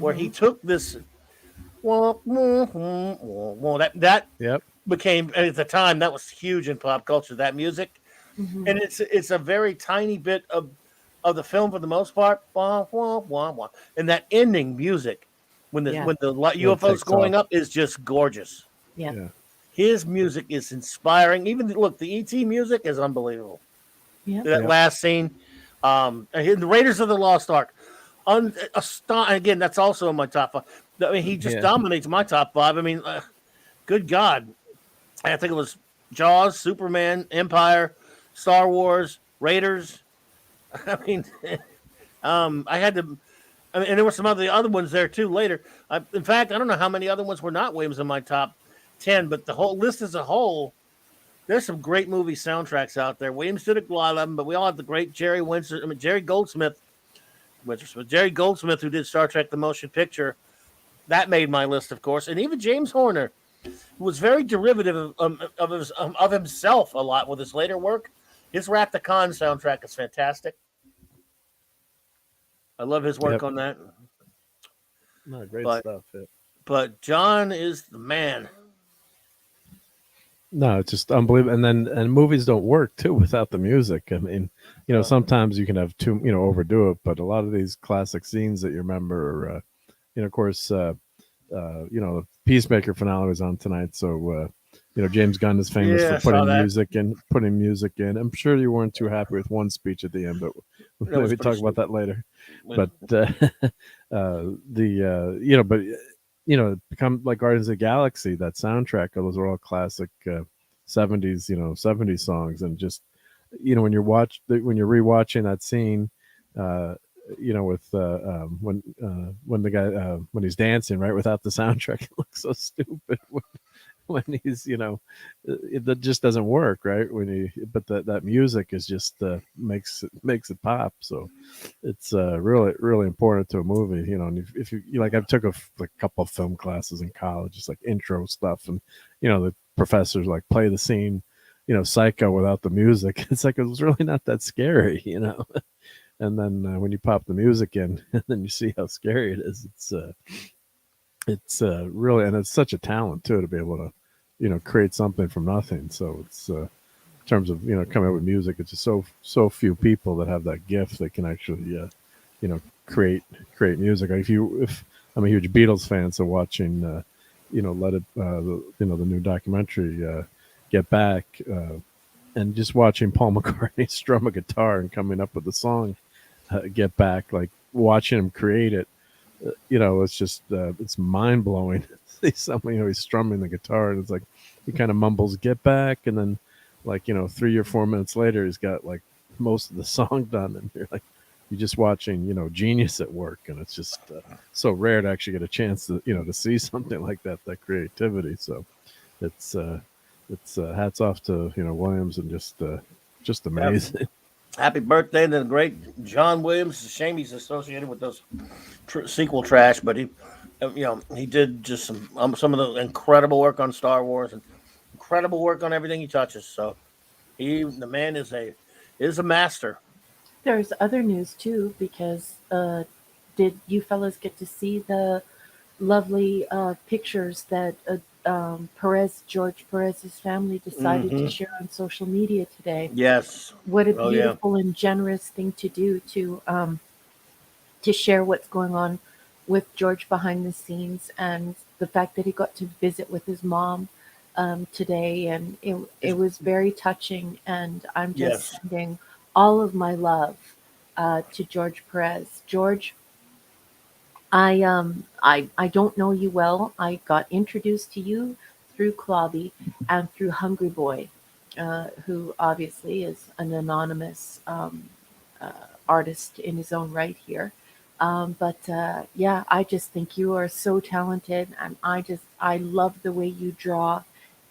where he Hmm. took this. That Yep. became at the time that was huge in pop culture. That music, Hmm. and it's a very tiny bit of the film for the most part. Wah, wah, wah, wah. And that ending music Yeah, when the When it UFO's takes off. going up is just gorgeous. yeah, Yeah. His music is inspiring. Even look, the ET music is unbelievable. yeah. That Yep. last scene, and the Raiders of the Lost Ark. Again, that's also in my top five. I mean, he just Yeah. dominates my top five. I mean, good God, I think it was Jaws, Superman, Empire, Star Wars, Raiders. I mean, I had to. I mean, and there were some other ones there too later. In fact, I don't know how many other ones were not Williams in my top 10, but the whole list as a whole, there's some great movie soundtracks out there. Williams did a lot of them, but we all have the great Jerry Goldsmith, Jerry Goldsmith, who did Star Trek: The Motion Picture. That made my list, of course, and even James Horner, who was very derivative of himself a lot with his later work. His Wrath the Khan soundtrack is fantastic. I love his work Yep. on that. No, great But stuff. Yeah. John is the man. No, it's just unbelievable. And movies don't work too without the music. I mean, sometimes you can have too, overdo it, but a lot of these classic scenes that you remember are, of course, the Peacemaker finale was on tonight, so James Gunn is famous Yeah, for I saw that. putting music in. I'm sure you weren't too happy with one speech at the end, but That was maybe pretty talk about stupid. that later. When- But it become like Guardians of the Galaxy. That soundtrack, those are all classic 70s, 70s songs, and just when you're rewatching that scene. With when the guy when he's dancing right without the soundtrack, it looks so stupid when he's that just doesn't work right but that music is just makes it pop. So it's really important to a movie, and if you like, I've took a couple of film classes in college, just like intro stuff, and the professors like play the scene, Psycho without the music. It's like it was really not that scary. And then when you pop the music in, and then you see how scary it is. It's really, and it's such a talent too to be able to, create something from nothing. So it's in terms of coming up with music, it's just so few people that have that gift that can actually create music. Like if I'm a huge Beatles fan, so watching let it the new documentary Get Back. And just watching Paul McCartney strum a guitar and coming up with the song Get Back, like watching him create it, it's just it's mind blowing. See someone, he's strumming the guitar, and it's like he kind of mumbles "Get Back," and then 3 or 4 minutes later, he's got like most of the song done, and you're like, you're just watching genius at work, and it's just so rare to actually get a chance to to see something like that creativity. So it's hats off to Williams, and just amazing. Happy birthday to the great John Williams. It's a shame he's associated with those sequel trash, but he did just some of the incredible work on Star Wars and incredible work on everything he touches. So the man is a master. There's other news too, because did you fellas get to see the lovely pictures that George Perez's family decided to Hmm. share on social media today? Yes. What a Oh yeah. beautiful and generous thing to do to share what's going on with George behind the scenes, and the fact that he got to visit with his mom today, and it was very touching. And I'm just Yes. sending all of my love to George Perez. George, I don't know you well. I got introduced to you through Clobby and through Hungry Boy, who obviously is an anonymous uh, artist in his own right here. But yeah, I just think you are so talented, and I love the way you draw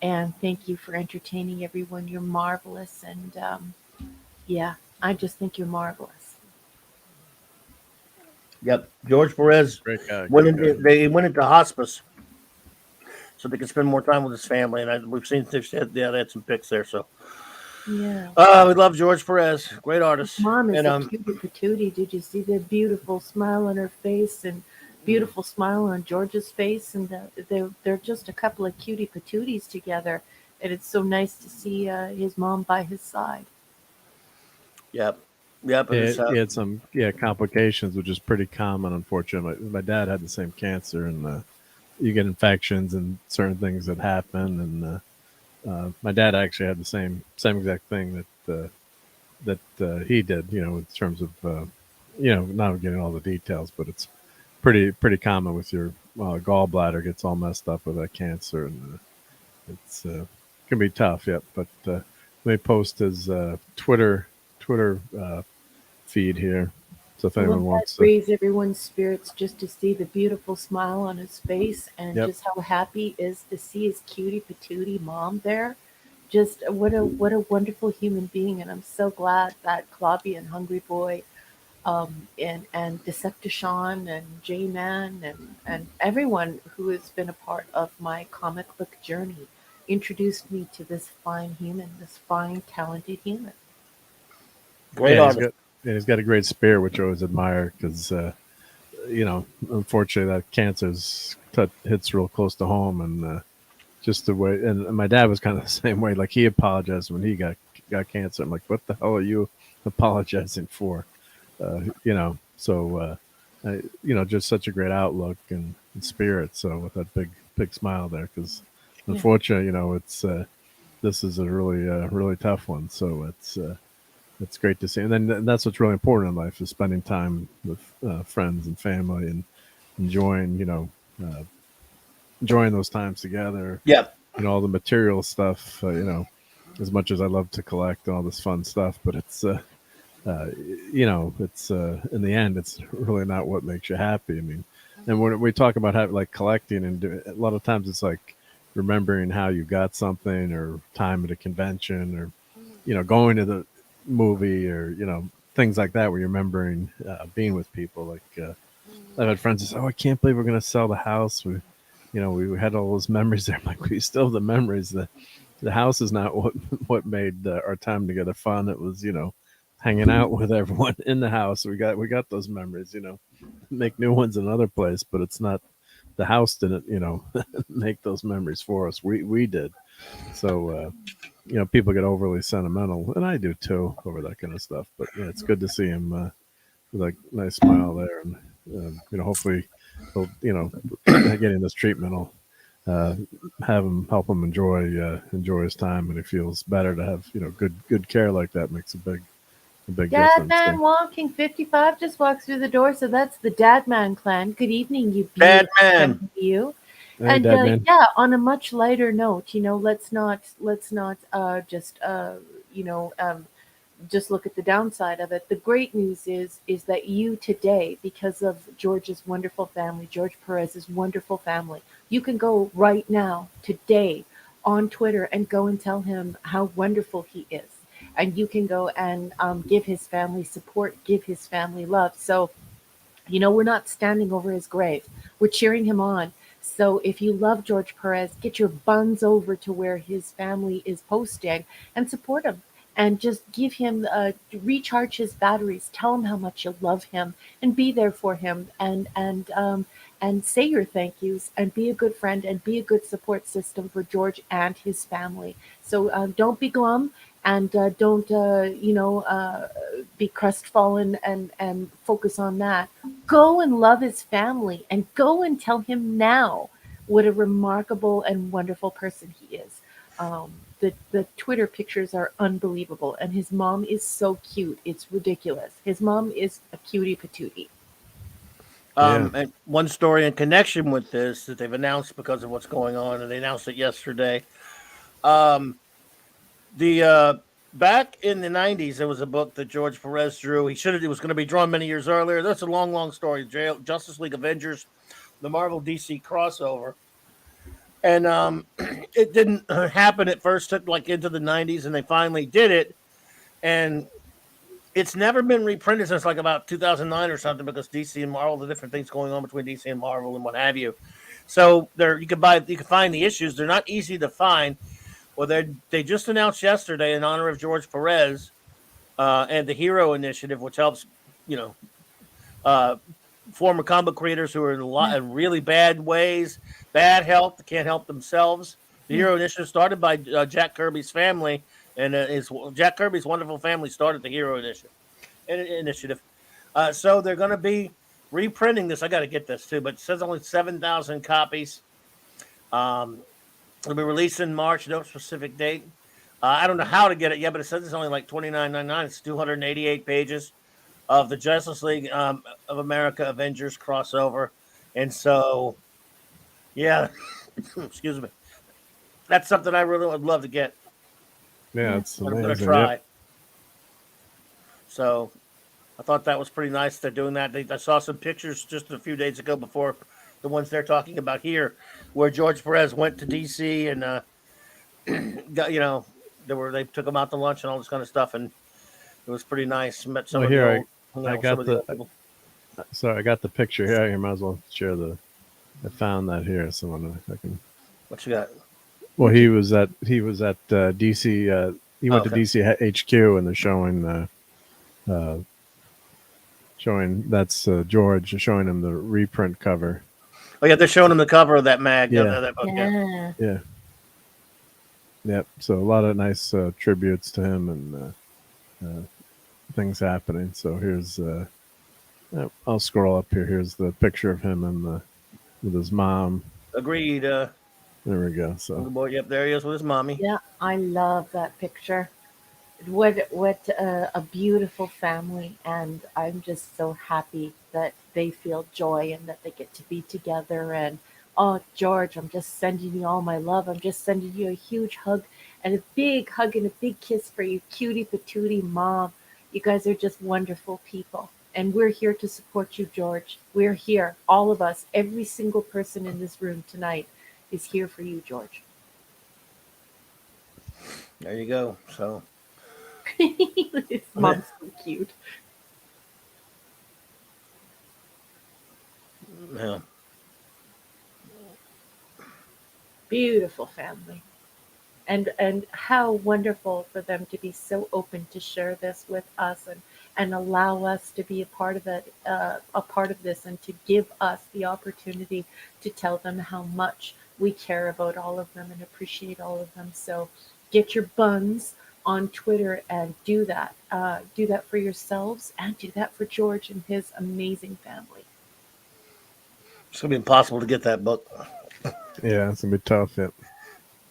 And thank you for entertaining everyone. You're marvelous. And yeah, I just think you're marvelous. Yep. George Perez Great guy, went great guy. into they went into hospice so they could spend more time with his family. And we've seen they had some pics there. So Yeah. we love George Perez, great His artist. mom is And a cutie patootie. Did you see the beautiful smile on her face and beautiful smile on George's face? And they're just a couple of cutie patooties together. And it's so nice to see his mom by his side. yep, yep. It was, He had some complications, which is pretty common. Unfortunately, my dad had the same cancer, and you get infections and certain things that happen. And my dad actually had the same exact thing that he did. You know, in terms of not getting all the details, but it's pretty common with your gallbladder gets all messed up with that cancer, and it's can be tough. Yep, but let me post his Twitter feed here. So if anyone Won't that wants to, raise everyone's spirits just to see the beautiful smile on his face and yep, just how happy he is to see his cutie patootie mom there? Just what a wonderful human being, and I'm so glad that Clobby and Hungry Boy and Decepticon and J-Man and everyone who has been a part of my comic book journey introduced me to this fine human, this fine, talented human. great artist. he's got a great spirit, which I always admire because unfortunately that cancer's hits real close to home, and just the way. And my dad was kind of the same way. Like he apologized when he got cancer. I'm like, what the hell are you apologizing for? Just such a great outlook and spirit. So with that big smile there, because Yeah. unfortunately, it's this is a really tough one. So it's great to see, and then that's what's really important in life is spending time with friends and family and enjoying enjoying those times together. Yep. All the material stuff. As much as I love to collect all this fun stuff, but it's it's in the end, it's really not what makes you happy. I mean, and when we talk about having like collecting a lot of times it's like remembering how you got something or time at a convention or, going to the movie or, things like that where you're remembering being with people. Like I've had friends that say, oh, I can't believe we're going to sell the house. We had all those memories there. I'm like, we still have the memories. The house is not what made our time together fun. It was, hanging out with everyone in the house. We got those memories, make new ones in another place, but it's not the house didn't, make those memories for us. We did. So, people get overly sentimental, and I do too over that kind of stuff. But yeah, it's good to see him with a nice smile there, and hopefully, he'll, getting this treatment will help him enjoy his time, and he feels better to have good care like that makes a big Dad difference. man So, walking 55 just walks through the door, so that's the Dad Man clan. Good evening, you Bad beautiful man. friend, you. hey, And Dad man. yeah, on a much lighter note, let's not you know just look at the downside of it. The great news is that you today, because of George's wonderful family, George Perez's wonderful family, you can go right now, today, on Twitter and go and tell him how wonderful he is. And you can go and give his family support, give his family love. So we're not standing over his grave. We're cheering him on. So if you love George Perez, get your buns over to where his family is posting and support him. And just give him, recharge his batteries. Tell him how much you love him, and be there for him. And say your thank yous, and be a good friend, and be a good support system for George and his family. So don't be glum, and don't be crestfallen and focus on that. Go and love his family, and go and tell him now what a remarkable and wonderful person he is. The Twitter pictures are unbelievable, and his mom is so cute. It's ridiculous. His mom is a cutie patootie. Yeah. And one story in connection with this that they've announced because of what's going on, and they announced it yesterday. Um, the Back in the '90s, there was a book that George Perez drew. It was going to be drawn many years earlier. That's a long story. Justice League Avengers, the Marvel DC crossover. and it didn't happen at first. Took like into the '90s, and they finally did it, and it's never been reprinted since like about 2009 or something because DC and Marvel, the different things going on between DC and Marvel and what have you. So there, you can find the issues. They're not easy to find. Well, they just announced yesterday in honor of George Perez and the Hero Initiative, which helps, you know, uh, former comic creators who are in really bad ways, bad health, can't help themselves. The Hero Initiative started by Jack Kirby's family, and Jack Kirby's wonderful family started the Hero Initiative. So they're going to be reprinting this. I got to get this too, but it says only 7,000 copies. It'll be released in March. No specific date. I don't know how to get it yet, but it says it's only like $29.99. It's 288 pages of the Justice League of America Avengers crossover, and so yeah, excuse me. That's something I really would love to get. Yeah, it's amazing. I'm going to try. Yep. So I thought that was pretty nice. They're doing that. I saw some pictures just a few days ago before the ones they're talking about here, where George Perez went to DC and got, you know, they took him out to lunch and all this kind of stuff, and it was pretty nice. Met some of the old, I got I got the picture here. You might as well share I found that here. Someone I can. What you got? Well, he was at DC. He went to DC HQ, and they're showing that's George showing him the reprint cover. Oh yeah, they're showing him the cover of that mag. Yeah. That book, Yeah. Yep. So a lot of nice tributes to him and things happening. So here's I'll scroll up here. Here's the picture of him and with his mom. Agreed. There we go. So boy, yep, there he is with his mommy. Yeah, I love that picture. What a beautiful family, and I'm just so happy that they feel joy and that they get to be together. And oh, George, I'm just sending you all my love. I'm just sending you a huge hug and a big hug and a big kiss for you, cutie patootie mom. You guys are just wonderful people, and we're here to support you, George. We're here, all of us, every single person in this room tonight is here for you, George. There you go. So. His mom's so cute. Yeah. Beautiful family. And how wonderful for them to be so open to share this with us and allow us to be a part of it, a part of this, and to give us the opportunity to tell them how much we care about all of them and appreciate all of them. So get your buns on Twitter and do that. Do that for yourselves and do that for George and his amazing family. It's gonna be impossible to get that book. yeah, it's gonna be tough. Yep.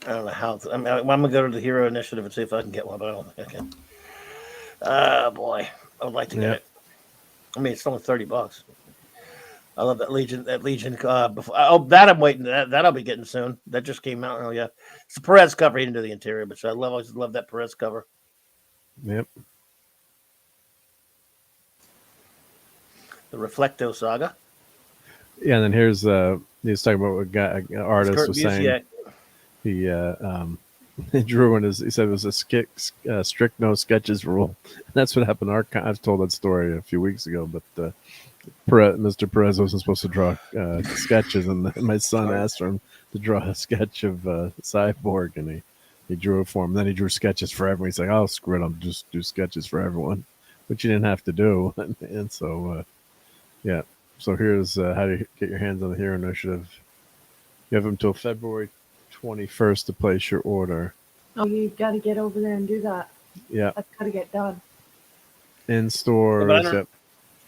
I don't know how. I'm gonna go to the Hero Initiative and see if I can get one, but I don't think I can. Oh boy, I would like to get it. I mean, it's only $30. I love that Legion. Before, that I'm waiting. That I'll be getting soon. That just came out. Oh yeah, it's a Perez cover into the interior, but I always love that Perez cover. Yep. The Reflecto Saga. Yeah, and then here's he's talking about what an artist was saying. He he drew in he said it was a strict no sketches rule. That's what happened. I've told that story a few weeks ago, but Mr. Perez wasn't supposed to draw sketches, and my son asked for him to draw a sketch of Cyborg, and he drew it for him. Then he drew sketches for everyone. He's like, "Oh, screw it, I'll just do sketches for everyone," which you didn't have to do. And so, yeah. So here's how to get your hands on the Hero Initiative. You have until February 21st to place your order. Oh, you got to get over there and do that. Yeah. That's got to get done. In stores. Yeah,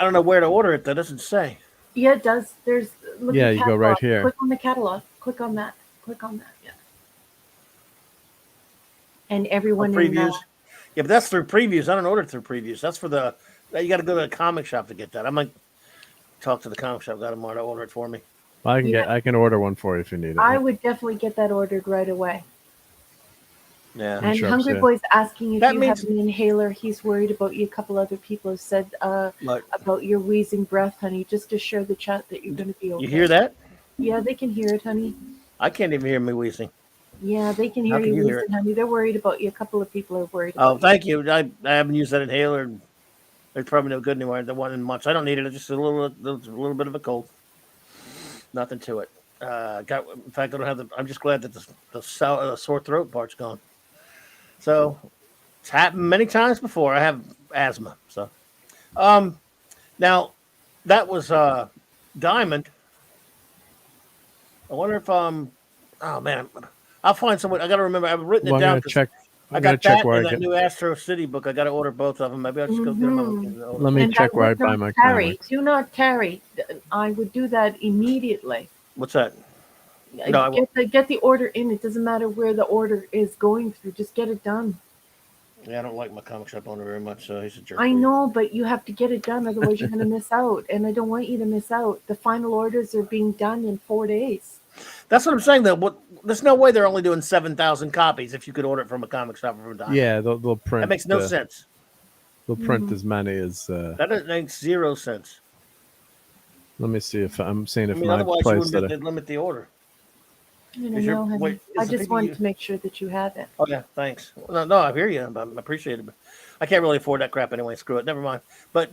I don't know where to order it. That doesn't say. Yeah, it does. There's you go right here. Click on the catalog. Click on that. Yeah. And everyone previews. Yeah, but that's through previews. I don't order it through previews. That's for you got to go to the comic shop to get that. I might talk to the comic shop. Got them to order it for me. I can order one for you if you need it. I would definitely get that ordered right away. Yeah. And Hungry Boy's asking if you have an inhaler. He's worried about you. A couple other people have said about your wheezing breath, honey. Just to share the chat that you're going to be okay. You hear that? Yeah, they can hear it, honey. I can't even hear me wheezing. Yeah, they can hear How can you you hear wheezing, honey. They're worried about you. A couple of people are worried Oh, about thank you. I haven't used that inhaler. It's probably no good anymore. The one in months. I don't need it. It's just a little bit of a cold. Nothing to it. In fact, I don't have the. I'm just glad that the sore throat part's gone. So it's happened many times before. I have asthma. So, um, now that was Diamond. I wonder if oh man, I'll find someone. I got to remember. I've written Well, it I'm down gonna because check. I I'm gonna got check that where and I that get. new Astro City book. I got to order both of them. Maybe I'll just go get them. Let me and check I where I would buy not my tarry. comics. Do not tarry. I would do that immediately. What's that? No, I won't. Get the order in. It doesn't matter where the order is going through. Just get it done. Yeah, I don't like my comic shop owner very much, so he's a jerk. I know, but you have to get it done, otherwise you're going to miss out. And I don't want you to miss out. The final orders are being done in 4 days. That's what I'm saying. Though, there's no way they're only doing 7,000 copies if you could order it from a comic shop or from Diamond. Yeah, they'll print. That makes no sense. They'll print as many as. That doesn't make zero sense. Let me see if I'm seeing if my Otherwise you place wouldn't they'd limit the order. I don't know, honey. wait, I is the just people wanted you- to make sure that you have it. Oh yeah, thanks. No, I hear you. I appreciate it, but I can't really afford that crap anyway. Screw it. Never mind. But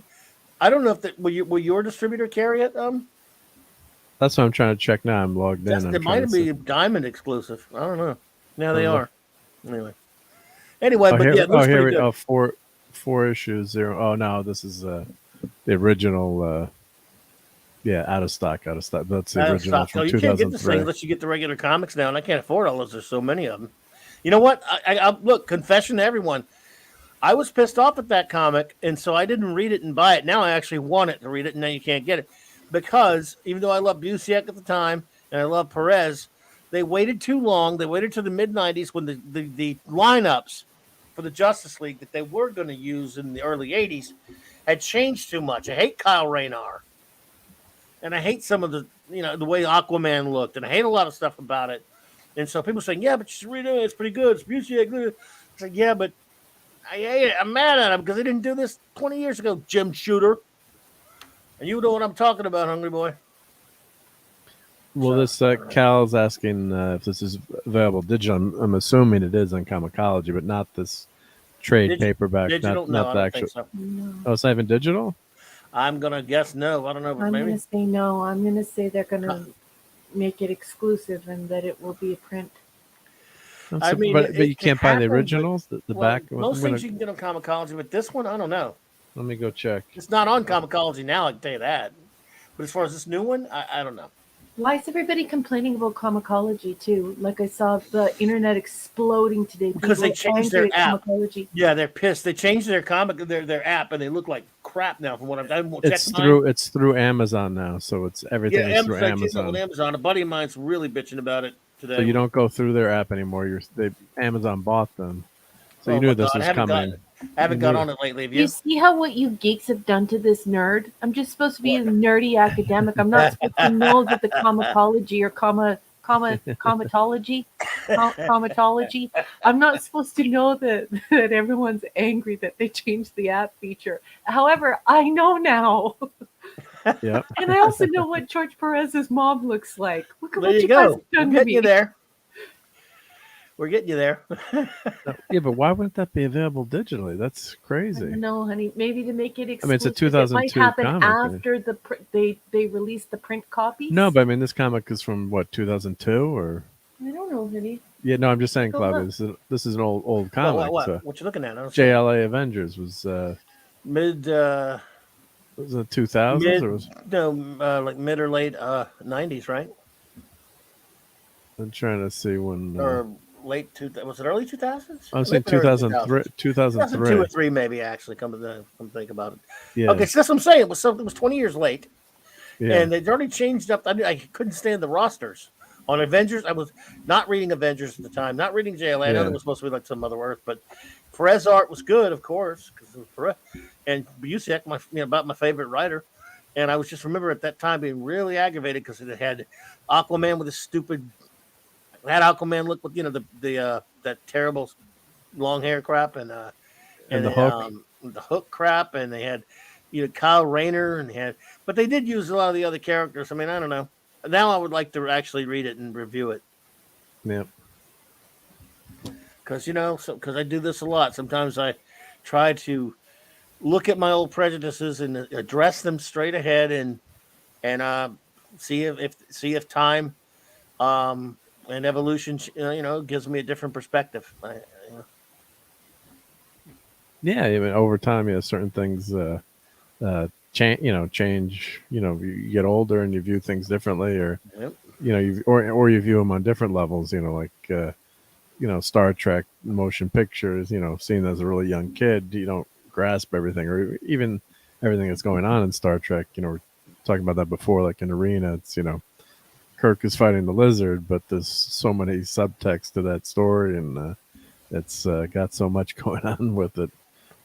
I don't know if will your distributor carry it? That's what I'm trying to check now. I'm logged in. It might be Diamond exclusive. I don't know. Yeah, they are. Anyway, but yeah, it looks pretty good. Four issues, 0. Oh no, this is the original. Yeah, out of stock. That's the original from You can't get this 2003. thing unless you get the regular comics now, and I can't afford all those. There's so many of them. You know what? I look, confession to everyone. I was pissed off at that comic, and so I didn't read it and buy it. Now I actually want it to read it, and now you can't get it. Because even though I loved Busiek at the time, and I love Perez, they waited too long. They waited to the mid-'90s when the lineups for the Justice League that they were going to use in the early 80s had changed too much. I hate Kyle Rayner. And I hate some of the way Aquaman looked, and I hate a lot of stuff about it. And so people saying, "Yeah, but you should read it. It's pretty good. It's Busiek." It's like, yeah, but I hate it. I'm mad at him because they didn't do this 20 years ago, Jim Shooter. And you know what I'm talking about, Hungry Boy. Well, this Cal's asking if this is available digital. I'm assuming it is on Comicology, but not this trade paperback. Digital? Not the I don't actual. think so. No. Oh, it's not even digital. I'm gonna guess no. I don't know, but I'm maybe. going to say no. I'm going to say they're going to make it exclusive and that it will be a print. I mean, but you can't buy the happen, but- originals. The back. Most things you can get on Comicology, but this one, I don't know. Let me go check. It's not on Comicology now. I can tell you that. But as far as this new one, I don't know. Why is everybody complaining about Comicology too? Like I saw the internet exploding today. Because they People changed their angry at app. Comicology. Yeah, they're pissed. They changed their their app, and they look like crap now. From what I've It's through Amazon now, so it's everything is through Amazon. Amazon. A buddy of mine's really bitching about it today. So you don't go through their app anymore. Amazon bought them, so you knew this was coming. I haven't got on it lately. Have You you? see how what you geeks have done to this nerd? I'm just supposed to be a nerdy academic. I'm not supposed to know that the Comicology or comatology. I'm not supposed to know that everyone's angry that they changed the app feature. However, I know now. Yeah. And I also know what George Perez's mom looks like. Look at There what you guys go. have We're done to getting me. you there. We're getting you there. Yeah, but why wouldn't that be available digitally? That's I crazy. don't know, honey. Maybe to make it exclusive. I mean, it's a It 2002 might happen comic. after they release the print copies. No, but I mean, this comic is from what 2002 or? I don't know, honey. Yeah, no, I'm just saying, Go Clubby. This is an old comic. What? So What you looking at? I don't see. JLA Avengers was Mid. was it 2000s or was? No, like mid or late 90s, right? I'm trying to see when. Or late was it early 2000s? I was saying Late or early 2003. 2002 or 3 maybe, actually, come to think about it. Yeah. Okay, so that's what I'm saying. It was 20 years late, Yeah. and they'd already changed up. I couldn't stand the rosters on Avengers. I was not reading Avengers at the time, not reading JLA. I know Yeah. it was supposed to be like some other Earth, but Perez art was good, of course, because it was Perez. And Busiek, about my favorite writer. And I was just remember at that time being really aggravated because it had Aquaman with his stupid. It had Aquaman look with that terrible long hair crap and the then, Hook. the Hook crap, and they had Kyle Rayner and but they did use a lot of the other characters. I mean, I don't know. Now I would like to actually read it and review it. Yep. Because because I do this a lot. Sometimes I try to look at my old prejudices and address them straight ahead, and see if time and evolution gives me a different perspective. Yeah, I mean, over time, yeah, certain things change. Change. You get older and you view things differently, or Yep. or you view them on different levels. Like Star Trek motion pictures. Seen as a really young kid, you don't grasp everything, or even everything that's going on in Star Trek. We're talking about that before, like in Arena. It's Kirk is fighting the lizard, but there's so many subtext to that story, and it's got so much going on with it.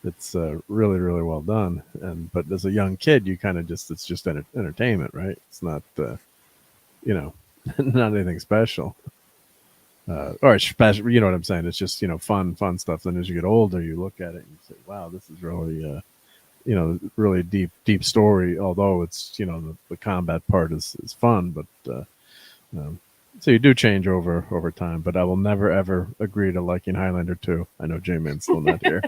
It's really, really well done. But as a young kid, you kind of it's just entertainment, right? It's not, not anything special. Or special, you know what I'm saying? It's just fun stuff. Then as you get older, you look at it and you say, "Wow, this is really, really deep story." Although it's the combat part is fun, but so you do change over time. But I will never ever agree to liking Highlander 2. I know J-Man's still not here.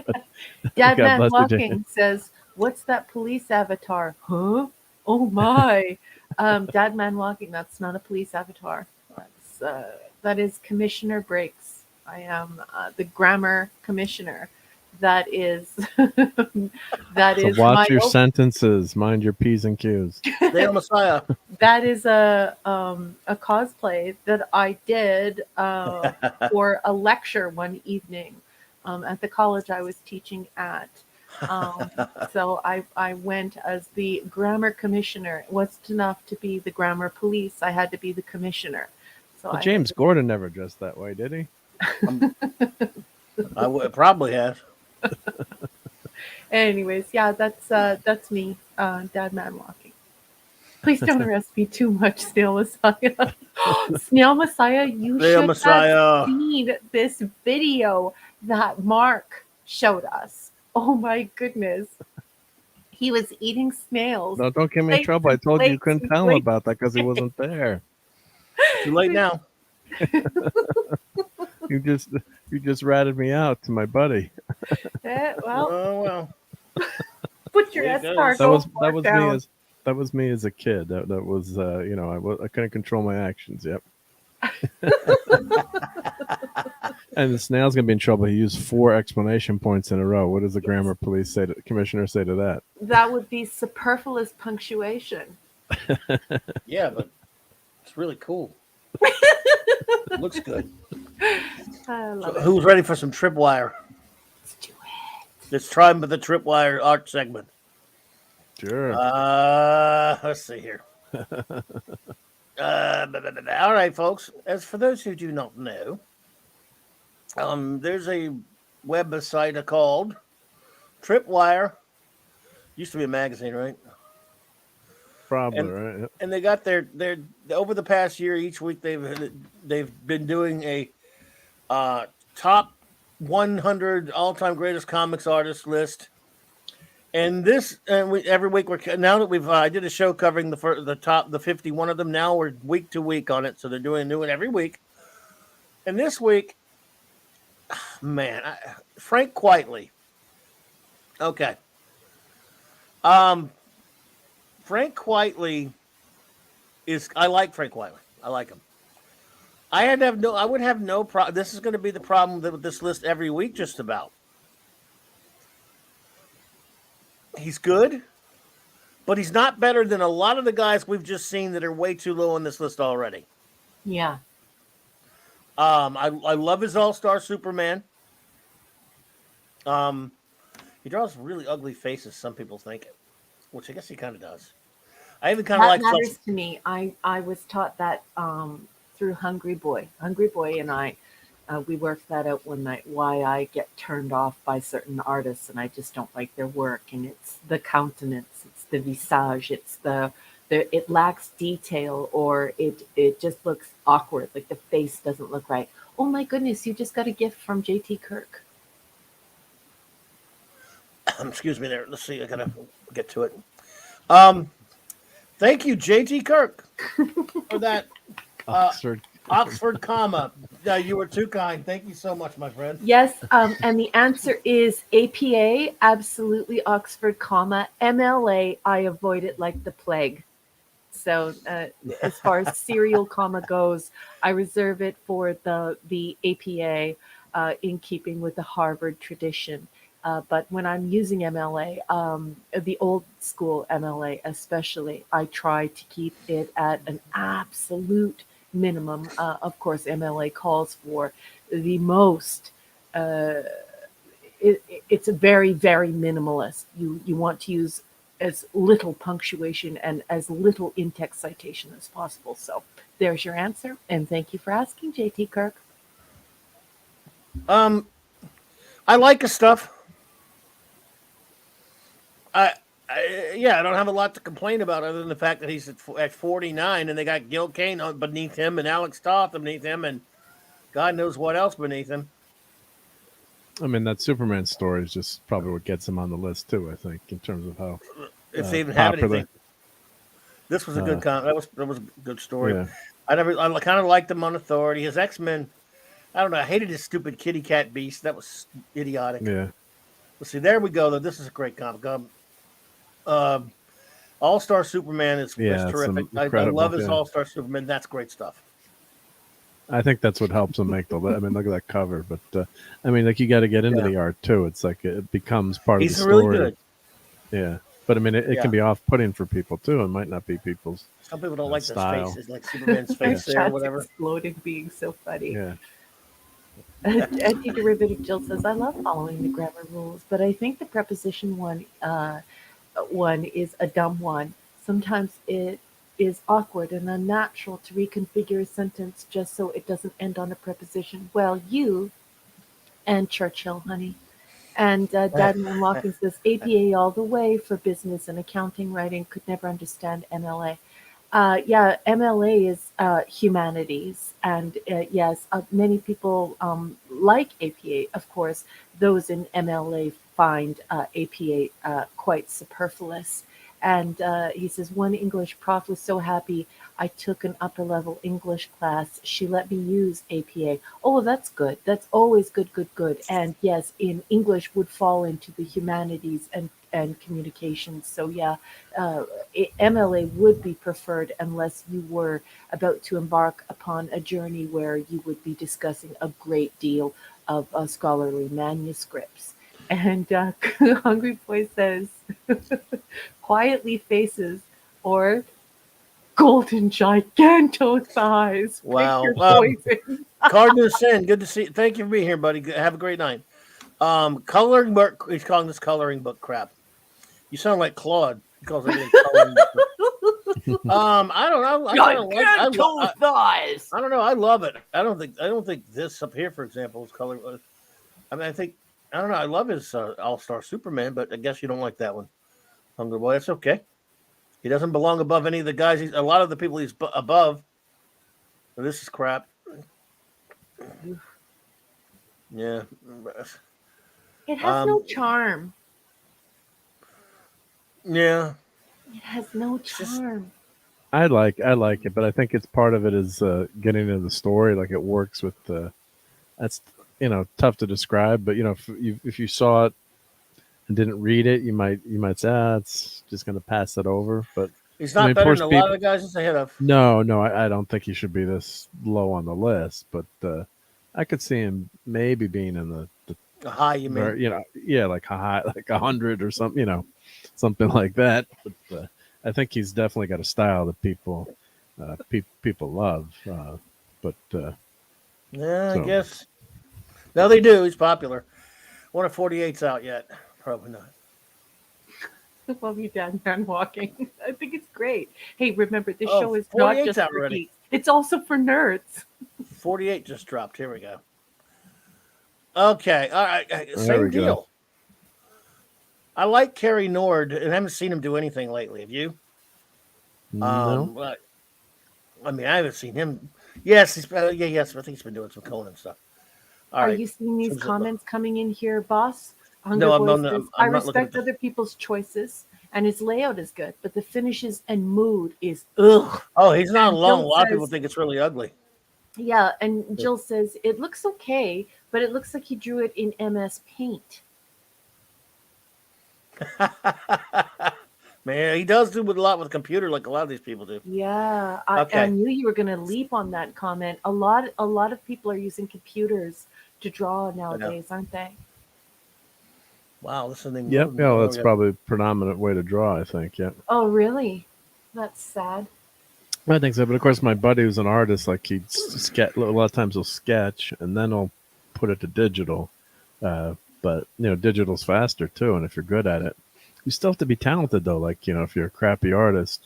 God Dadman bless you, Walking J-Man. says, "What's that police avatar?" Huh? Oh my! Dadman Walking. That's not a police avatar. That is Commissioner Briggs. I am the grammar commissioner. That is that So is watch my your sentences, mind your P's and Q's. Hail Messiah. that is a cosplay that I did for a lecture one evening at the college I was teaching at. So I went as the grammar commissioner. It wasn't enough to be the grammar police. I had to be the commissioner. So Well, I James Gordon never dressed that way, did he? I would probably have. Anyways, yeah, that's me, Dad Man Walking. Please don't arrest me too much, Snail Messiah. Snail Messiah, you Hail should Messiah. have seen this video that Mark showed us. Oh my goodness. He was eating snails. No, don't get me in Plates trouble. I and told you plates couldn't and tell him plates. about that because he wasn't there. Too late now. You just ratted me out to my buddy. Well, Oh well. put your There it escargot goes. That was down. that was me as a kid. That was I couldn't control my actions. Yep. And the snail's gonna be in trouble. He used 4 exclamation points in a row. What does the grammar police say? Commissioner say to that? That would be superfluous punctuation. Yeah, but it's really cool. Looks good. I love it. Who's ready for some tripwire? Let's do it. Let's try with the tripwire art segment. Sure. Let's see here. All right, folks. As for those who do not know, there's a website called Tripwire. Used to be a magazine, right? Probably and- right. Yep. And they got their over the past year. Each week they've been doing a top 100 all-time greatest comics artists list. And every week now that I did a show covering the 51 of them. Now we're week to week on it, so they're doing a new one every week. And this week, man, Frank Quitely. Okay. Frank Quitely I like Frank Quitely. I like him. I would have no problem. This is going to be the problem with this list every week, just about. He's good, but he's not better than a lot of the guys we've just seen that are way too low on this list already. Yeah. I love his All-Star Superman. He draws really ugly faces, some people think, which I guess he kind of does. I even kind of That like matters to me. I was taught that through Hungry Boy. Hungry Boy and I, we worked that out one night, why I get turned off by certain artists and I just don't like their work. And it's the countenance, it's the visage, it's it lacks detail, or it just looks awkward, like the face doesn't look right. Oh my goodness, you just got a gift from JT Kirk. excuse me there. Let's see. I gotta get to it. Thank you, JT Kirk, for that. Oxford Oxford comma. You were too kind. Thank you so much, my friend. Yes, and the answer is APA, absolutely Oxford comma. MLA, I avoid it like the plague. So as far as serial comma goes, I reserve it for the APA in keeping with the Harvard tradition. But when I'm using MLA, the old school MLA especially, I try to keep it at an absolute minimum. Of course, MLA calls for the most. It's a very, very minimalist. You want to use as little punctuation and as little in-text citation as possible. So there's your answer, and thank you for asking, JT Kirk. I like his stuff. Yeah, I don't have a lot to complain about other than the fact that he's at 49 and they got Gil Kane beneath him and Alex Toth beneath him and God knows what else beneath him. I mean, that Superman story is just probably what gets him on the list too. I think in terms of how if they even have popular. anything. This was a good that was a good story. Yeah. I kind of liked him on Authority. His X-Men, I don't know. I hated his stupid kitty cat beast. That was idiotic. Yeah. Let's see. There we go. Though this is a great comic. All-Star Superman is terrific. I love his All-Star Superman. That's great stuff. I think that's what helps him make the list. I mean, look at that cover. But I mean, like you got to get into the art too. It's like it becomes part of the story. He's really good. Yeah. But I mean, it can be off-putting for people too. It might not be people's. Some people don't like their faces, like Superman's face there or whatever. Exploding being so funny. Yeah. Anti-derivative Jill says, "I love following the grammar rules, but I think the preposition one is a dumb one. Sometimes it is awkward and unnatural to reconfigure a sentence just so it doesn't end on a preposition. Well, you and Churchill, honey." And Daddy Walking says, APA all the way for business and accounting writing. Could never understand MLA. MLA is humanities. And yes, many people like APA. Of course, those in MLA find APA quite superfluous. And he says, one English prof was so happy I took an upper level English class. She let me use APA. Oh, that's good. That's always good. And yes, in English would fall into the humanities and communications. So yeah, MLA would be preferred unless you were about to embark upon a journey where you would be discussing a great deal of scholarly manuscripts. And Hungry Boy says, quietly faces or golden giganto thighs. Wow. Cardinal Sin, good to see you. Thank you for being here, buddy. Have a great night. Coloring book. He's calling this coloring book crap. You sound like Claude. He calls everything coloring book. I don't know. Giganto thighs. I don't know. I love it. I don't think this up here, for example, is coloring. I mean, I don't know. I love his All-Star Superman, but I guess you don't like that one, Hungry Boy. That's okay. He doesn't belong above any of the guys. A lot of the people he's above. So this is crap. Yeah. It has no charm. Yeah. It has no charm. I like it, but I think it's part of it is getting into the story. Like it works with that's tough to describe, but if you saw it and didn't read it, you might say, it's just going to pass it over. But he's not better than a lot of the guys he's ahead of. No, I don't think he should be this low on the list. But I could see him maybe being in the high. You mean? Like a high, like 100 or something. Something like that. But I think he's definitely got a style that people love. I guess. No, they do. He's popular. One of 48's out yet. Probably not. Love you, Dad, man walking. I think it's great. Hey, remember, this show is not just for geeks. It's also for nerds. 48 just dropped. Here we go. Okay. All right. Same deal. Go. I like Kerry Nord, and I haven't seen him do anything lately. Have you? No. I mean, I haven't seen him. Yes, yes. I think he's been doing some Conan stuff. Are you seeing these comments coming in here, boss? No, I'm not. I respect other people's choices, and his layout is good, but the finishes and mood is ugh. Oh, he's not alone. A lot of people think it's really ugly. Yeah, and Jill says it looks okay, but it looks like he drew it in MS Paint. Man, he does do with a lot with computer, like a lot of these people do. Yeah, I Okay. knew you were going to leap on that comment. A lot of people are using computers to draw Yeah. nowadays, aren't they? Wow, this isn't even Yep. loading. Yeah, Oh, that's yeah. probably the predominant way to draw, I think. Yep. Oh, really? That's sad. I think so. But of course, my buddy who's an artist, like he'd sketch, a lot of times he'll sketch and then he'll put it to digital. But, digital's faster too. And if you're good at it, you still have to be talented though. Like, if you're a crappy artist,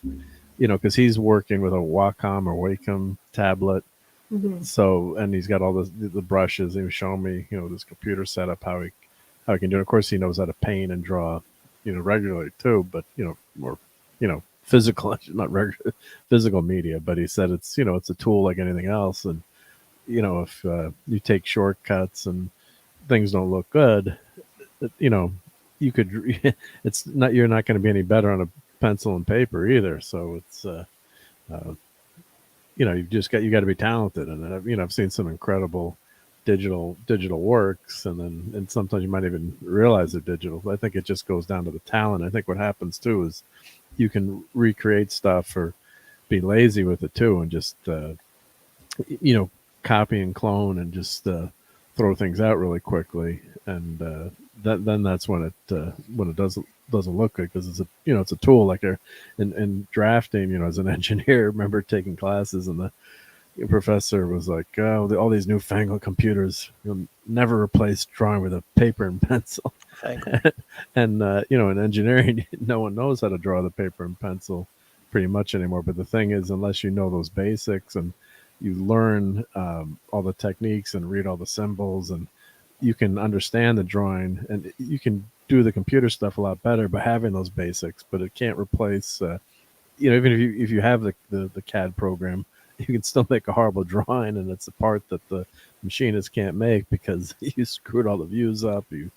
because he's working with a Wacom or Wacom tablet. Hmm. So, and he's got all the brushes. He was showing me, this computer setup, how he can do it. Of course, he knows how to paint and draw, regularly too, but, more, physical, not regular physical media. But he said it's, it's a tool like anything else. And, if you take shortcuts and things don't look good, you could, you're not going to be any better on a pencil and paper either. So it's, you got to be talented. And I've seen some incredible digital works, and sometimes you might even realize they're digital. But I think it just goes down to the talent. I think what happens too is you can recreate stuff or be lazy with it too, and just copy and clone and just throw things out really quickly, and then that's when it doesn't look good, because it's a tool like in drafting. As an engineer, I remember taking classes and the professor was like, "Oh, all these newfangled computers, you'll never replace drawing with a paper and pencil." And in engineering, no one knows how to draw the paper and pencil pretty much anymore. But the thing is, unless you know those basics and you learn all the techniques and read all the symbols, and you can understand the drawing, and you can do the computer stuff a lot better by having those basics. But it can't replace, even if you have the CAD program, you can still make a horrible drawing, and it's a part that the machinist can't make because you screwed all the views up. You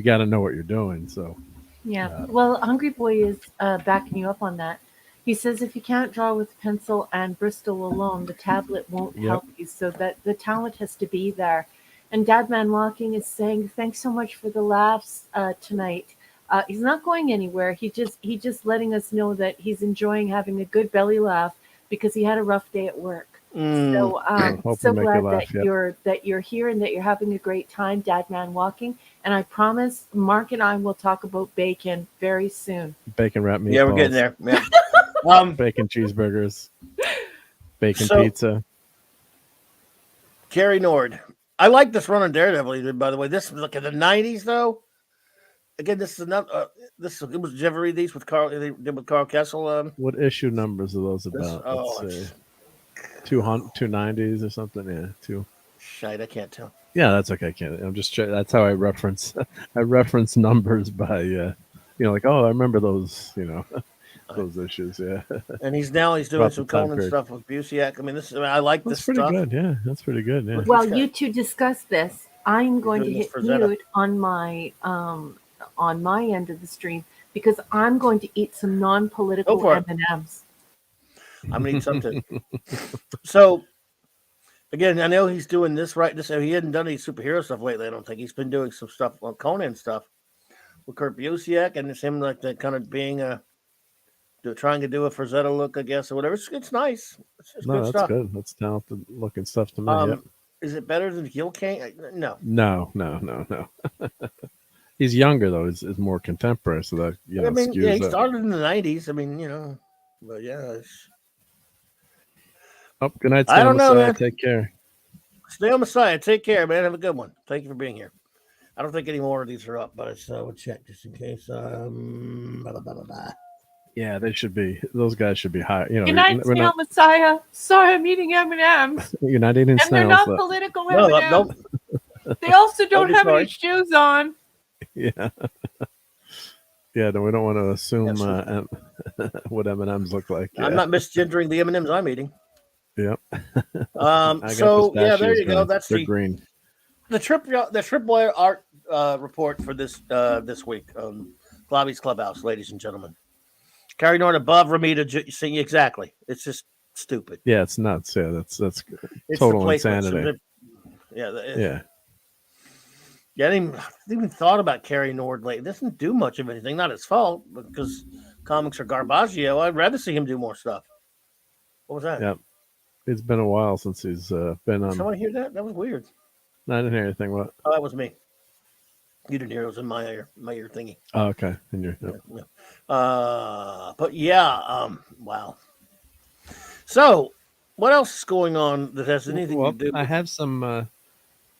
got to know what you're doing. So Yeah. Well, Hungry Boy is backing you up on that. He says if you can't draw with pencil and Bristol alone, the tablet won't Yep. help you. So that the talent has to be there. And Dadman Walking is saying, "Thanks so much for the laughs tonight." He's not going anywhere. He just letting us know that he's enjoying having a good belly laugh because he had a rough day at work. So hope so we make you glad laugh. Yep. that you're here and that you're having a great time, Dadman Walking. And I promise Mark and I will talk about bacon very soon. Bacon wrap meatballs. Yeah, we're getting there. Yeah. Bacon cheeseburgers, bacon So- pizza. Carrie Nord. I like this run on Daredevil he did, by the way. This was like in the 90s, though. Again, this is another. It was. Did you ever read these with Carl? They did with Carl Kessel. What issue numbers are those about? Oh, Let's see. 290s or something. Yeah, two. Shite, I can't tell. Yeah, that's okay. I can't. I'm just. That's how I reference. I reference numbers by. Like, oh, I remember those. Those issues. Yeah. And he's doing About some the time Conan period. stuff with Busiek. I mean, I like That's this pretty stuff. good. Yeah, that's pretty good. Yeah. While He's got- you two discuss this, I'm going to doing this hit for Zeta. mute on my end of the stream because I'm going to eat some Go non-political for it. M&Ms. I'm gonna eat something. So, again, I know he's doing this right. He hadn't done any superhero stuff lately. I don't think he's been doing some stuff on Conan stuff with Kurt Busiek, and it's him like the kind of being trying to do a Frazetta look, I guess, or whatever. It's nice. It's No, good that's stuff. good. That's talented looking stuff to me. Yep. Is it better than Gil Kane? No. No. He's younger though. Is more contemporary, so that I mean, skews yeah, he that. started in the 90s. I mean, but yeah. Oh, good night, I don't know, Messiah. man. Take care. Stay on Messiah. Take care, man. Have a good one. Thank you for being here. I don't think any more of these are up, but we'll check just in case. Blah, blah, blah. Yeah, they should be. Those guys should be high. Good night, Snail Messiah. Sorry, I'm eating M&Ms. You're not eating And they're snails. not though. political No, M&Ms. don't. They also don't be have any sorry. shoes on. Yeah. Yeah, no, we don't want to assume Yes, what M&Ms look like. Yeah. I'm not misgendering the M&Ms I'm eating. Yep. So yeah, there you go. Guys. That's They're green. the tripwire art report for this week. Globby's Clubhouse, ladies and gentlemen. Carry on above Ramita. Exactly. It's just stupid. Yeah, it's nuts. Yeah, that's It's total the placements. insanity. Yeah, Yeah. I didn't even thought about Carrie Nord lately. It doesn't do much of anything. Not his fault, because comics are garbaggio. I'd rather see him do more stuff. What was that? Yeah. It's been a while since he's been Did on. someone hear that? That was weird. No, I didn't hear anything. What? Oh, that was me. You didn't hear it. It was in my ear thingy. Oh, okay. And you're, Yeah. But yeah, wow. So, what else is going on that has anything to do? I have some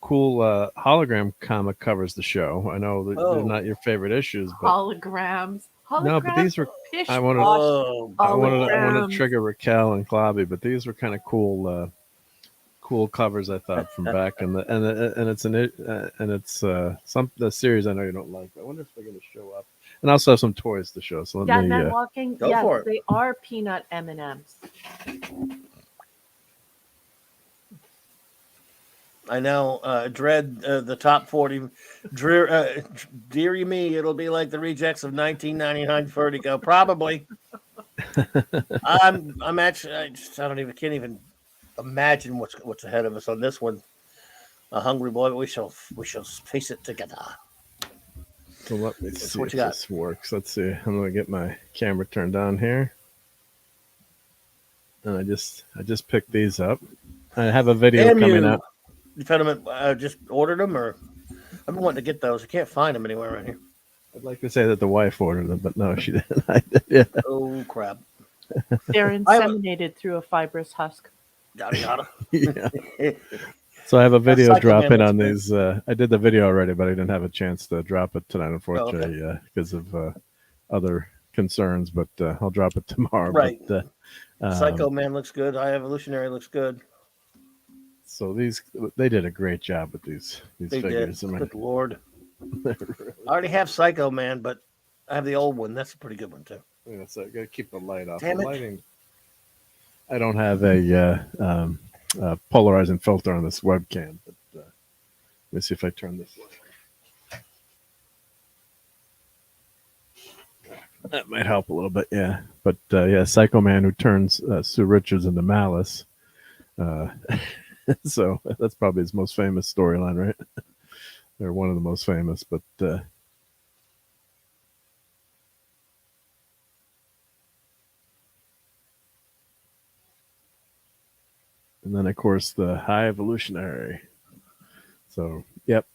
cool hologram comic covers to show. I know that they're not your favorite issues, but Holograms. no, but these were. Pish I wanted. posh I wanted to holograms. trigger Raquel and Clobby, but these were kind of cool. Cool covers, I thought, from back in the and it's the series I know you don't like. I wonder if they're going to show up, and I also have some toys to show. So let me Night walking. Go for it. They are peanut M&Ms. I know, dread the top 40. Deary me, it'll be like the rejects of 1999 Vertigo. Probably. I'm actually, can't even imagine what's ahead of us on this one. A hungry boy, but we shall face it together. So let me see what if you got. this works. Let's see. I'm going to get my camera turned on here, and I just picked these up. I have a video coming out. You found them? Just ordered them, or I've been wanting to get those. I can't find them anywhere around here. I'd like to say that the wife ordered them, but no, she didn't. I did, yeah. Oh crap! They're inseminated through a fibrous husk. Yada yada. Yeah. So I have a video Psycho dropping Man on looks these. I did the video already, but I didn't have a chance to drop it tonight, unfortunately, because of other concerns. But I'll drop it tomorrow. Right. But, Psycho Man looks good. High Evolutionary looks good. So they did a great job with these They figures. did. I mean, Good lord. I already have Psycho Man, but I have the old one. That's a pretty good one too. yeah, so I gotta keep the light off. Damn The it. lighting. I don't have a polarizing filter on this webcam, but let me see if I turn this light. That might help a little bit, yeah. But Psycho Man who turns Sue Richards into Malice. So that's probably his most famous storyline, right? Or one of the most famous, but and then of course the High Evolutionary. So yep,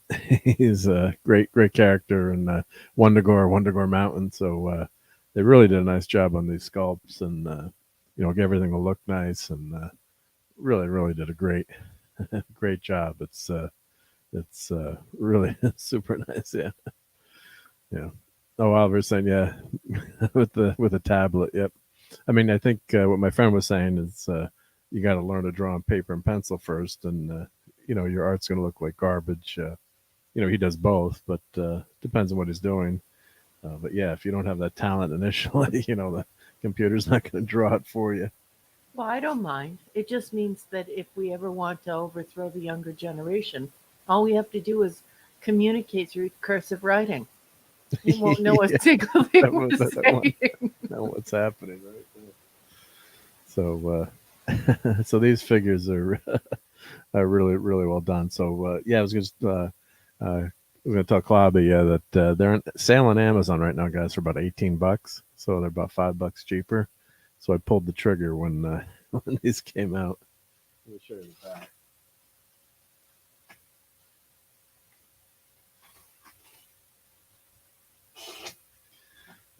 he's a great character, and Wondagore Mountain. So they really did a nice job on these sculpts, and get everything to look nice, and really did a great job. It's really super nice. Yeah. Oh, Oliver's saying with the tablet. Yep. I mean, I think what my friend was saying is you got to learn to draw on paper and pencil first, and your art's going to look like garbage. He does both, but depends on what he's doing. But yeah, if you don't have that talent initially, the computer's not going to draw it for you. Well, I don't mind. It just means that if we ever want to overthrow the younger generation, all we have to do is communicate through cursive writing. You won't know a single thing we're saying. Know what's happening, right? So, so these figures are really well done. So, I was just we're going to tell Clobby, that they're on sale on Amazon right now, guys, for about $18. So they're about $5 cheaper. So I pulled the trigger when these came out. Let me show you the back.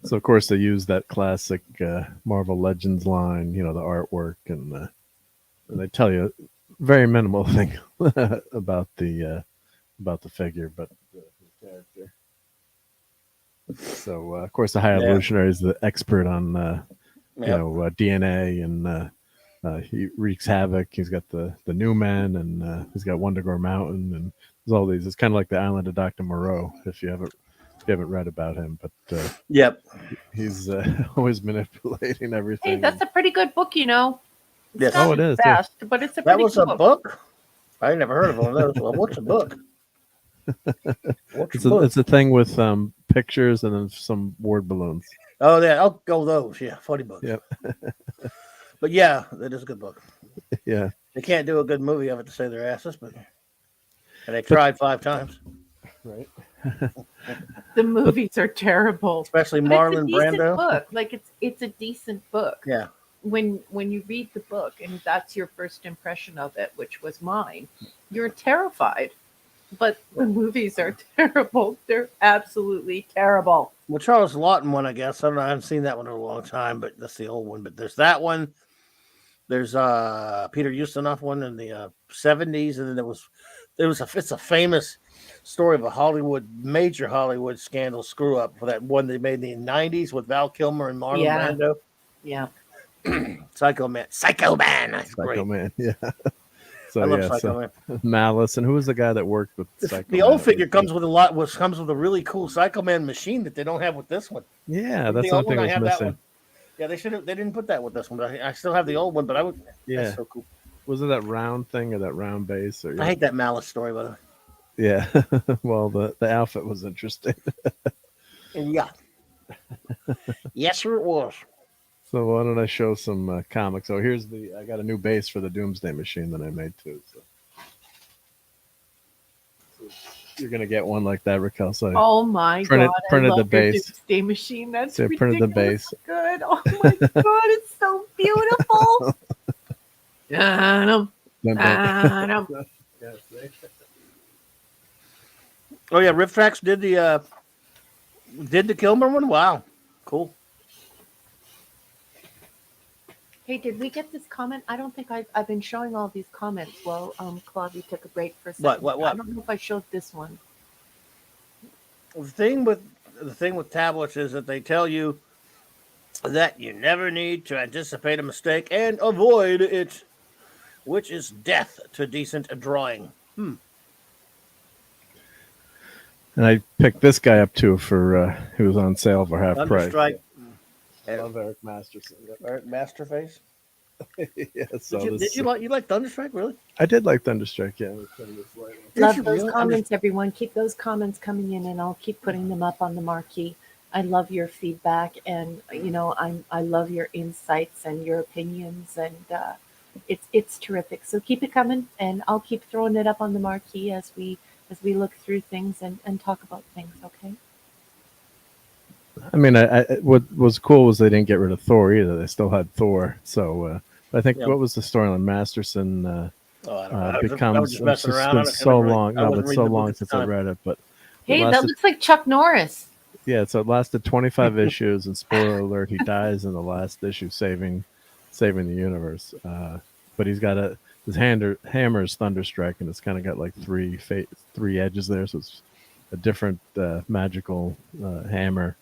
So of course they use that classic Marvel Legends line, the artwork, and they tell you very minimal thing about the figure, but the character. So of course the High Evolutionary is the expert on DNA, and he wreaks havoc. He's got the new men, and he's got Wondagore Mountain, and there's all these. It's kind of like the Island of Dr. Moreau, if you haven't read about him, but he's always manipulating everything. Hey, that's a pretty good book, It's Yes. not Oh, it is, the best, but it's a pretty That was good a book? I never heard of one of those. Well, what's a book? It's a thing with pictures and then some word balloons. Oh, yeah. I'll go those. Yeah, funny books. Yep. But yeah, it is a good book. Yeah. They can't do a good movie of it to save their asses, but and they But- tried 5 times, Right. The movies are terrible. especially But Marlon it's a decent Brando. book. Like it's a decent book. Yeah, When you read the book and that's your first impression of it, which was mine, you're terrified. But the movies are terrible. They're absolutely terrible. well, Charles Lawton one, I guess. I don't know. I haven't seen that one in a long time, but that's the old one. But there's that one. There's Peter Ustinov one in the 70s, and then it's a famous story of a major Hollywood scandal screw up for that one they made in the 90s with Val Kilmer and Marlon Yeah. Brando. Yeah. Psycho Man. Psycho Man. That's Psycho great. Man. Yeah. So I love yeah, Psycho so Man. Malice, and who was the guy that worked with Psycho The Man? old figure comes with a really cool Psycho Man machine that they don't have with this one. Yeah, The that's old something one, I was have that missing. one. Yeah, they didn't put that with this one. But I still have the old one, but I would. Yeah. That's so cool. Was it that round thing or that round base? Or I hate that Malice story, by the way. Yeah. Well, the outfit was interesting. And yeah. Yes, sir, it was. So why don't I show some comics? Oh, I got a new base for the Doomsday Machine that I made too. So you're gonna get one like that, Raquel. So Oh my Printed- god! printed I love the your base. Doomsday Machine. That's So I ridiculous. printed the base. Good. Oh my god! It's so beautiful. Adam, Adam. Oh yeah, Riff Tracks did the Kilmer one. Wow, cool. Hey, did we get this comment? I don't think I've been showing all these comments while Claudia took a break for a second. What? I don't know if I showed this one. The thing with tablets is that they tell you that you never need to anticipate a mistake and avoid it, which is death to decent drawing. And I picked this guy up too for he was on sale for half price. Thunderstrike. I love Eric Masterson. Eric Masterface. Yeah, so Did you like Thunderstrike? Really? I did like Thunderstrike. Yeah, let's turn this light on. Did Love you those really? comments, everyone. Keep those comments coming in, and I'll keep putting them up on the marquee. I love your feedback, and I love your insights and your opinions, and it's terrific. So keep it coming, and I'll keep throwing it up on the marquee as we look through things and talk about things. Okay. I mean, what was cool was they didn't get rid of Thor either. They still had Thor. So I think Yeah. what was the storyline? Masterson Oh, I don't know. I was becomes. just messing It's around. been so long. I No, wasn't but reading so the book long at the since I time. read it. But Hey, it that lasted, looks like Chuck Norris. yeah, so it lasted 25 issues. And spoiler alert, he dies in the last issue, saving the universe. But he's got his hammer is Thunderstrike, and it's kind of got like three edges there, so it's a different magical hammer.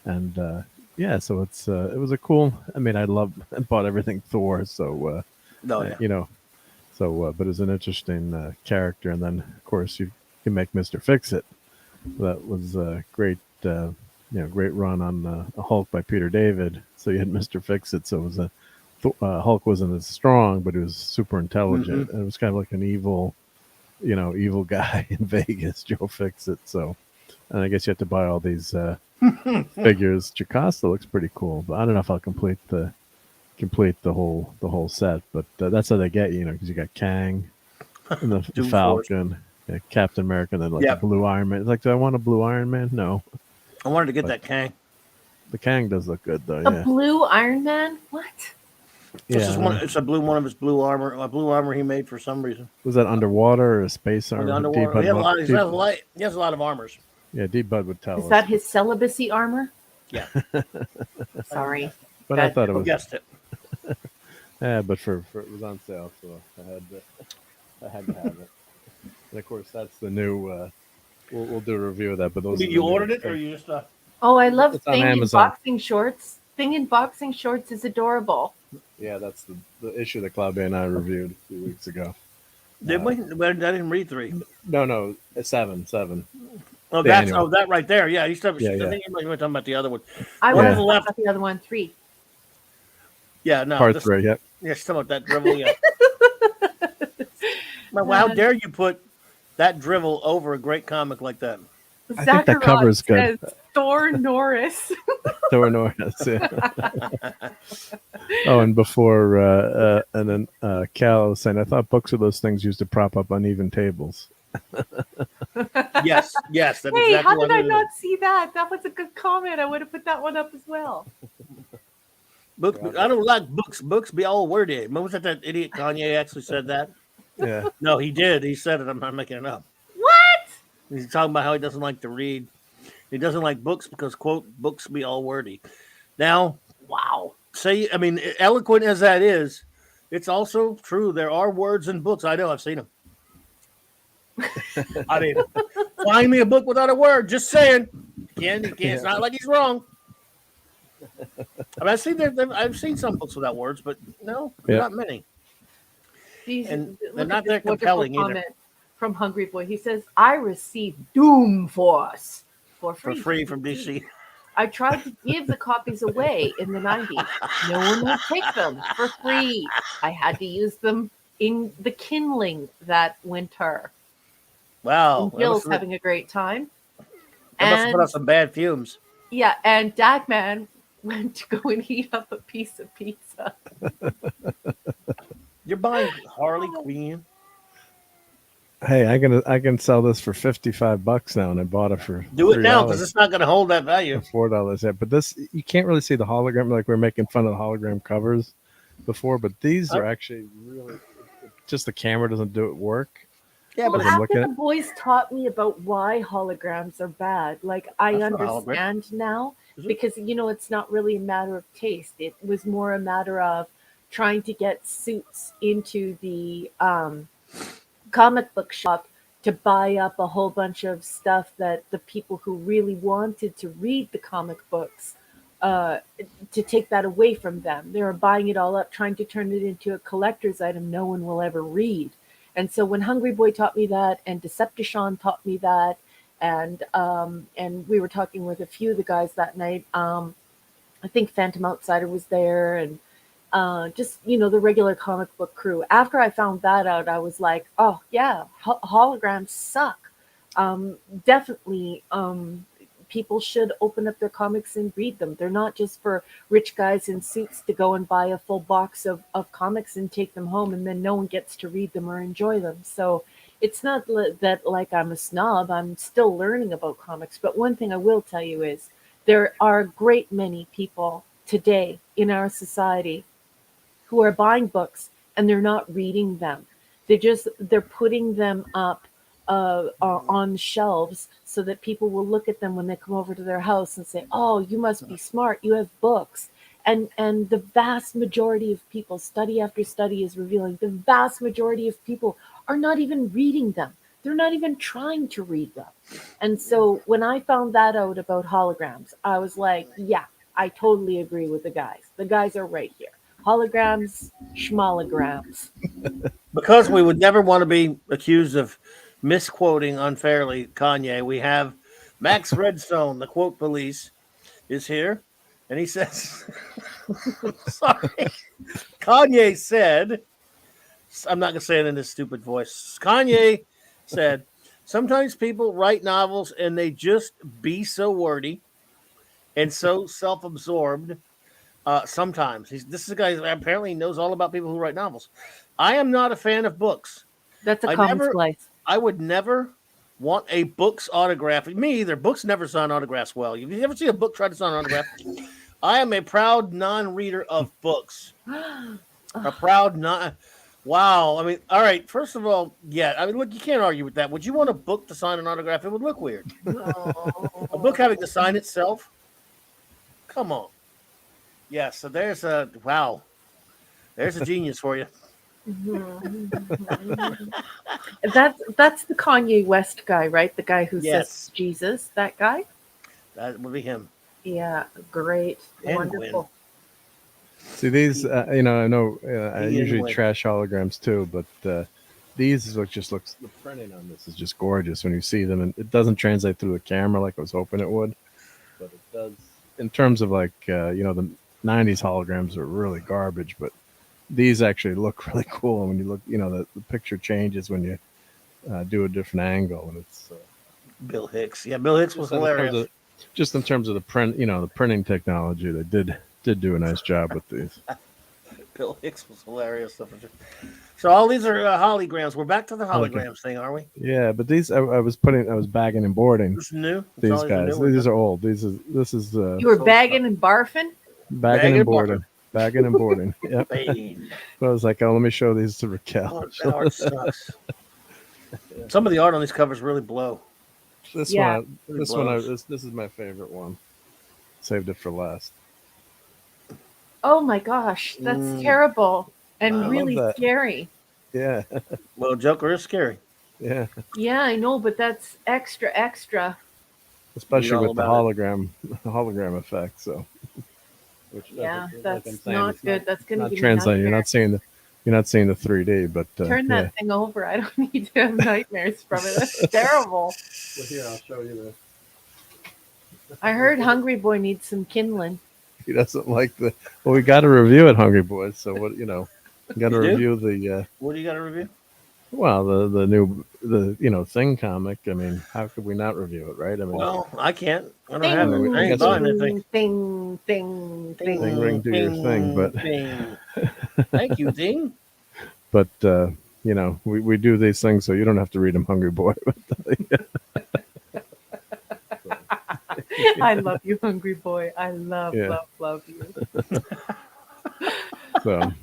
And yeah, so it was a cool. I mean, I bought everything Thor, so No, yeah. but it's an interesting character. And then of course you can make Mr. Fix-It. That was a great great run on a Hulk by Peter David. So you had Mr. Fix-It. So it was Hulk wasn't as strong, but he was super intelligent. And it was kind of like an evil guy in Vegas, Joe Fix-It. So, and I guess you have to buy all these figures. Jocasta looks pretty cool, but I don't know if I'll complete the whole set. But that's how they get you, because you got Kang and the Doom Falcon, Captain America, and then like Yep. the Blue Iron Man. It's like, do I want a Blue Iron Man? No, I wanted to get that Kang. the Kang does look good though. A Yeah, blue Iron Man? What? This is it's one of his blue armor. A blue armor he made for some reason. Was that underwater or a space armor? Underwater. He has a lot of armors. Yeah, D-Bud would tell Is us. that his celibacy armor? Yeah. Sorry. But I thought it Who was. guessed it? Yeah, but for it was on sale, so I had to have it. And of course, that's the new. We'll do a review of that. But those. You ordered it, or you just? Oh, I love It's on Thing in Amazon. boxing shorts. Thing in boxing shorts is adorable. Yeah, that's the issue that Claudia and I reviewed a few weeks ago. Did we? I didn't read 3. No, seven. Oh, The that's annual. that right there. Yeah, I think Yeah. you might be talking about the other one. I One was on the left. about the other one, 3. Yeah, no. Part 3. Yep. Yeah, still about that drivel. Yeah. Well, how dare you put that drivel over a great comic like that? I think that cover's good. Says Thor Norris. Thor Norris. Yeah. Oh, and before, and then Cal was saying, I thought books were those things used to prop up uneven tables. Yes, that's Hey, exactly how what did I it is. not see that? That was a good comment. I would have put that one up as well. Books, I don't like books. Books be all wordy. When was that idiot Kanye actually said that? Yeah. No, he did. He said it. I'm not making it up. What? He's talking about how he doesn't like to read. He doesn't like books because, quote, books be all wordy. Now, wow. I mean, eloquent as that is, it's also true. There are words in books. I know. I've seen them. I mean, find me a book without a word. Just saying. You can't. It's not like he's wrong. I mean, I've seen some books without words, but no, not many. And they're not that compelling either. Comment from Hungry Boy. He says, I received Doom Force for free from DC. I tried to give the copies away in the 90s. No one would take them for free. I had to use them in the kindling that winter. Wow. Bill's having a great time. That must have put out some bad fumes. Yeah, and Dagman went to go and heat up a piece of pizza. You're buying Harley Quinn? Hey, I can sell this for $55 now, and I bought it for do it now because it's not going to hold that value. $4, yeah. But this, you can't really see the hologram. Like we were making fun of the hologram covers before, but these are actually really just the camera doesn't do it work. Yeah, but after the boys taught me about why holograms are bad, like I understand now because it's not really a matter of taste. It was more a matter of trying to get suits into the comic book shop to buy up a whole bunch of stuff that the people who really wanted to read the comic books to take that away from them. They were buying it all up, trying to turn it into a collector's item no one will ever read. And so when Hungry Boy taught me that, and Decepticon taught me that, and we were talking with a few of the guys that night. I think Phantom Outsider was there, and just the regular comic book crew. After I found that out, I was like, oh yeah, holograms suck. Definitely, people should open up their comics and read them. They're not just for rich guys in suits to go and buy a full box of comics and take them home, and then no one gets to read them or enjoy them. So it's not that like I'm a snob. I'm still learning about comics. But one thing I will tell you is there are a great many people today in our society who are buying books and they're not reading them. They're putting them up on shelves so that people will look at them when they come over to their house and say, oh, you must be smart, you have books. And the vast majority of people, study after study is revealing, the vast majority of people are not even reading them. They're not even trying to read them. And so when I found that out about holograms, I was like, yeah, I totally agree with the guys. The guys are right here. Holograms, schmolograms. Because we would never want to be accused of misquoting unfairly Kanye, we have Max Redstone, the quote police, is here, and he says, sorry, Kanye said, I'm not going to say it in this stupid voice. Kanye said, sometimes people write novels and they just be so wordy and so self-absorbed. Sometimes this is a guy that apparently knows all about people who write novels. I am not a fan of books. That's a common splice. I would never want a book's autograph. Me either. Books never sign autographs well. If you ever see a book try to sign an autograph, I am a proud non-reader of books. A proud non. Wow. I mean, all right. First of all, yeah. I mean, look, you can't argue with that. Would you want a book to sign an autograph? It would look weird. A book having to sign itself? Come on. Yeah. So there's a wow. There's a genius for you. That's the Kanye West guy, right? The guy who says Jesus. That guy. That would be him. Yeah. Great. Wonderful. See these, I know I usually trash holograms too, but these just looks. The printing on this is just gorgeous when you see them, and it doesn't translate through the camera like I was hoping it would, but it does. In terms of like the '90s holograms are really garbage, but these actually look really cool. And when you look, the picture changes when you do a different angle, and it's Bill Hicks. Yeah, Bill Hicks was hilarious. Just in terms of the print, the printing technology, they did do a nice job with these. Bill Hicks was hilarious. So all these are holograms. We're back to the holograms thing, are we? Yeah, but these I was bagging and boarding. This is new. These guys, these are old. This is. You were bagging and barfing. Bagging and boarding. Bagging and boarding. Yep. So I was like, oh, let me show these to Raquel. Oh, that art sucks. Some of the art on these covers really blow. This one, this is my favorite one. Saved it for last. Oh my gosh, that's terrible and really scary. Yeah. Well, Joker is scary. Yeah. Yeah, I know, but that's extra. Especially with the hologram effect. So. That's not good. That's going to be translating. You're not seeing the 3D, but turn that thing over. I don't need to have nightmares from it. That's terrible. Well, here, I'll show you I heard Hungry Boy needs some kindling. He doesn't like the. Well, we got to review it, Hungry Boys. So what we got to review the. What do you got to review? Well, the new Thing comic. I mean, how could we not review it, right? I mean, well, I can't. I don't have it. I ain't buying anything. Thing, ring, do your thing, but. Thank you, Ding. But we do these things so you don't have to read them, Hungry Boy. I love you, Hungry Boy. I love you. So. I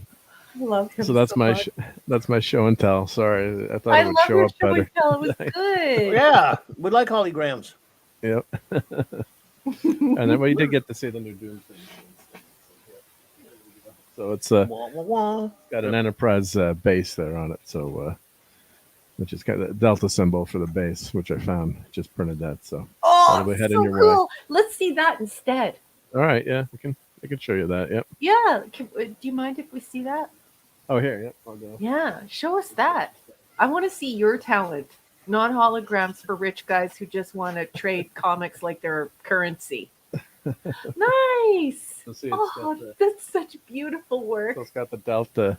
love him. So that's my show and tell. Sorry, I thought it would show up better. And tell. It was good. Yeah, we like holograms. Yep. And then you did get to see the new Doom thing. So it's got an Enterprise base there on it. So which is got the Delta symbol for the base, which I found. Just printed that. So probably heading so your cool. way. Let's see that instead. All right. Yeah, I can show you that. Yep. Yeah. Do you mind if we see that? Oh, here. Yep. I'll go. Yeah. Show us that. I want to see your talent, not holograms for rich guys who just want to trade comics like their currency. Nice. That's such beautiful work. So it's got the Delta.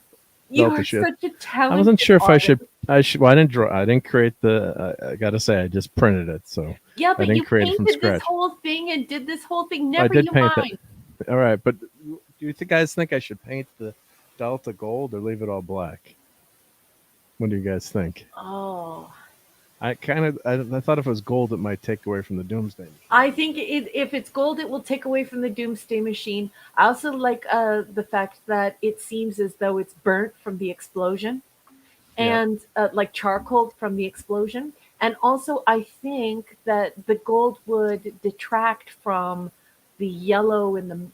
You are such a talented. I wasn't sure if artist. I should. Well, I didn't draw. I didn't create the. I gotta say, I just printed it. So yeah, but I didn't you create it from painted scratch. this whole thing and did this whole thing. Never I did you paint mind. it. All right, but do you guys think I should paint the Delta gold or leave it all black? What do you guys think? Oh. I thought if it was gold, it might take away from the Doomsday Machine. I think if it's gold, it will take away from the Doomsday Machine. I also like the fact that it seems as though it's burnt from the explosion, and like charcoal from the explosion. And also, I think that the gold would detract from the yellow in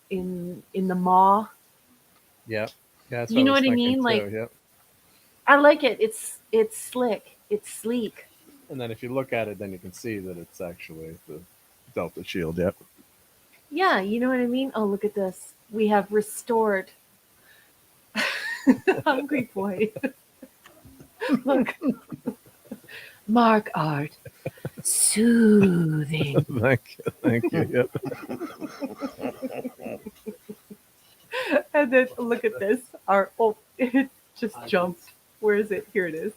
the maw. Yeah, that's you know what I mean. Too. Like, yep. I like it. It's slick. It's sleek. And then if you look at it, then you can see that it's actually the Delta shield. Yep. Yeah, you know what I mean? Oh, look at this. We have restored Hungry Boy. Look. Mark art. Soothing. Thank you. Yep. And then look at this. It just jumped. Where is it? Here it is.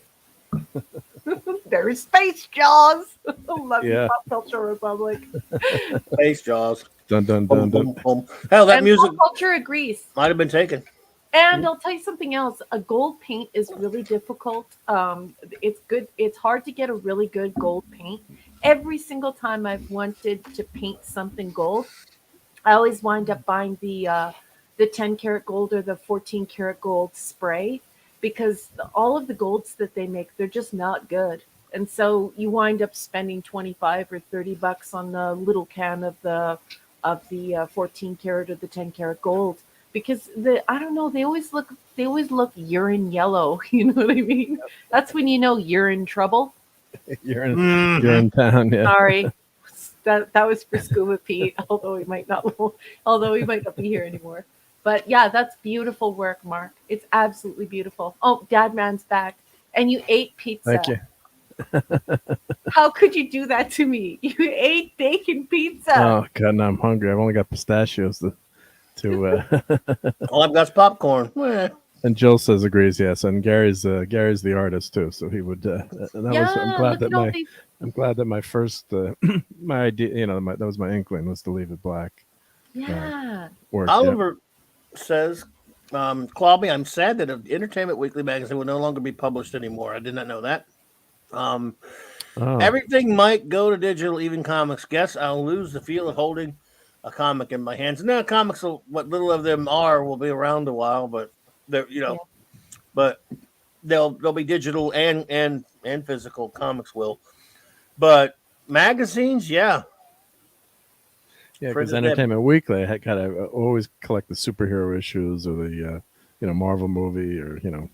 There's Space Jaws. Love you, Pop Culture Republic. Space Jaws. Dun dun dun dun. Hell, that music Pop Culture agrees. might have been taken. And I'll tell you something else. A gold paint is really difficult. It's good. It's hard to get a really good gold paint. Every single time I've wanted to paint something gold, I always wind up buying the 10 karat gold or the 14 karat gold spray, because all of the golds that they make, they're just not good. And so you wind up spending 25 or 30 bucks on the little can of the 14 karat or the 10 karat gold, because I don't know, they always look urine yellow. You know what I mean? That's when you know you're in trouble. You're in town. Yeah. Sorry. That was for Scuba Pete, although he might not be here anymore. But yeah, that's beautiful work, Mark. It's absolutely beautiful. Oh, Dad Man's back. And you ate pizza. Thank you. How could you do that to me? You ate bacon pizza. Oh God, now I'm hungry. I've only got pistachios to All I've got is popcorn. And Jill agrees, yes. And Gary's the artist too, so he would. I'm glad that I'm glad that my first my idea, that was my inkling, was to leave it black. Yeah. Worked. Oliver says, Clobby, I'm sad that Entertainment Weekly magazine will no longer be published anymore. I did not know that. Oh. Everything might go to digital, even comics. Guess I'll lose the feel of holding a comic in my hands. Now, comics, what little of them are, will be around a while, but they're, but they'll be digital and physical. Comics will, but magazines, yeah. Yeah, because Entertainment Weekly, I got to always collect the superhero issues or the Marvel movie, or you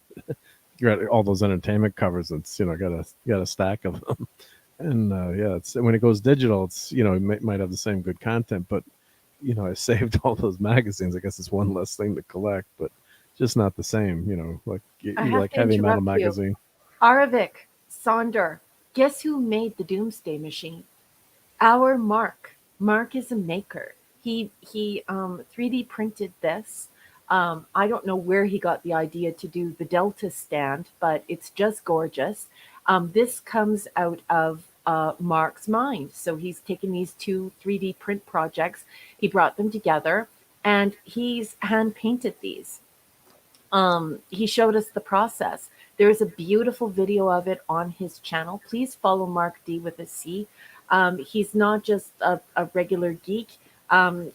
got all those entertainment covers. It's got a stack of them, and it's when it goes digital, it's it might have the same good content, but I saved all those magazines. I guess it's one less thing to collect, but just not the same. Like you like Heavy Metal magazine. Aravik Sonder, guess who made the Doomsday Machine? Our Mark. Mark is a maker. He 3D printed this. I don't know where he got the idea to do the Delta stand, but it's just gorgeous. This comes out of Mark's mind. So he's taken these two 3D print projects, he brought them together, and he's hand painted these. He showed us the process. There's a beautiful video of it on his channel. Please follow Mark D with a C. He's not just a regular geek.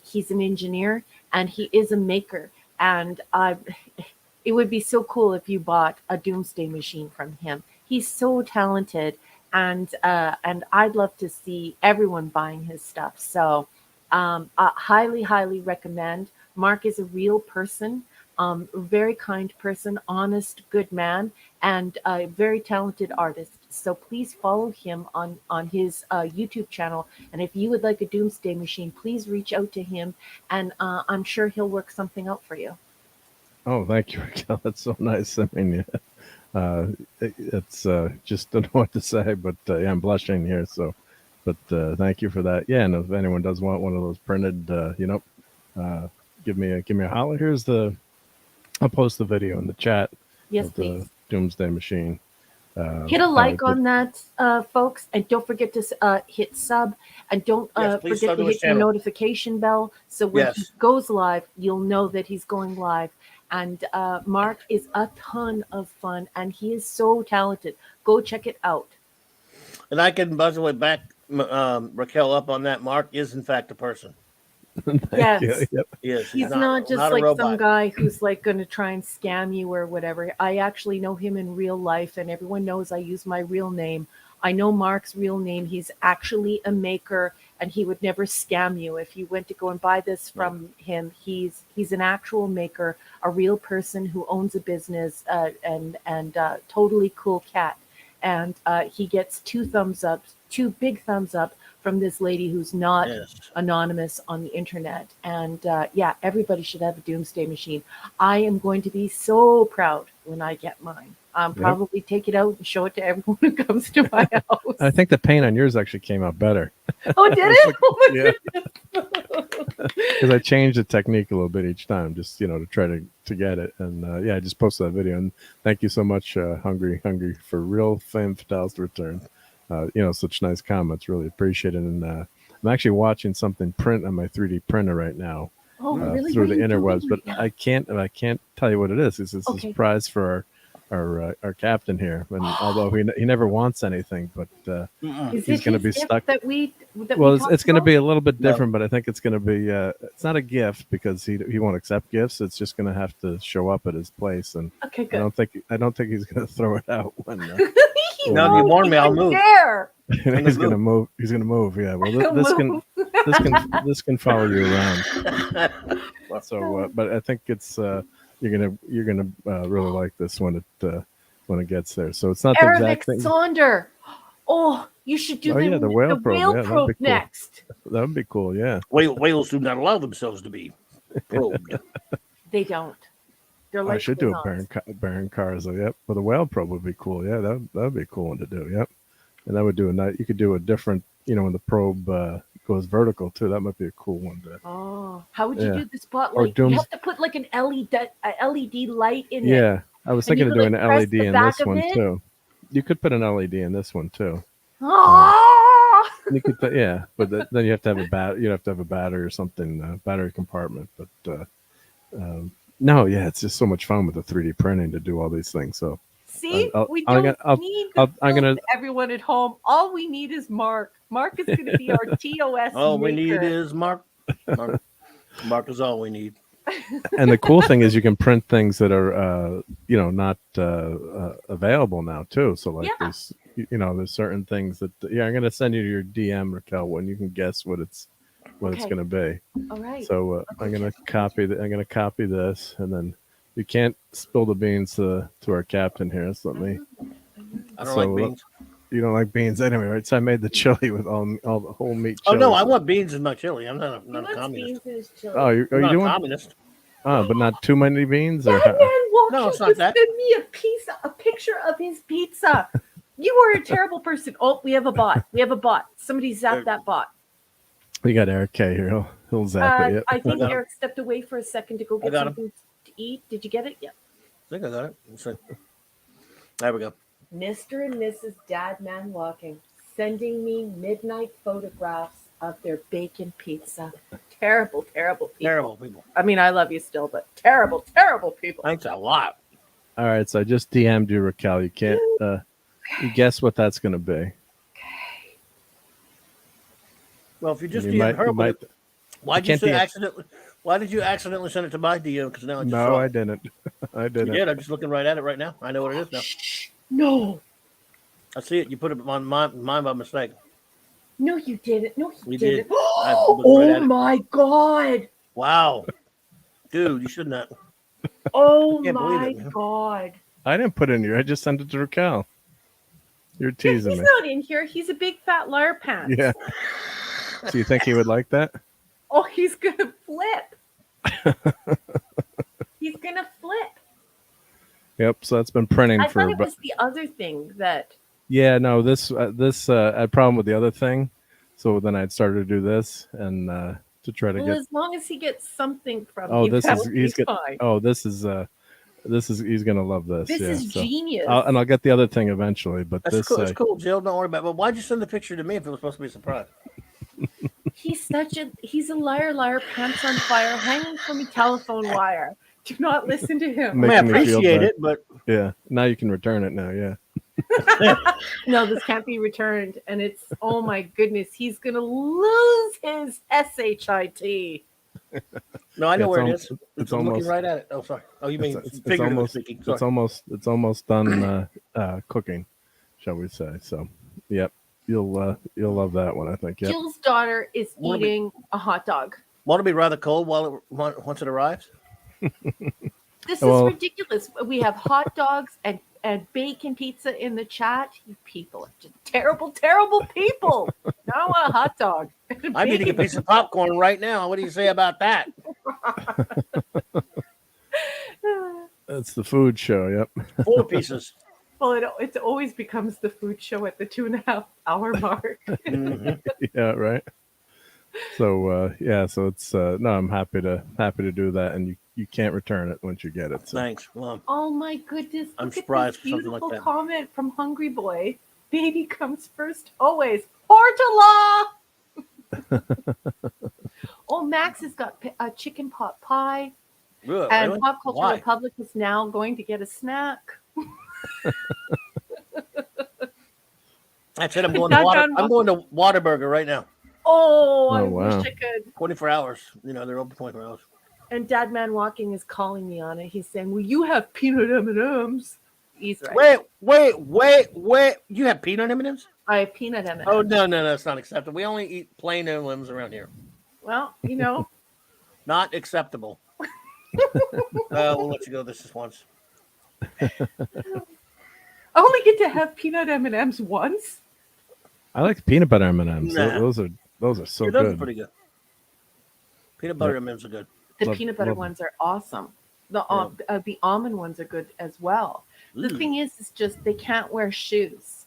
He's an engineer, and he is a maker. And it would be so cool if you bought a Doomsday Machine from him. He's so talented, and I'd love to see everyone buying his stuff. So I highly, highly recommend. Mark is a real person, very kind person, honest, good man, and a very talented artist. So please follow him on his YouTube channel. And if you would like a Doomsday Machine, please reach out to him, and I'm sure he'll work something out for you. Oh, thank you, Raquel. That's so nice. I mean, it's just don't know what to say, but I'm blushing here. So, but thank you for that. Yeah, and if anyone does want one of those printed, give me a holler. I'll post the video in the chat. Yes, of please. The Doomsday Machine. Hit a like on that, folks, and don't forget to hit sub, and don't forget to hit the notification bell, so when he goes live, you'll know that he's going live. And Mark is a ton of fun, and he is so talented. Go check it out. And I can, by the way, back Raquel up on that. Mark is, in fact, a person. Yes. Yep. Yes, he's not just like some guy who's like going to try and scam you or whatever. I actually know him in real life, and everyone knows I use my real name. I know Mark's real name. He's actually a maker, and he would never scam you. If you went to go and buy this from him, he's an actual maker, a real person who owns a business, and totally cool cat. And he gets two big thumbs up from this lady who's not anonymous on the internet. And everybody should have a Doomsday Machine. I am going to be so proud when I get mine. Probably take it out and show it to everyone who comes to my house. I think the paint on yours actually came out better. Oh, did it? Oh my goodness. Because I changed the technique a little bit each time, just to try to get it. And I just posted that video. And thank you so much, Hungry for Real Femme Fatale's return. Such nice comments. Really appreciate it. And I'm actually watching something print on my 3D printer right now. Oh, really? Through the interwebs, but I can't tell you what it is. It's a surprise for our captain here, and although he never wants anything, but he's going to be stuck. It's going to be a little bit different, but I think it's going to be. It's not a gift because he won't accept gifts. It's just going to have to show up at his place, and good. I don't think he's going to throw it out when. No, you warned me. I'll move. He's going to move. He's going to move. Yeah. Well, this can follow you around. So, but I think it's. You're gonna really like this when it gets there. So it's not the exact thing. Sonder. Oh, you should do the whale probe next. That would be cool. Yeah. Whales do not allow themselves to be probed. They don't. They're like I should do a Baron cars. Yep. Well, the whale probe would be cool. Yeah, that would be a cool one to do. Yep. And that would do a night. You could do a different. When the probe goes vertical too. That might be a cool one to. Oh, how would you do the spotlight? You have to put like an LED light in it. Yeah, I was thinking of doing an LED in this one too. You could put an LED in this one too. Ah! You could, yeah, but then you have to have a battery or something, battery compartment. But no, yeah, it's just so much fun with the 3D printing to do all these things. So See, we I'm don't gonna, need the I'm gonna, filth, everyone at home. All we need is Mark. Mark is going to be our TOS All we maker. need is Mark. Mark is all we need. and the cool thing is you can print things that are, not available now too. So like Yeah. there's certain things that, I'm gonna send you your DM, Raquel, when you can guess what it's Okay. gonna be. All right. So I'm gonna copy this, and then you can't spill the beans to our captain here. So let me. I don't like beans. You don't like beans anyway, right? So I made the chili with all the whole meat. Oh Chili. no, I want beans in my chili. I'm not a communist. Beans in his chili. Oh, are you I'm not doing? a communist? Oh, but not too many beans. That Or man walking No, it's not just that. sent me a picture of his pizza. You are a terrible person. Oh, we have a bot. Somebody zap that bot. we got Eric K here. He'll zap it. Yep. I think got him. Eric stepped away for a second to go get got him. something to eat. Did you get it? Yeah. I think I got it. Let's see. There we go. Mr. and Mrs. Dadman Walking sending me midnight photographs of their bacon pizza. Terrible, terrible people. Terrible people. I mean, I love you still, but terrible, terrible people. Thanks a lot. All right, so I just DM'd you, Raquel. You can't. You guess what that's going to be. Well, if you just You DM might- her, you might- why did you can't say DM. accidentally? Why did you accidentally send it to my DM? Because now I just No, saw I it. didn't. I You didn't. did. I'm just looking right at it right now. I know what it is now. No, I see it. You put it on mine by mistake. no, you didn't. No, We you did. didn't. I looked right Oh at it. my God. Wow, dude, you should not. Oh Can't believe my it, man. God. I didn't put it in here. I just sent it to Raquel. You're Yeah, teasing he's me. not in here. He's a big fat liar pants. Yeah. So you think he would like that? Oh, he's gonna flip. He's gonna flip. Yep. So that's been printing I for. thought it was the other thing that. Yeah. No. This I had a problem with the other thing, so then I'd started to do this and to try to Well, get. as long as he gets something from Oh, you, this that is would be he's get. fine. Oh, this is he's gonna love this. This yeah, is so. genius. And I'll get the other thing eventually, but That's this cool. It's cool, Jill. Don't worry about it. But why'd you send the picture to me if it was supposed to be a surprise? He's a liar, pants on fire, hanging from a telephone wire. Do not listen to him. Make- I Making me feel appreciate bad. it, but yeah. Now you can return it now. Yeah. No, this can't be returned. And it's, oh my goodness, he's going to lose his SHIT. no, I know Yeah, where it it's is. it's I'm looking almost- right at it. Oh, sorry. Oh, you mean It's figuratively almost speaking? Sorry. it's almost done cooking, shall we say? So, yep, you'll love that one, I think. Yep. Jill's daughter is Wanna be- eating a hot dog. Won't it be rather cold once it arrives? This Well- is ridiculous. We have hot dogs and bacon pizza in the chat. You people are just terrible, terrible people. Now I want a hot dog. I'm eating a piece of popcorn right now. What do you say about that? That's the food show. Yep. 4 pieces. Well, it always becomes the food show at the 2.5 hour mark. Mhm. Yeah. Right. So yeah. So it's no. I'm happy to do that, and you can't return it once you get it. So. Thanks. Well, Oh my goodness! I'm Look surprised at for this something like beautiful that. comment from Hungry Boy. Baby comes first always. Portala. Oh, Max has got a chicken pot pie, really? and Pop Culture Why? Republic is now going to get a snack. That's it. I'm going Not to done. I'm going to Whataburger right now. Oh, I Oh, wish wow. I could. 24 hours. You know, they're open 24 hours. And Dad Man Walking is calling me on it. He's saying, "Well, you have peanut M&Ms." He's right. Wait. You have peanut M&Ms? I have peanut M&Ms. Oh, no. That's not acceptable. We only eat plain M&Ms around here. Well, you know, Not acceptable. We'll let you go this once. I only get to have peanut M&Ms once. I like peanut butter M&Ms. Nah. Those are so Yeah, those are good. pretty good. Peanut butter M&Ms are good. The Love- peanut butter love- ones are awesome. The almond ones are good as well. The Mm. thing is just they can't wear shoes.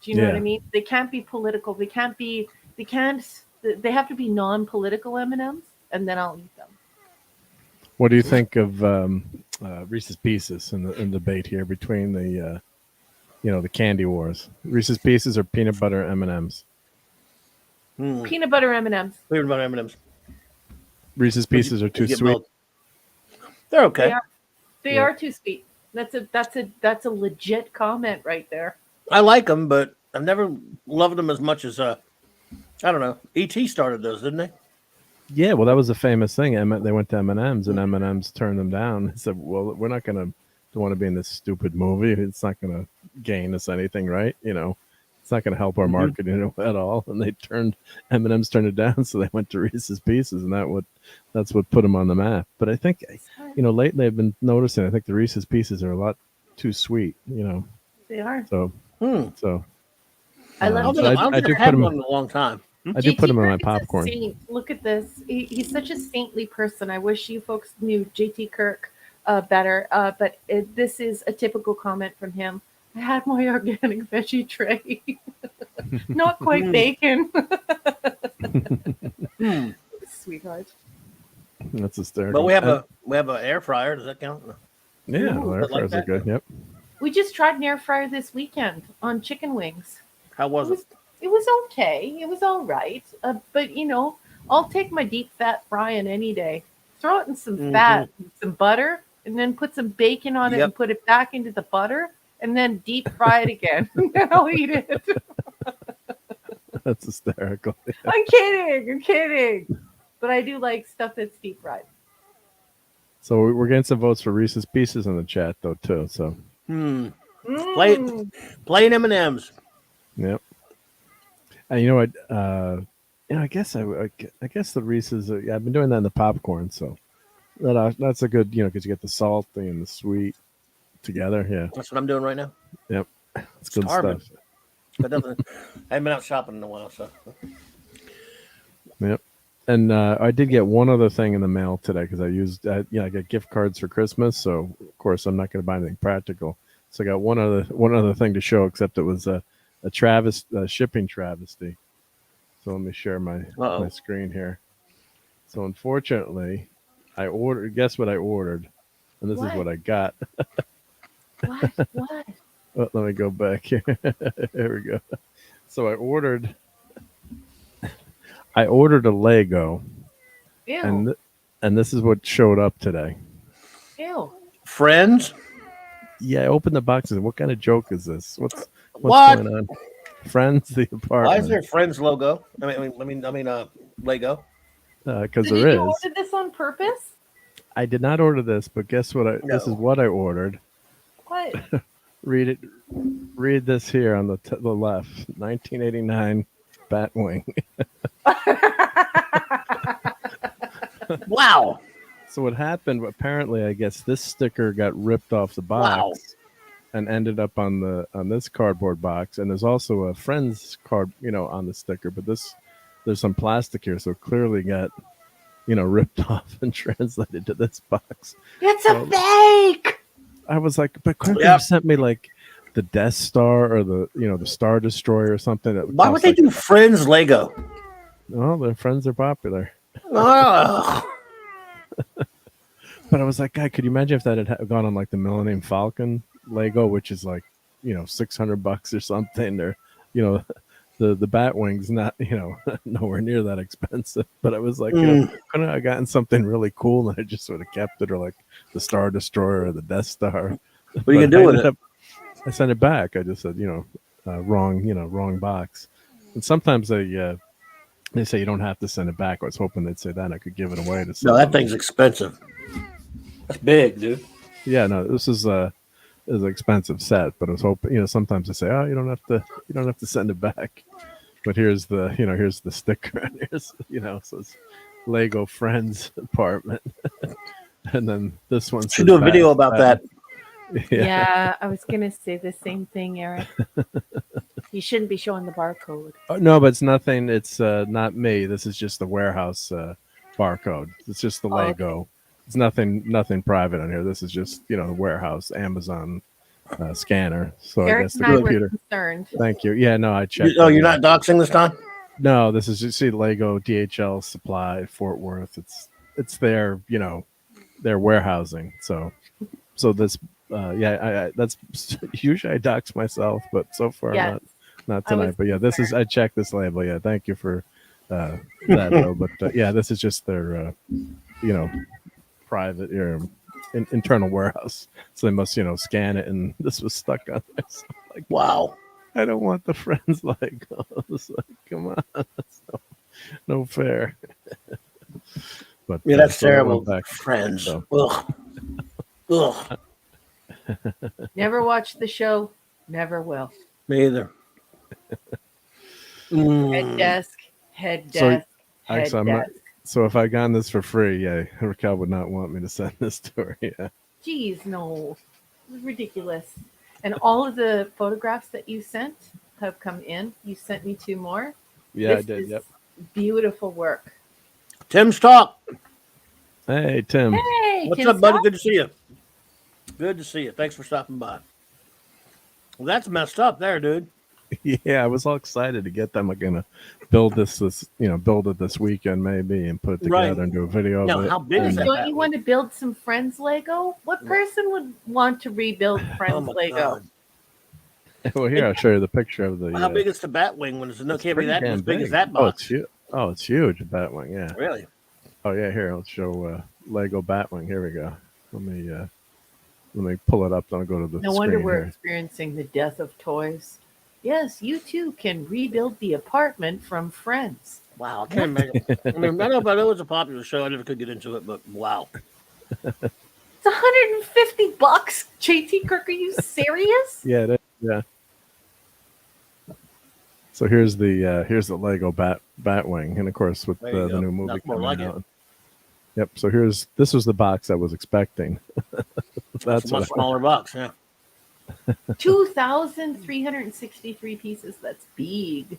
Do you know what I Yeah. mean? They can't be political. They have to be non-political M&Ms, and then I'll eat them. What do you think of Reese's Pieces in the debate here between the the candy wars. Reese's Pieces or peanut butter M&Ms. Peanut butter M&Ms. Peanut butter M&Ms. Reese's Pieces are too sweet. Both. They're okay. They are too sweet. That's a legit comment right there. I like them, but I've never loved them as much as I don't know. E.T. started those, didn't they? Yeah, well, that was a famous thing. They went to M&M's, and M&M's turned them down. They said, "Well, we're not going to want to be in this stupid movie. It's not going to gain us anything, right? It's not going to help our marketing at all." And M&M's turned it down, so they went to Reese's Pieces, and that's what put them on the map. But I think, lately I've been noticing. I think the Reese's Pieces are a lot too sweet. They are. So I love. I do put them in a long time. I do put them in my Kirk is a popcorn. saint. Look at this. He's such a saintly person. I wish you folks knew JT Kirk better. But this is a typical comment from him. I had my organic veggie tray. Not quite bacon. Sweetheart. That's hysterical. But we have an air fryer. Does that count? Yeah, air fryers are good. Yep. We just tried an air fryer this weekend on chicken wings. How was it? It was okay. It was all right. But I'll take my deep fat frying any day. Throw it in some fat, and some butter, and then put some bacon on it and put it back into the butter, and then deep fry it again. And I'll eat it. That's hysterical. Yeah. I'm kidding. But I do like stuff that's deep fried. So we're getting some votes for Reese's Pieces in the chat though too. So plain M&Ms. Yep. And you know what? I guess I guess the Reese's. I've been doing that in the popcorn, so that's a good because you get the salty and the sweet together. Yeah, that's what I'm doing right now. Yep, it's good stuff. But I haven't been out shopping in a while, so. Yep. And I did get one other thing in the mail today because I got gift cards for Christmas. So of course I'm not going to buy anything practical. So I got one other thing to show, except it was a shipping travesty. So let me share my screen here. So unfortunately, I ordered. Guess what I ordered? And this is what I got. What? Oh, let me go back here. There we go. So I ordered a Lego. Ew. And this is what showed up today. Ew. Friends? Yeah, I opened the box and said, what kind of joke is this? What's going on? Friends, the apartment. Why is there a Friends logo? I mean, Lego. Because Did there you is. order this on purpose? I did not order this, but guess what? This is what I ordered. What? Read it. Read this here on the left. 1989 Batwing. Wow. So what happened? Apparently, I guess this sticker got ripped off the box and ended up on this cardboard box. And there's also a Friends card, on the sticker. But there's some plastic here, so it clearly got, ripped off and translated to this box. It's a fake. I was like, but couldn't they have sent me like the Death Star or the Star Destroyer or something? Why would they do Friends Lego? Oh, their Friends are popular. Oh. But I was like, God, could you imagine if that had gone on like the Millennium Falcon Lego, which is like, $600 or something, or, the Batwing's not, nowhere near that expensive. But I was like, couldn't I have gotten something really cool and I just sort of kept it, or like the Star Destroyer or the Death Star? What are you gonna do with it? I sent it back. I just said, wrong box. And sometimes they say you don't have to send it back. I was hoping they'd say that and I could give it away to someone. No, that thing's expensive. That's big, dude. Yeah, no, this is an expensive set, but I was hoping, sometimes they say, oh, you don't have to send it back. But here's the sticker, and here's, so it's Lego Friends apartment. And then this one should do a video about that. Yeah, I was gonna say the same thing, Eric. You shouldn't be showing the barcode. No, but it's nothing. It's not me. This is just the warehouse barcode. It's just the Lego. Okay. It's nothing private on here. This is just the warehouse Amazon scanner. So Eric I guess the and computer. I were concerned. Thank you. Yeah, no, I checked. You're not doxing this time? No, this is just Lego DHL Supply Fort Worth. It's their their warehousing. So this yeah, that's usually I dox myself, but so far Yes. not I was tonight. But yeah, this is I checked this label. Yeah, thank you for that though. But yeah, this is just their private or internal warehouse. So they must scan it, and this was stuck on there. So like, Wow. I don't want the friends Legos. Like, come on, that's no fair. But Yeah, that's so I terrible. went back. Friends. So. Ugh. Ugh. Never watched the show. Never will. Me either. Head desk. Head So, desk. Head actually, I'm not. desk. So if I got this for free, yeah, Raquel would not want me to send this to her. Yeah. Jeez, no. It was ridiculous. And all of the photographs that you sent have come in. You sent me 2 more. Yeah, This I did. is Yep. Beautiful work. Tim's talk. Hey, Tim. Hey, What's Tim up, buddy? Scott? Good to see you. Good to see you. Thanks for stopping by. Well, that's messed up there, dude. Yeah, I was all excited to get them. I'm gonna build this build it this weekend maybe and put it together Right. and do a video Now, of it. how big is And, that? Don't you want to build some Friends Lego? What person would want to rebuild Oh Friends my Lego? God. well, here I'll show you the picture of the. How big is the bat wing when it's no it's can't be pretty that damn as big as big. that Oh, box? it's huge. Oh, it's huge. Batwing. Yeah. Really? Oh yeah. Here I'll show Lego Batwing. Here we go. Let me pull it up. Then I'll go to the. No wonder screen we're here. experiencing the death of toys. Yes, you too can rebuild the apartment from Friends. Wow, I can't imagine. I mean, I know it was a popular show. I never could get into it, but wow. It's $150. JT Kirk, are you serious? Yeah. It is, yeah. So here's the Lego Batwing, and of course with There you the go. new movie That's more coming like it. out. Yep. So this was the box I was expecting. That's a much smaller box. Yeah. 2,363 pieces. That's big.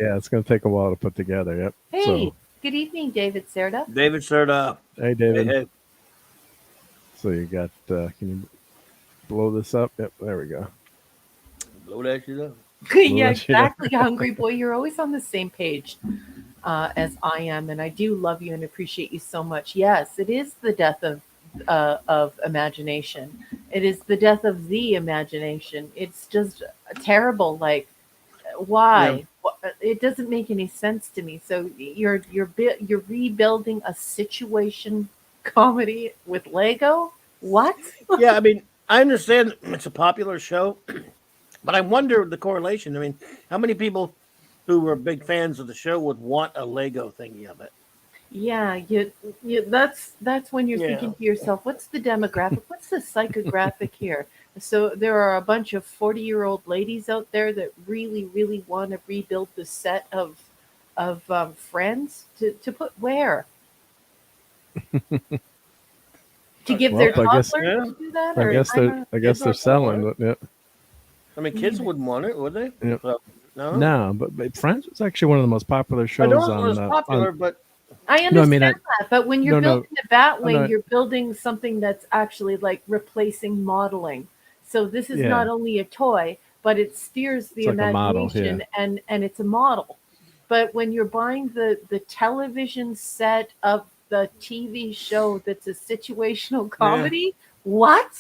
Yeah, it's going to take a while to put together. Yep. Hey, So, good evening, David Serda. David said, hey, David. hey. So you got, can you blow this up? Yep, there we go. Blow that shit up. Yeah, that shit up. exactly, Hungry Boy. You're always on the same page as I am, and I do love you and appreciate you so much. Yes, it is the death of imagination. It is the death of the imagination. It's just terrible. Like, why? It doesn't make any sense to me. So you're rebuilding a situation comedy with Lego? What? Yeah, I mean, I understand it's a popular show, but I wonder the correlation. I mean, how many people who were big fans of the show would want a Lego thingy of it? Yeah, that's when you're thinking to yourself, what's the demographic? What's the psychographic here? So there are a bunch of 40-year-old ladies out there that really, really want to rebuild the set of Friends to put where? To give their Well, I guess- toddlers to do that? I guess they're selling, but yeah. I mean, kids wouldn't want it, would they? Yeah. So, no. No, but Friends was actually one of the most popular I shows know it on. was popular, but I understand No, I mean, that, but when you're no, building a Batwing, no. you're building something that's actually like replacing modeling. So this is Yeah. not only a toy, but it steers the It's like a model, imagination, and it's a model. But when you're buying the television set of the TV show that's a situational comedy, what?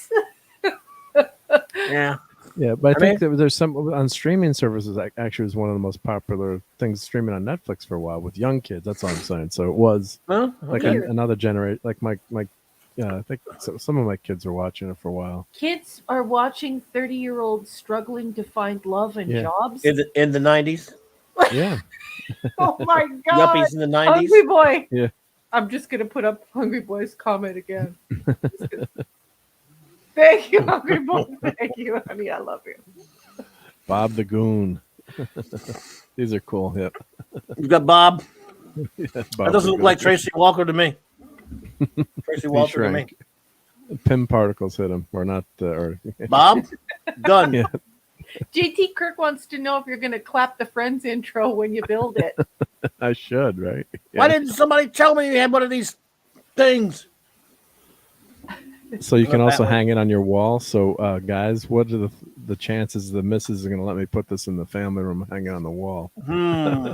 yeah. Yeah, but I think mean- that there's some on streaming services. Actually, was one of the most popular things streaming on Netflix for a while with young kids. That's all I'm saying. So it was Well, like Weird. another generation. Like my I think some of my kids were watching it for a while. Kids are watching 30-year-olds struggling to find love and Yeah. jobs. in the 90s, Yeah, Oh my God. yuppies in the 90s. Hungry Boy. Yeah. I'm just going to put up Hungry Boy's comment again. Thank you, Hungry Boy. Thank you, honey. I love you. Bob the Goon. These are cool. Yep. You got Bob. Yeah, That Bob doesn't the look Goon. like Tracy Walker to me. Tracy He Walker to me. shrank. Pim particles hit him, or not? Or Bob, gun. Yeah. JT Kirk wants to know if you're going to clap the Friends intro when you build it. I should, right? Why Yeah. didn't somebody tell me you had one of these things? So you can That also way. hang it on your wall. So, guys, what are the chances the missus is going to let me put this in the family room, hang it on the wall? Hmm.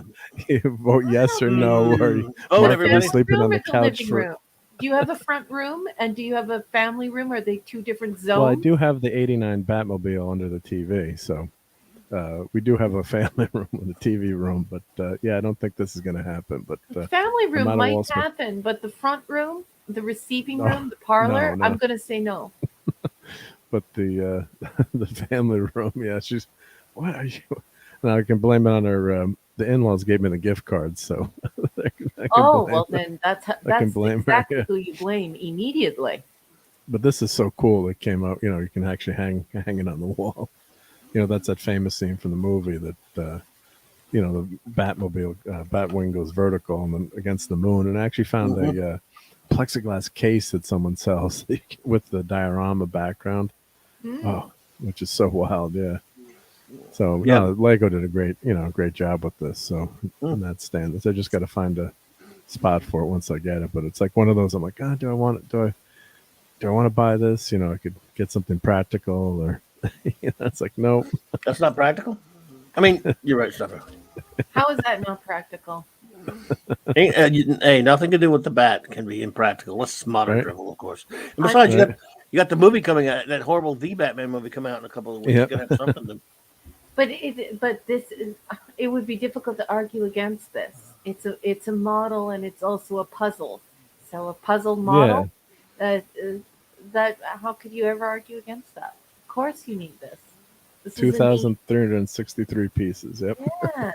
You vote yes or no, or Oh, Mark will be everybody. sleeping on the Room at couch living for. room. Do you have a front room and do you have a family room? Are they two different zones? Well, I do have the '89 Batmobile under the TV, so we do have a family room and a TV room. But yeah, I don't think this is going to happen. But Family I'm room not a might Wall Smith- happen, but the front room, the receiving No, room, the parlor, no. I'm going to say no. But the the family room, yeah, she's. What are you? Now I can blame it on her. The in-laws gave me the gift cards, so I can Oh, blame well, her. then that's I can blame her, exactly yeah. who you blame immediately. But this is so cool. It came out. You can actually hang it on the wall. That's that famous scene from the movie that the Batmobile Batwing goes vertical and then against the moon. And I actually found a plexiglass case that someone sells with the diorama background. Oh, which is so wild, yeah. So Yeah. no, Lego did a great job with this. So in that stand, I just got to find a spot for it once I get it. But it's like one of those. I'm like, do I want it? Do I want to buy this? I could get something practical, or it's like no. That's not practical. I mean, you're right, Stefan. How is that not practical? Hey, nothing to do with the bat can be impractical. Let's modern Right. drivel, of course. And besides, Right. you got the movie coming out, that horrible The Batman movie coming out in a couple of weeks. Yep. You're gonna have something to. But it would be difficult to argue against this. It's a model and it's also a puzzle. So a puzzle model that how could you ever argue against that? Of course you need this. This is a neat- 2,363 pieces. Yep. Yeah.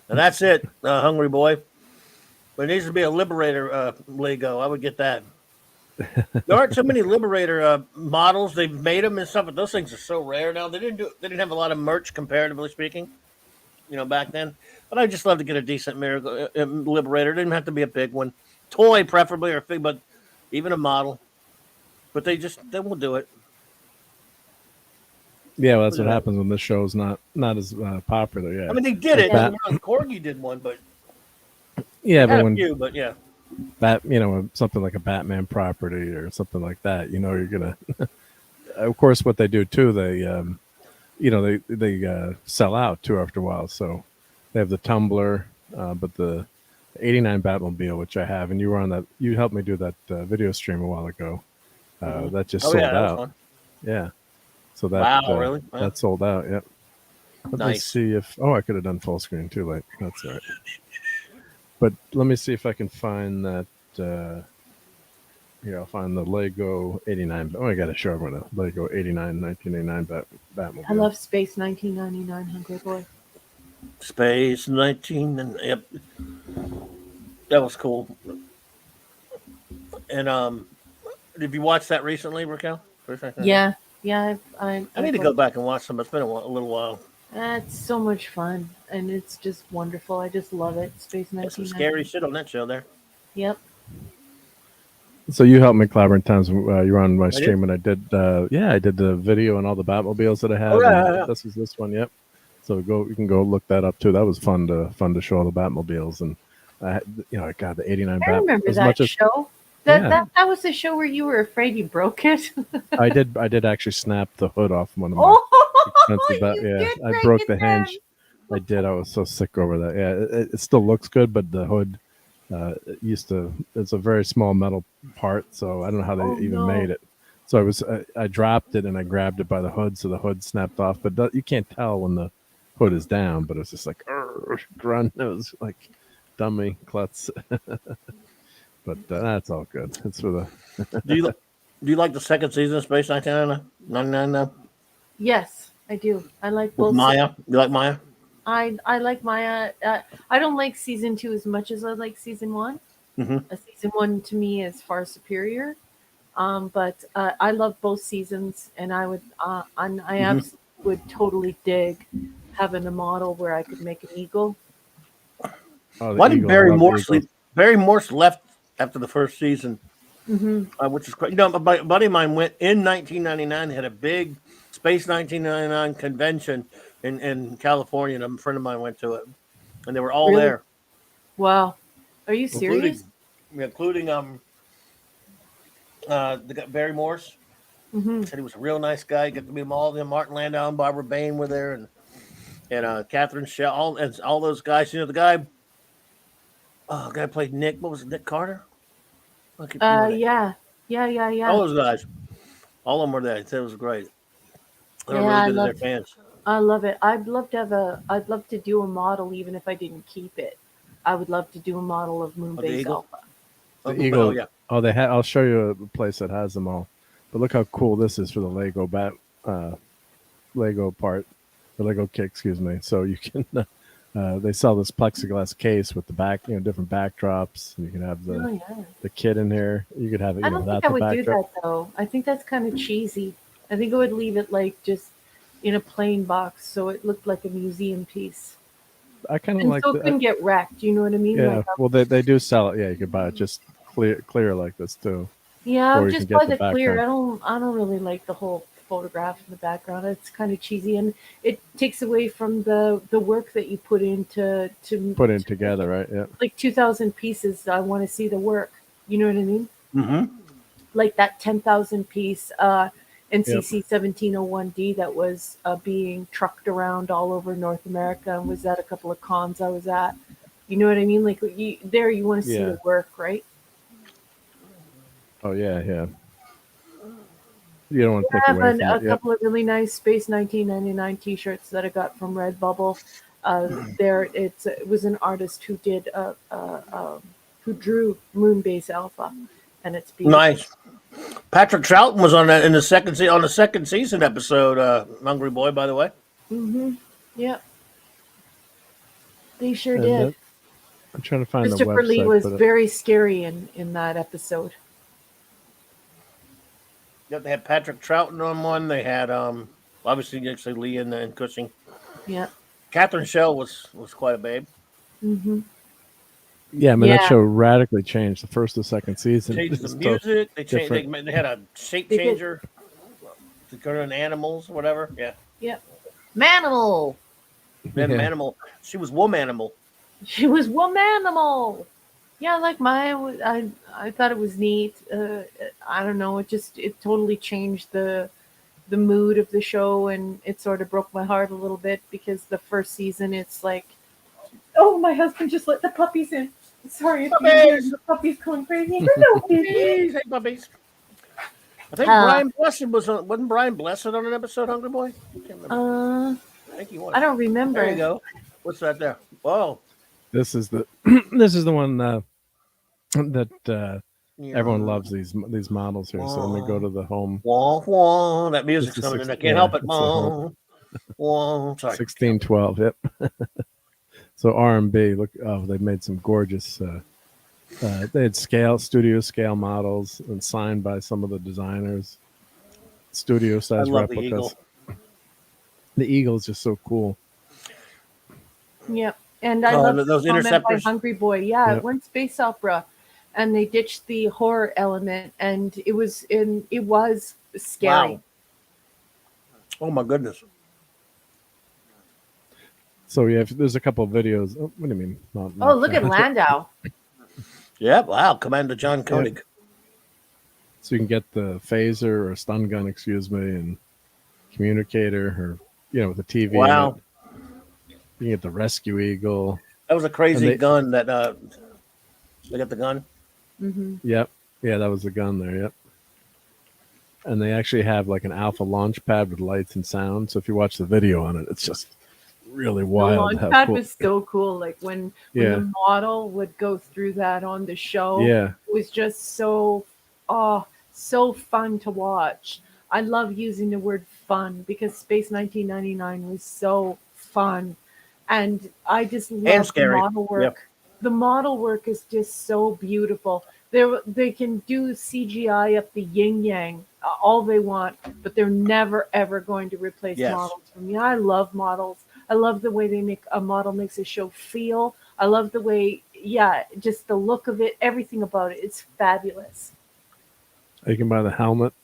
And that's it, Hungry Boy. There needs to be a Liberator Lego. I would get that. There aren't too many Liberator models. They've made them and stuff, but those things are so rare now. They didn't have a lot of merch, comparatively speaking, back then. But I'd just love to get a decent Liberator. It didn't have to be a big one, toy preferably, or big, but even a model. But they won't do it. Yeah, well, that's what happens when this show's not as popular. Yeah. I mean, they did it. Yeah. Corgi did one, but Yeah, had but a when few, but yeah. something like a Batman property or something like that, you're gonna. Of course, what they do too, they sell out too after a while. So they have the tumbler, but the '89 Batmobile, which I have, and you were on that. You helped me do that video stream a while ago. That just sold that was out. fun. Yeah. So that Really? Wow. that sold out. Yep. Let me Nice. see if. Oh, I could have done full screen. Too late. That's all right. But let me see if I can find that. Here, I'll find the Lego '89. Oh, I got to show everyone a Lego '89, 1989 Batmobile. I love Space 1999, Hungry Boy. Space 19, and yep, that was cool. And have you watched that recently, Raquel? Yeah. I I need to go back and watch some. It's been a little while. It's so much fun, and it's just wonderful. I just love it. Space There's some 1999. scary shit on that show there. Yep. So you helped me clobbering times. You were on my did? stream when I did. I did the video and all the Batmobiles that I had. Oh, yeah, and yeah. This is this one. Yep. So you can go look that up too. That was fun to show all the Batmobiles, and God, the '89 I remember as that much as show. That was the show where you were afraid you broke it. I did actually snap the hood off one of my Oh, expensive you did I break broke it the then. hinge. I did. I was so sick over that. Yeah, it still looks good, but the hood it's a very small metal part, so I don't know how they even made it. So I dropped it and I grabbed it by the hood, so the hood snapped off. But you can't tell when the hood is down. But it's just like grunt. It was like dummy klutz. But that's all good. It's for the. Do you like the second season of Space 1999 now? yes, I do. I like With both. Maya? You like Maya? I like Maya. I don't like season 2 as much as I like season 1. Mm-hmm. Season 1 to me is far superior. But I love both seasons, and I absolutely would totally dig having a model where I could make an eagle. Oh, Why did Barry Morse leave? Barry Morse left after the first season, which is great. A buddy of mine went in 1999. Had a big Space 1999 convention in California, and a friend of mine went to it, and they were all Really? there, Wow, are you serious? including the guy, Barry Morse. Said he was a real nice guy. Got to meet them all. Martin Landau and Barbara Bain were there, and Catherine Shell, all those guys. The guy. Oh, guy played Nick. What was it? Nick Carter. I'll keep doing it. Yeah. All those guys, all of them were there. It was great. They're Yeah, really I good to their love fans. I love it. I'd love to do a model even if I didn't keep it. I would love to do a model of Oh, the Moonbase Eagle. Alpha. The Oh Eagle. yeah. Oh, they had. I'll show you a place that has them all. But look how cool this is for the Lego Lego part, the Lego kit. Excuse me. So you can. They sell this plexiglass case with the different backdrops. You can have Oh yeah. the kit in here. You could have it, I don't think without I the would do backdrop. that though. I think that's kind of cheesy. I think I would leave it like just in a plain box so it looked like a museum piece. I kind of And like so it couldn't get wrecked. You know what I mean? Yeah. Like, Well, they do sell it. Yeah, you could buy it just clear like this too, yeah, or you can just get buy the the clear. background. I don't really like the whole photograph in the background. It's kind of cheesy and it takes away from the work that you put into to Put in make together, it. right? Yeah. Like 2,000 pieces. I want to see the work. You know what I mean? Mm-hmm. Like that 10,000 piece Yep. NCC 1701D that was being trucked around all over North America and was at a couple of cons I was at. You know what I mean? Like you want to see Yeah. the work, right? Oh yeah, yeah. You don't want to take I have away from a it. Yep. couple of really nice Space 1999 T-shirts that I got from Redbubble. It was an artist who did who drew Moonbase Alpha, and it's beautiful. Nice. Patrick Troughton was on that in the on the second season episode. Hungry Boy, by the way. Mm-hmm. Yep, they sure And did. I'm trying to find the Christopher Lee website was for it. very scary in that episode. Yep, they had Patrick Troughton on one. They had obviously actually Lee and Cushing. Yeah. Catherine Shell was quite a babe. Mm-hmm. Yeah, I mean that Yeah. show radically changed the first and second season. Changed the It's music. They changed. different. They had a shape They did. changer to go to animals, whatever. Yeah, Yep. Manimal. then Yeah. animal. She was Womanimal. She was Womanimal. Yeah, like I thought it was neat. I don't know. It totally changed the mood of the show, and it sort of broke my heart a little bit because the first season it's like, oh, my husband just let the puppies in. Sorry if you hear Puppies! the puppies going crazy. Hello, baby. Puppies, hey puppies. I think Uh, Brian Blessed wasn't Brian Blessed on an episode, Hungry Boy? I can't remember. I think he was. I don't remember. There you go. What's that there? Whoa. This is the this is the one that everyone loves these models here. So let me go to the home. Wah, wah. That music's This is coming in. I six- can't yeah, help it. it's the home. Wah. Sorry. 1612. Yep. So R&B. Look, oh, they made some gorgeous. They had studio scale models and signed by some of the designers. Studio I size love the replicas. Eagle. The Eagle is just so cool. Yep. And I Oh, love those the comment by interceptors. Hungry Boy. Yeah, Yep. it went space opera, and they ditched the horror element, and it was scary. Wow. Oh my goodness. So yeah, there's a couple of videos. Oh, what do you mean? Not Oh, look at Landau. Yeah. Wow. Commander John Koenig. So you can get the phaser or stun gun, excuse me, and communicator, or with the TV. Wow. You can get the rescue eagle. That was a crazy And they- gun. That they got the gun. Mm-hmm. Yep. Yeah, that was the gun there. Yep. And they actually have like an alpha launch pad with lights and sound. So if you watch the video on it, it's just really The wild. launch pad was so cool. Like when Yeah. the model would go through that on the show, Yeah. it was just so fun to watch. I love using the word fun because Space 1999 was so fun. And I just love the scary. model work. Yep. The model work is just so beautiful. They can do CGI up the yin yang all they want, but they're never ever going to replace Yes. models for me. I love models. I love the way a model makes a show feel. I love the way, just the look of it, everything about it. It's fabulous. You can buy the helmet.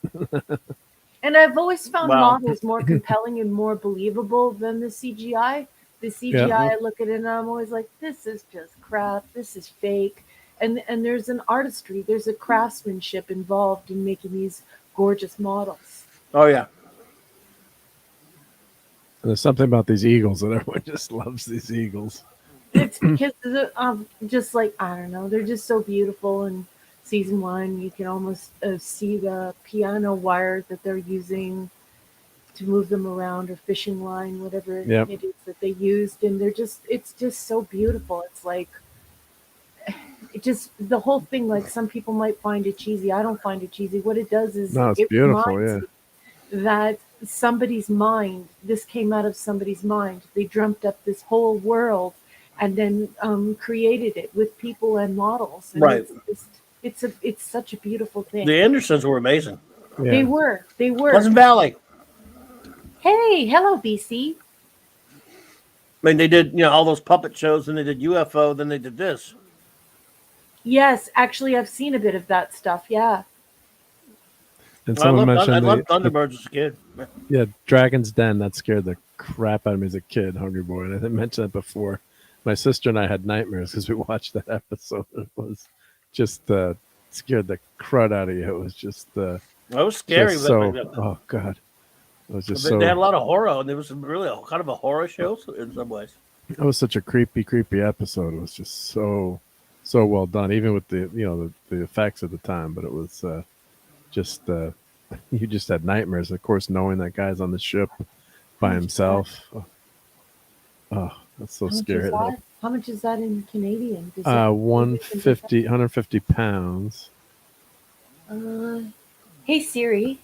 And I've always found Wow. models more compelling and more believable than the CGI. The CGI, I look at it and I'm always like, this is just crap. This is fake. And there's an artistry, there's a craftsmanship involved in making these gorgeous models. Oh yeah. And there's something about these eagles that everyone just loves. These eagles. It's because just like, I don't know, they're just so beautiful and season 1, you can almost see the piano wire that they're using to move them around, or fishing line, whatever Yep. it is that they used. And it's just so beautiful. It's like, it just, the whole thing, like some people might find it cheesy. I don't find it cheesy. What it does is No, it's it beautiful. reminds Yeah. you that somebody's mind, this came out of somebody's mind. They dreamt up this whole world and then created it with people and models. And Right. it's such a beautiful thing. The Andersons were amazing. Yeah. They were. Pleasant Valley. Hey, hello, BC. I mean, they did, all those puppet shows, and they did UFO, then they did this. Yes, actually, I've seen a bit of that stuff. Yeah. And I someone loved mentioned Thunderbirds as a kid. yeah, Dragon's Den. That scared the crap out of me as a kid, Hungry Boy. And I mentioned that before. My sister and I had nightmares because we watched that episode. It was just scared the crud out of you. It was just It was scary. just But so. Oh God, it was just they so. had a lot of horror, and it was really kind of a horror show in some ways. It was such a creepy episode. It was just so well done, even with the the effects at the time. But it was just you just had nightmares. Of course, knowing that guy's on the ship by himself. Oh, that's so scary. How much is that in Canadian? 150 pounds. Hey Siri,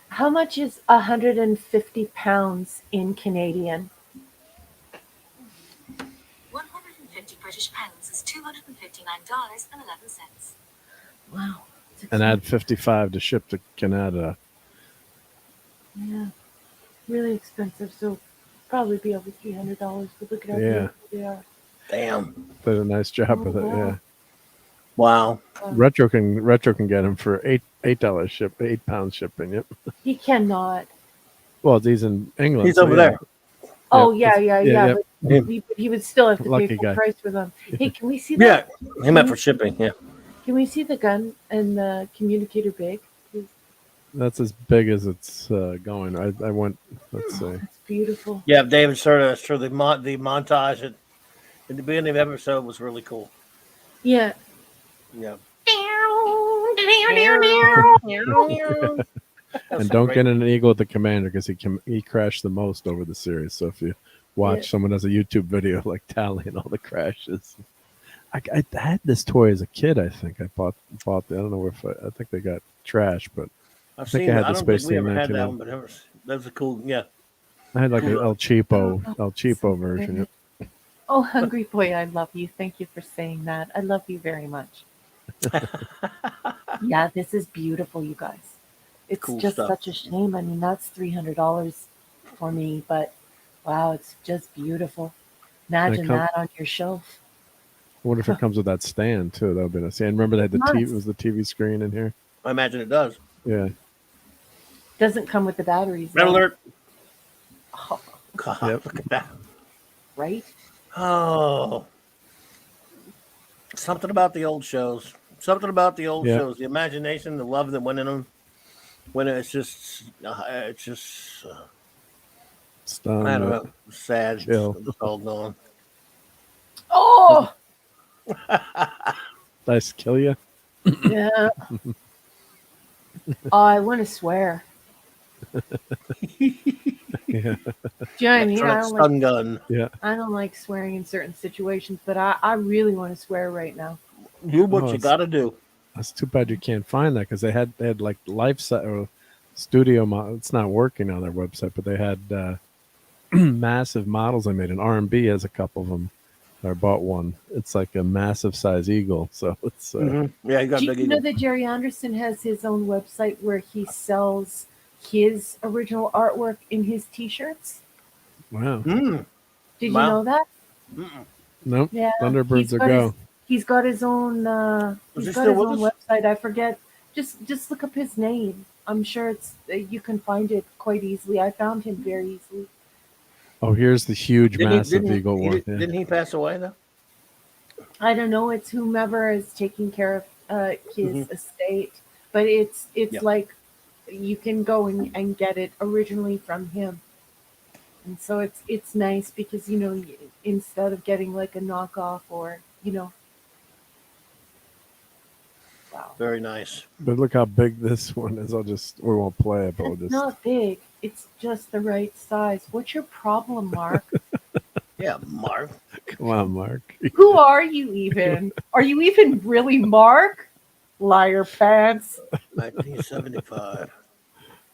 how much is 150 pounds in Canadian? 150 British pounds is $259.11. Wow. And add 55 to ship to Canada. Yeah, really expensive. So probably be over $300. But look at how Yeah. beautiful they are. Damn. Did a nice job with it. wow. Yeah. Wow. Retro can get him for $8 ship, 8 pounds shipping. Yep. He cannot. Well, he's in England. He's so over yeah. there. Oh Yeah, yeah. yeah. But he would still have to Lucky pay full guy. price for them. Hey, can we see Yeah. that? He meant for shipping. Yeah. Can we see the gun and the communicator big? That's as big as it's going. I went. Let's see. It's beautiful. Yeah. David Serta, sure. The montage at the beginning of the episode was really cool. Yeah. Yeah. And don't get an eagle with the commander because he crashed the most over the series. So if you watch someone has a YouTube video like tallying all the crashes. I had this toy as a kid. I think I bought. I don't know if I think they got trashed, but I've think seen. I had I the don't think Space we Team ever had that 19. one, but that was a cool. Yeah. I had like an El Cheapo version. Oh, Hungry Boy, I love you. Thank you for saying that. I love you very much. Yeah, this is beautiful, you guys. It's Cool just stuff. such a shame. I mean, that's $300 for me, but wow, it's just beautiful. Imagine that on your shelf. I wonder if it comes with that stand too. That would be nice. And remember they had the Nice. TV. It was the TV screen in here. I imagine it does. Yeah. Doesn't come with the batteries. Red though. alert. Oh, God, Yep. look at that. right? Oh. Something about the old shows. Something about the old Yeah. shows. The imagination, the love that went in them. When it's just I Stun, don't know, sad. Chill. It's all gone. Oh, Nice kill you. yeah. Oh, I want to swear. Yeah. Do you know what I mean? Turn that stun gun. Yeah. I don't like swearing in certain situations, but I really want to swear right now. Do what Oh, you it's- got to do. That's too bad you can't find that because they had like life set or studio model. It's not working on their website, but they had massive models. I made an R&B has a couple of them. I bought one. It's like a massive size eagle, so it's Yeah, you got Do you big know eagle. that Jerry Anderson has his own website where he sells his original artwork in his T-shirts? wow. Mm. Did Wow. you know that? Mm-mm. Nope. Yeah. Thunderbirds he's a got go. He's got his own. Is he He's got still his with own us? website. I forget. Just look up his name. I'm sure it's you can find it quite easily. I found him very easily. Oh, here's the huge, massive Didn't eagle one. Yeah. Didn't he pass away though? I don't know. It's whomever is taking care of his estate, but it's Yeah. like you can go and get it originally from him, and so it's nice because instead of getting like a knockoff or Wow. Very nice. But look how big this one is. We won't play it, but we'll It's just. not big. It's just the right size. What's your problem, Mark? Yeah, Mark. Come on, Mark. Who are you even? Are you even really Mark? Liar pants. 1975.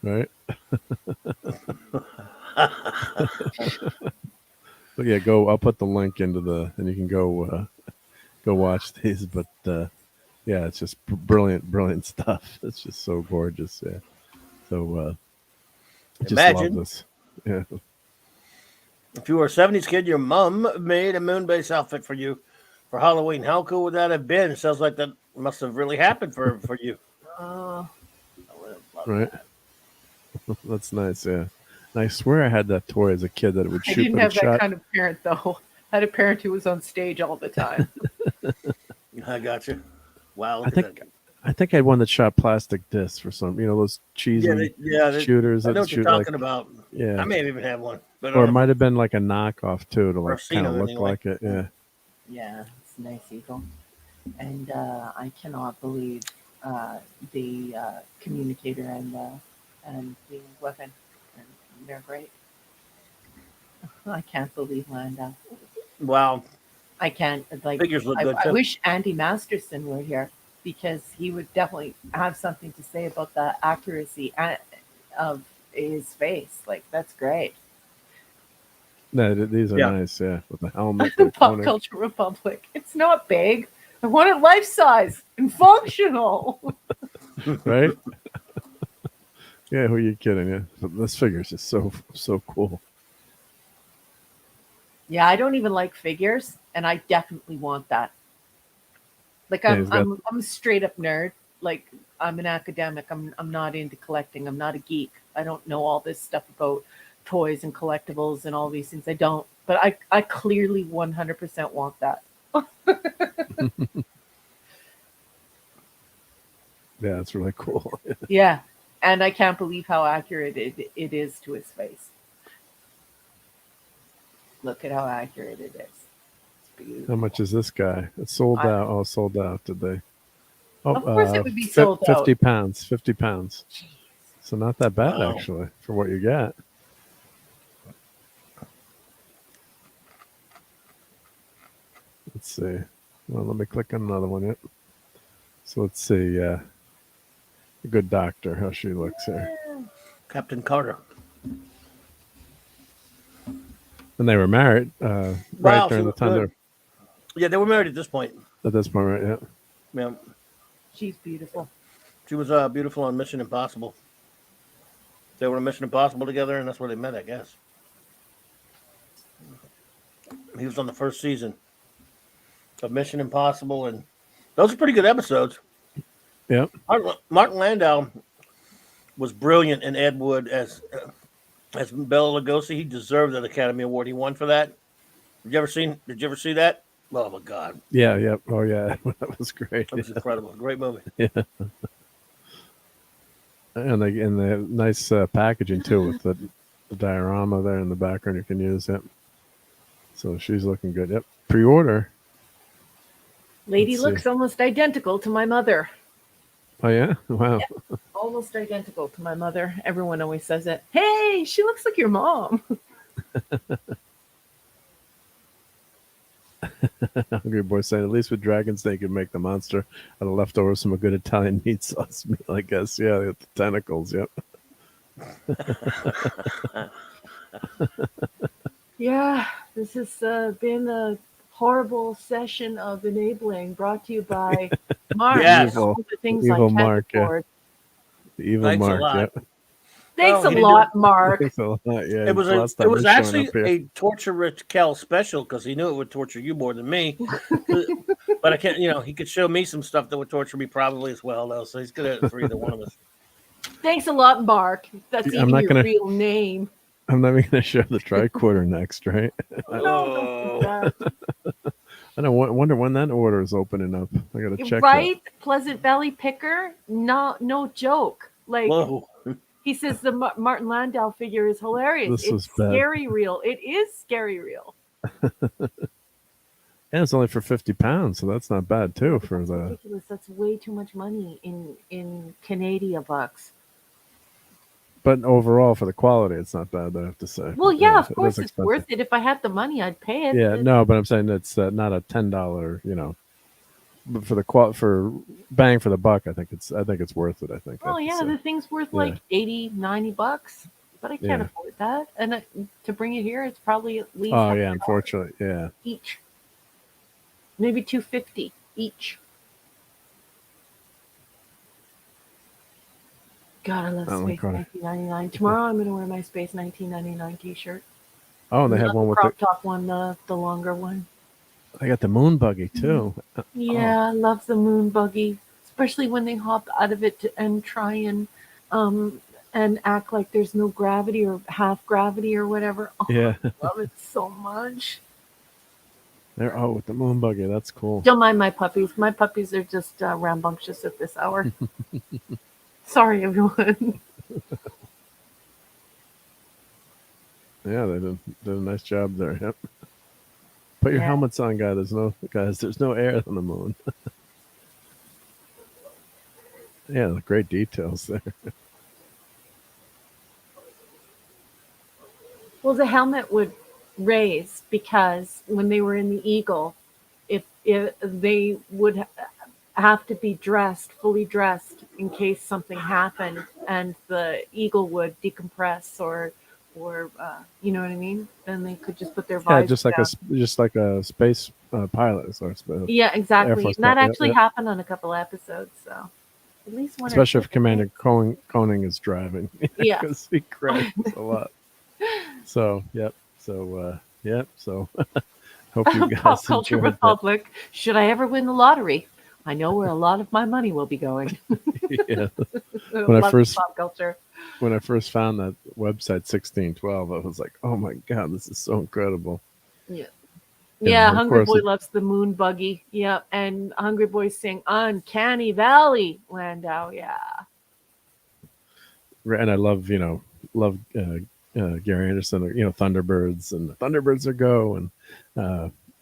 Right? But yeah, go. I'll put the link into and you can go watch these. But yeah, it's just brilliant stuff. It's just so gorgeous. Yeah. So just love Imagine this. Yeah. if you were a 70s kid, your mom made a moon base outfit for you for Halloween. How cool would that have been? It sounds like that must have really happened for you. I would have loved Right. that. That's nice. Yeah. And I swear I had that toy as a kid that it would I shoot. didn't but have it that shot. kind of parent, though. I had a parent who was on stage all the time. I got you. Wow. I think I had one that shot plastic discs for some. Those cheesy shooters I that know what you're shoot talking about. Yeah. I may have even had one. But Or it might have been like a knockoff too, to Or like seen kind of them look anyway. like it. Yeah. Yeah, it's nice, Eagle. And I cannot believe the communicator and the weapon. And they're great. I can't believe Landau. wow. I can't. Like, Figures look good I too. wish Andy Masterson were here because he would definitely have something to say about the accuracy of his face. Like, that's great. No, these are Yeah. nice. Yeah, with the helmet. The the Pop tunic. Culture Republic. It's not big. I want it life size and functional. Right? Yeah, who are you kidding? Yeah, but this figure's just so cool. Yeah, I don't even like figures, and I definitely want that. Like, Yeah, I'm he's got- I'm a straight up nerd. Like, I'm an academic. I'm not into collecting. I'm not a geek. I don't know all this stuff about toys and collectibles and all these things. I don't. But I clearly 100% want that. Yeah, it's really cool. Yeah, and I can't believe how accurate it is to his face. Look at how accurate it is. It's beautiful. How much is this guy? It's sold I- out. Oh, sold out. Did they? Oh, Of course it would be sold out. 50 pounds. 50 pounds. So not that bad Wow. actually for what you got. Let's see. Well, let me click on another one yet. So let's see. A good doctor, how she looks here. Captain Carter. And they were married, right Wow, during so the time good. Yeah, they were married at this point. at this point, right? Yeah. Yeah. She's beautiful. She was beautiful on Mission Impossible. They were on Mission Impossible together, and that's where they met, I guess. He was on the first season of Mission Impossible, and those are pretty good episodes. Yep. Martin Landau was brilliant in Ed Wood as Bela Lugosi. He deserved an Academy Award. He won for that. Did you ever see that? Oh my God, Yeah. Yep. Oh yeah. That was great. that was incredible. Great movie. Yeah. And the nice packaging too with the diorama there in the background you can use. Yep. So she's looking good. Yep. Pre-order. Lady Let's see. looks almost identical to my mother. Oh yeah. Wow. Almost identical to my mother. Everyone always says it. Hey, she looks like your mom. Hungry boy saying at least with dragons they could make the monster out of leftovers from a good Italian meat sauce meal. I guess. Yeah. The tentacles. Yep. Yeah, this has been a horrible session of enabling brought to you by Mark. Yes. All the things Evil I can't Mark, yeah. afford. The evil Thanks a Mark. lot. Yep. Thanks Oh, a he lot, Mark. Thanks a lot. Yeah. It was last time it was he's showing actually up here. a torture Rich Kell special because he knew it would torture you more than me. But I can't, he could show me some stuff that would torture me probably as well, though. So he's good for either one of us. Thanks a lot, Mark. That's I'm even not your gonna- real name. I'm not even going to show the tricorder next, right? No, don't do that. I don't wonder when that order is opening up. I got to check. Right? Pleasant Valley Picker? No joke. Like, Whoa. he says the Martin Landau figure is hilarious. This It's was bad. scary real. It is scary real. And it's only for 50 pounds, so that's not bad too for That's the. ridiculous. That's way too much money in Canadian bucks. But overall, for the quality, it's not bad. I have to say. Well, But, yeah, of it course is it's expensive. worth it. If I had the money, I'd pay it. Yeah, But- no, but I'm saying it's not a $10. But for the for bang for the buck, I think it's worth it. I think. I Oh have to yeah, say. the thing's worth Yeah. like 80, 90 bucks. But I can't Yeah. afford that. And to bring it here, it's probably at least Oh yeah, $100 unfortunately, yeah. each. Maybe $250 each. God, I love Oh my Space God. 1999. Tomorrow I'm going to wear my Space 1999 t-shirt. Oh, and they have Not one the with crop top one, the longer one. they got the moon buggy too. Yeah, I love the moon buggy, especially when they hop out of it and try and act like there's no gravity or half gravity or whatever. Oh, Yeah, I love it so much. they're with the moon buggy. That's cool. Don't mind my puppies. My puppies are just rambunctious at this hour. Sorry, everyone. Yeah, they did a nice job there. Yep. Put your Yeah. helmets on, guys. There's no air on the moon. Yeah, great details there. Well, the helmet would raise because when they were in the Eagle, if they would have to be fully dressed in case something happened, and the Eagle would decompress or you know what I mean. Then they could just put their Yeah, visor just like a space pilot or Yeah, exactly. Force And that pilot, yep, actually yep. happened on a couple episodes. So at least one. especially or if two. Commander Koning is driving. Yeah. Because he crashes a lot. So yep. So yep. So hope you guys Pop Culture enjoyed Republic. Should I ever win the lottery? I know where a lot of my money will be going. that. Yeah. Love I first pop culture. when I first found that website 1612, I was like, oh my god, this is so incredible. Yeah. Yeah, Yeah, of Hungry course Boy it- loves the moon buggy. Yeah, and Hungry Boys sing Uncanny Valley, Landau. Yeah. And I love Gary Anderson, Thunderbirds, and the Thunderbirds are go, and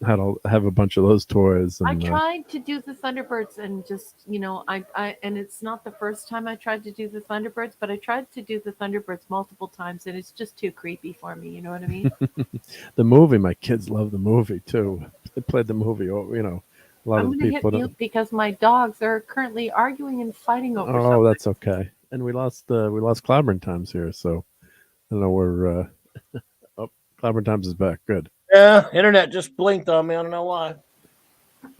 had to have a bunch of those toys. And I tried to do the Thunderbirds and just, I and it's not the first time I tried to do the Thunderbirds, but I tried to do the Thunderbirds multiple times and it's just too creepy for me. You know what I mean? the movie, my kids love the movie too. They played the movie. A lot I'm of going the to hit people. mute because my dogs are currently arguing and fighting over Oh, something. that's okay. And we lost Clobbering Times here, so I don't know where. Clobbering Times is back. Good. Yeah, internet just blinked on me. I don't know why.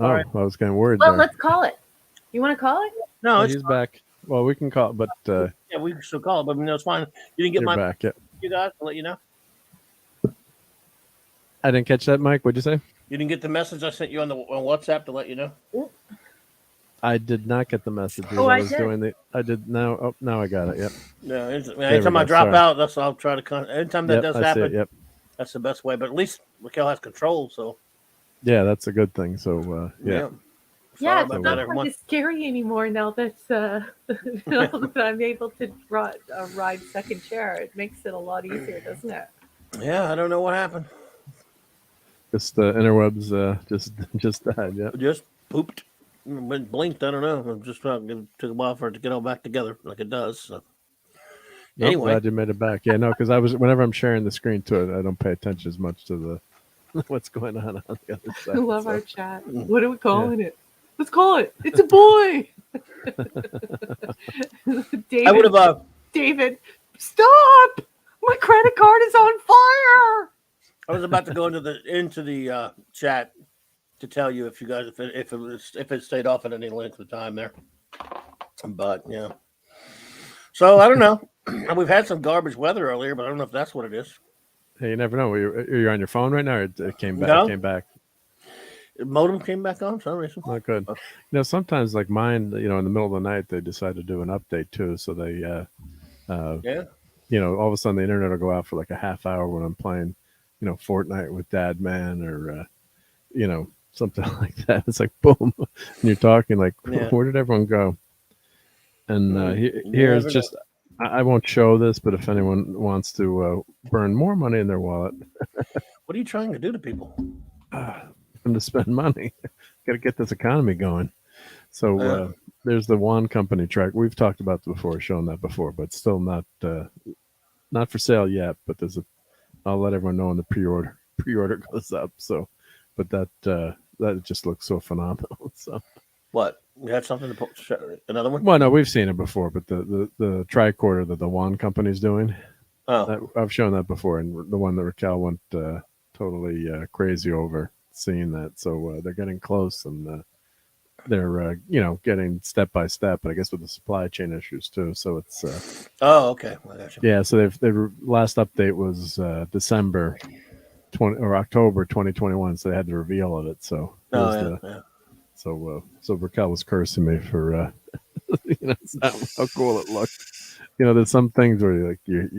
Oh, right. I was getting worried Well, there. let's call it. You want to call it? No, Oh, it's he's back. Well, we can call it, but yeah, we can still call it, but it's fine. You didn't get you're my back. Yeah. you guys. I'll let you know. I didn't catch that, Mike. What'd you say? You didn't get the message I sent you on WhatsApp to let you know. I did not get the message. Oh, I was did. doing I did now. Oh, now I got it. Yep. No, we anytime I go, drop sorry. out, that's I'll try to. Anytime that Yep, does I see happen, it. Yep. that's the best way. But at least Raquel has control, so Yeah, that's a good thing. So yeah. Yeah, Sorry it's about not that, everyone. quite as scary anymore now that, now that I'm able to ride second chair. It makes it a lot easier, doesn't it? Yeah, I don't know what happened. Just the interwebs just died. Yeah. Just pooped, went blinked. I don't know. I'm just it took a while for it to get all back together like it does. So. Nope, Anyway, glad you made it back. Yeah, no, because whenever I'm sharing the screen to it, I don't pay attention as much to the what's going on the other side. I love so. our chat. What are we calling it? Let's call it. It's a boy. David, I would have. David, stop! My credit card is on fire. I was about to go into the chat to tell you if you guys if it stayed off at any length of time there, but yeah. So I don't know. We've had some garbage weather earlier, but I don't know if that's what it is. Hey, you never know. You're on your phone right now, or it came back. No. It came back. Modem came back on for some reason. Not good. Sometimes like mine, in the middle of the night, they decide to do an update too. So they, Yeah. all of a sudden the internet will go out for like a half hour when I'm playing, Fortnite with Dad Man or, something like that. It's like boom, and you're talking like, Yeah. where did everyone go? And You here's never just, I won't show this, but if anyone wants to burn more money in their wallet, What are you trying to do to people? them to spend money. Got to get this economy going. So Yeah. there's the One Company track. We've talked about it before, shown that before, but still not for sale yet. But I'll let everyone know when the pre-order goes up. So, but that just looks so phenomenal. So. What? You had something to another one? Well, no, we've seen it before, but the tricorder that the One Company's doing, I've shown that before, and the one that Raquel went totally crazy over seeing that. So they're getting close, and they're getting step by step. But I guess with the supply chain issues too. So it's oh, okay. Well, gotcha. yeah. So their last update was December 20 or October 2021. So they had the reveal of it. So yeah. So Raquel was cursing me for it's not how cool it looked. There's some things where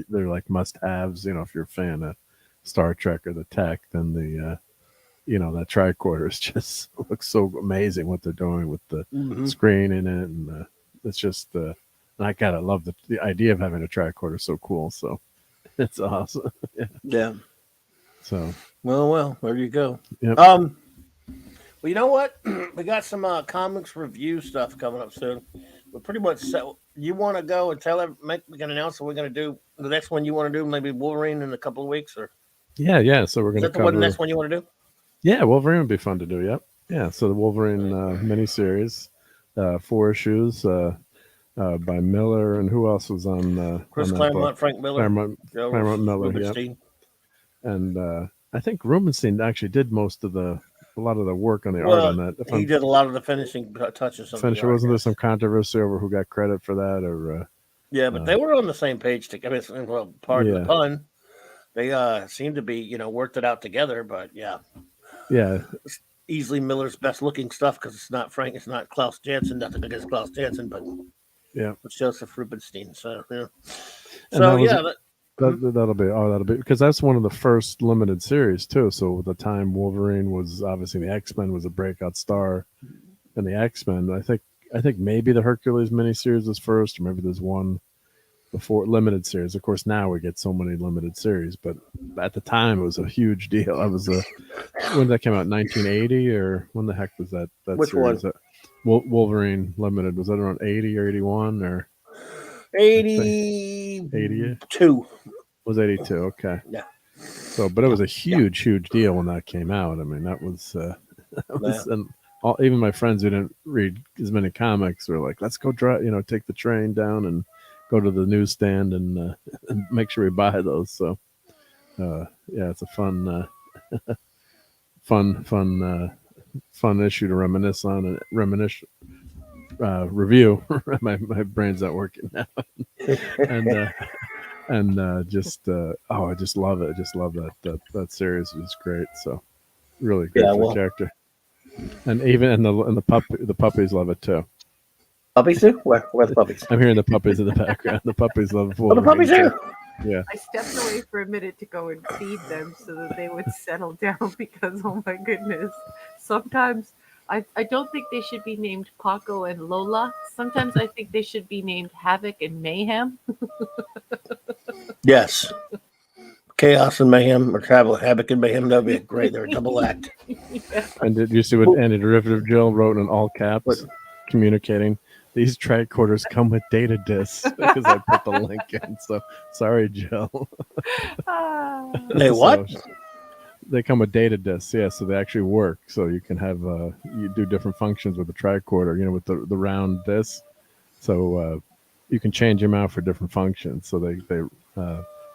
they're like must-haves. If you're a fan of Star Trek or the tech, then the that tricorder is just looks so amazing what they're doing with the screen in it, and it's just and I gotta love the idea of having a tricorder. So cool. So it's awesome. Yeah. So well, there you go. Yep. Well, you know what? We got some comics review stuff coming up soon. We're pretty much set. You want to go and we can announce what we're going to do. The next one you want to do, maybe Wolverine in a couple of weeks, or yeah. So we're going to cover the next one you want to do. Yeah, Wolverine would be fun to do. Yep. Yeah. So the Wolverine miniseries, 4 issues by Miller, and who else was on? Chris on Claremont, book? Frank Miller, Claremont Miller. Yep. And I think Rubenstein actually did a lot of the work on the art on that. He did a lot of the finishing touches. Wasn't there some controversy over who got credit for that, or? Yeah, but they were on the same page together. Well, pardon the pun. They seemed to be, worked it out together. But yeah, it's easily Miller's best looking stuff because it's not Frank, it's not Klaus Janson. Nothing against Klaus Janson, but it's Joseph Rubenstein. So that'll be because that's one of the first limited series too. So at the time, Wolverine was obviously the X-Men was a breakout star, and the X-Men. I think maybe the Hercules miniseries was first, or maybe there's one before limited series. Of course, now we get so many limited series, but at the time it was a huge deal. I was when did that came out? 1980, or when the heck was that? Which series? one? Wolverine limited, was that around 80 or 81 or? 82. Was 82, okay. Yeah. So, but it was a huge deal when that came out. I mean, that was and even my friends who didn't read as many comics were like, let's go take the train down and go to the newsstand and make sure we buy those. So, it's a fun issue to reminisce on and review. my brain's not working now. I just love it. I just love that series. It's great. So really great for the character. And even the puppies love it too. Puppies too? Where the puppies? I'm hearing the puppies in the background. The puppies love it. Oh, the puppies too. Yeah. I stepped away for a minute to go and feed them so that they would settle down because, oh my goodness, sometimes I don't think they should be named Paco and Lola. Sometimes I think they should be named Havoc and Mayhem. Yes. Chaos and Mayhem, or Havoc and Mayhem, that would be great. They're a double act. Yeah. And did you see what Andy Derivative Jill wrote in all caps, communicating? These tricorders come with data discs because I put the link in. So sorry, Jill. They what? They come with data discs, so they actually work. So you can have you do different functions with the tricorder, with the round disc. So you can change them out for different functions. So they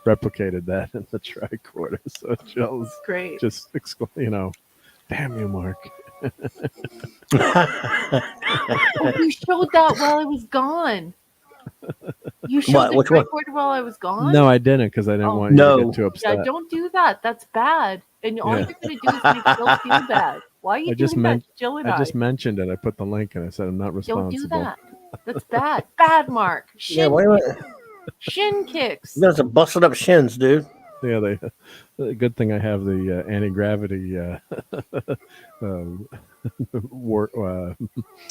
replicated that in the tricorder. So Jill's great. Just damn you, Mark. You showed that while I was gone. You showed the tricorder while I was gone? No, I didn't because I didn't want you to get too upset. Yeah, don't do that. That's bad. And all you're going to do is make Jill feel bad. Why are you doing that, Jill and I? I just mentioned it. I put the link and I said I'm not responsible. Don't do that. That's bad. Bad, Mark. Shin kicks. There's a busted up shins, dude. Yeah, good thing I have the anti-gravity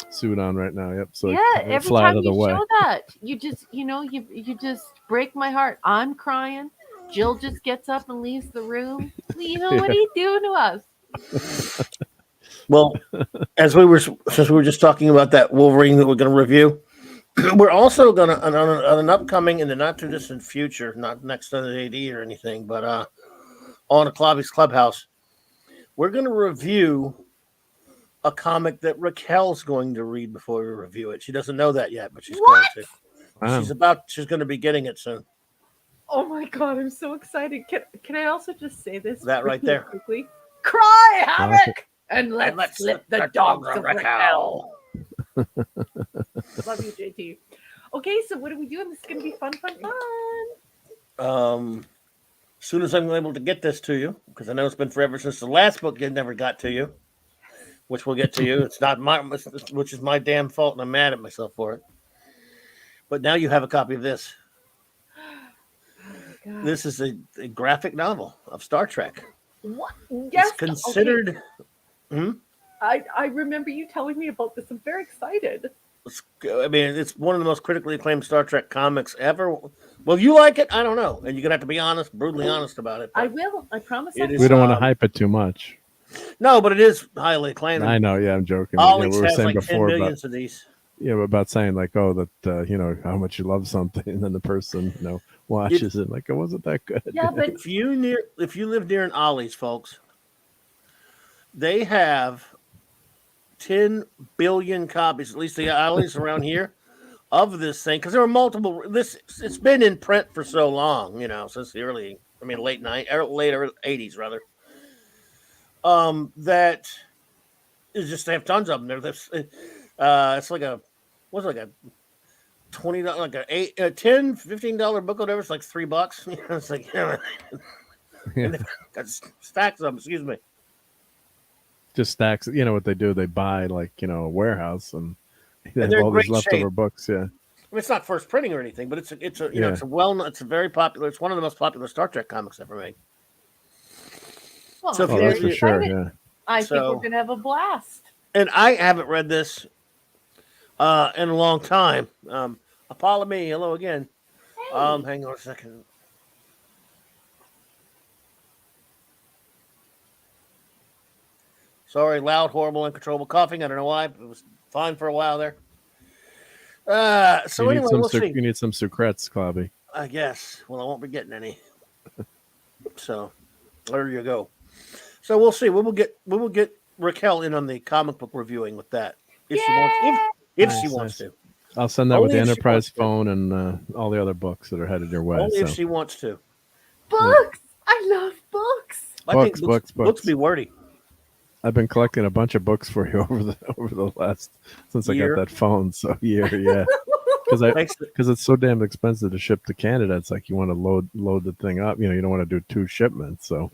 suit on right now. Yep. So every time you show that, you just you just break my heart. I'm crying. Jill just gets up and leaves the room. What are you doing to us? Well, since we were just talking about that Wolverine that we're going to review, we're also going to on an upcoming in the not too distant future, not next to the AD or anything, but on a CLOBBY'S Clubhouse, we're going to review a comic that Raquel's going to read before we review it. She doesn't know that yet, but she's What? going to. Wow. She's going to be getting it soon. Oh my god, I'm so excited. Can I also just say this? That right really there. Quickly. Cry, Wow. Havoc! And let's slip the dogs of Raquel. Love you, JT. Okay, so what are we doing? This is going to be fun. As soon as I'm able to get this to you, because I know it's been forever since the last book it never got to you, which we'll get to you. It's not which is my damn fault, and I'm mad at myself for it. But now you have a copy of this. God. This is a graphic novel of Star Trek. What? Yes. It's considered. Okay. I remember you telling me about this. I'm very excited. I mean, it's one of the most critically acclaimed Star Trek comics ever. Well, you like it? I don't know, and you're gonna have to be honest, brutally honest about it. I will. I promise. It is, We don't want to hype it too much. No, but it is highly acclaimed. I know. Yeah, I'm joking. Always we were has saying like 10 before millions of these. about saying like, oh, that you know how much you love something, and then the person watches it like it wasn't that good. Yeah, but if you live near an Ollie's, folks, they have 10 billion copies, at least the Ollie's around here, of this thing, because there were multiple. It's been in print for so long, since the late 80s rather. That is just they have tons of them. It's like a $20, like a $10, $15 book, whatever. It's like $3. It's like and they've got stacks of them. Excuse me. Just stacks. You know what they do? They buy like a warehouse and they have they're in all these great leftover shape. books. Yeah. I mean, it's not first printing or anything, but it's a it's a very popular. It's one of the most popular Star Trek comics ever made. well, So if Oh, you- that's for sure. excited. Yeah. I think So- we're gonna have a blast. And I haven't read this in a long time. Apollo me, hello again. Hang on a second. Sorry, loud, horrible, uncontrollable coughing. I don't know why. It was fine for a while there. So anyway, we'll see. You need some secrets, Clobby. I guess. Well, I won't be getting any. So there you go. So we'll see. We will get Raquel in on the comic book reviewing with that if she wants. If she wants to. I'll send that with Only the if she Enterprise wants to. phone and all the other books that are headed your way. Only if so. she wants to. Books. I love books. I think Books. books be wordy. I've been collecting a bunch of books for you over the last since I Year. got that phone. So yeah, because it's so damn expensive to ship to Canada. It's like you want to load the thing up. You don't want to do 2 shipments. So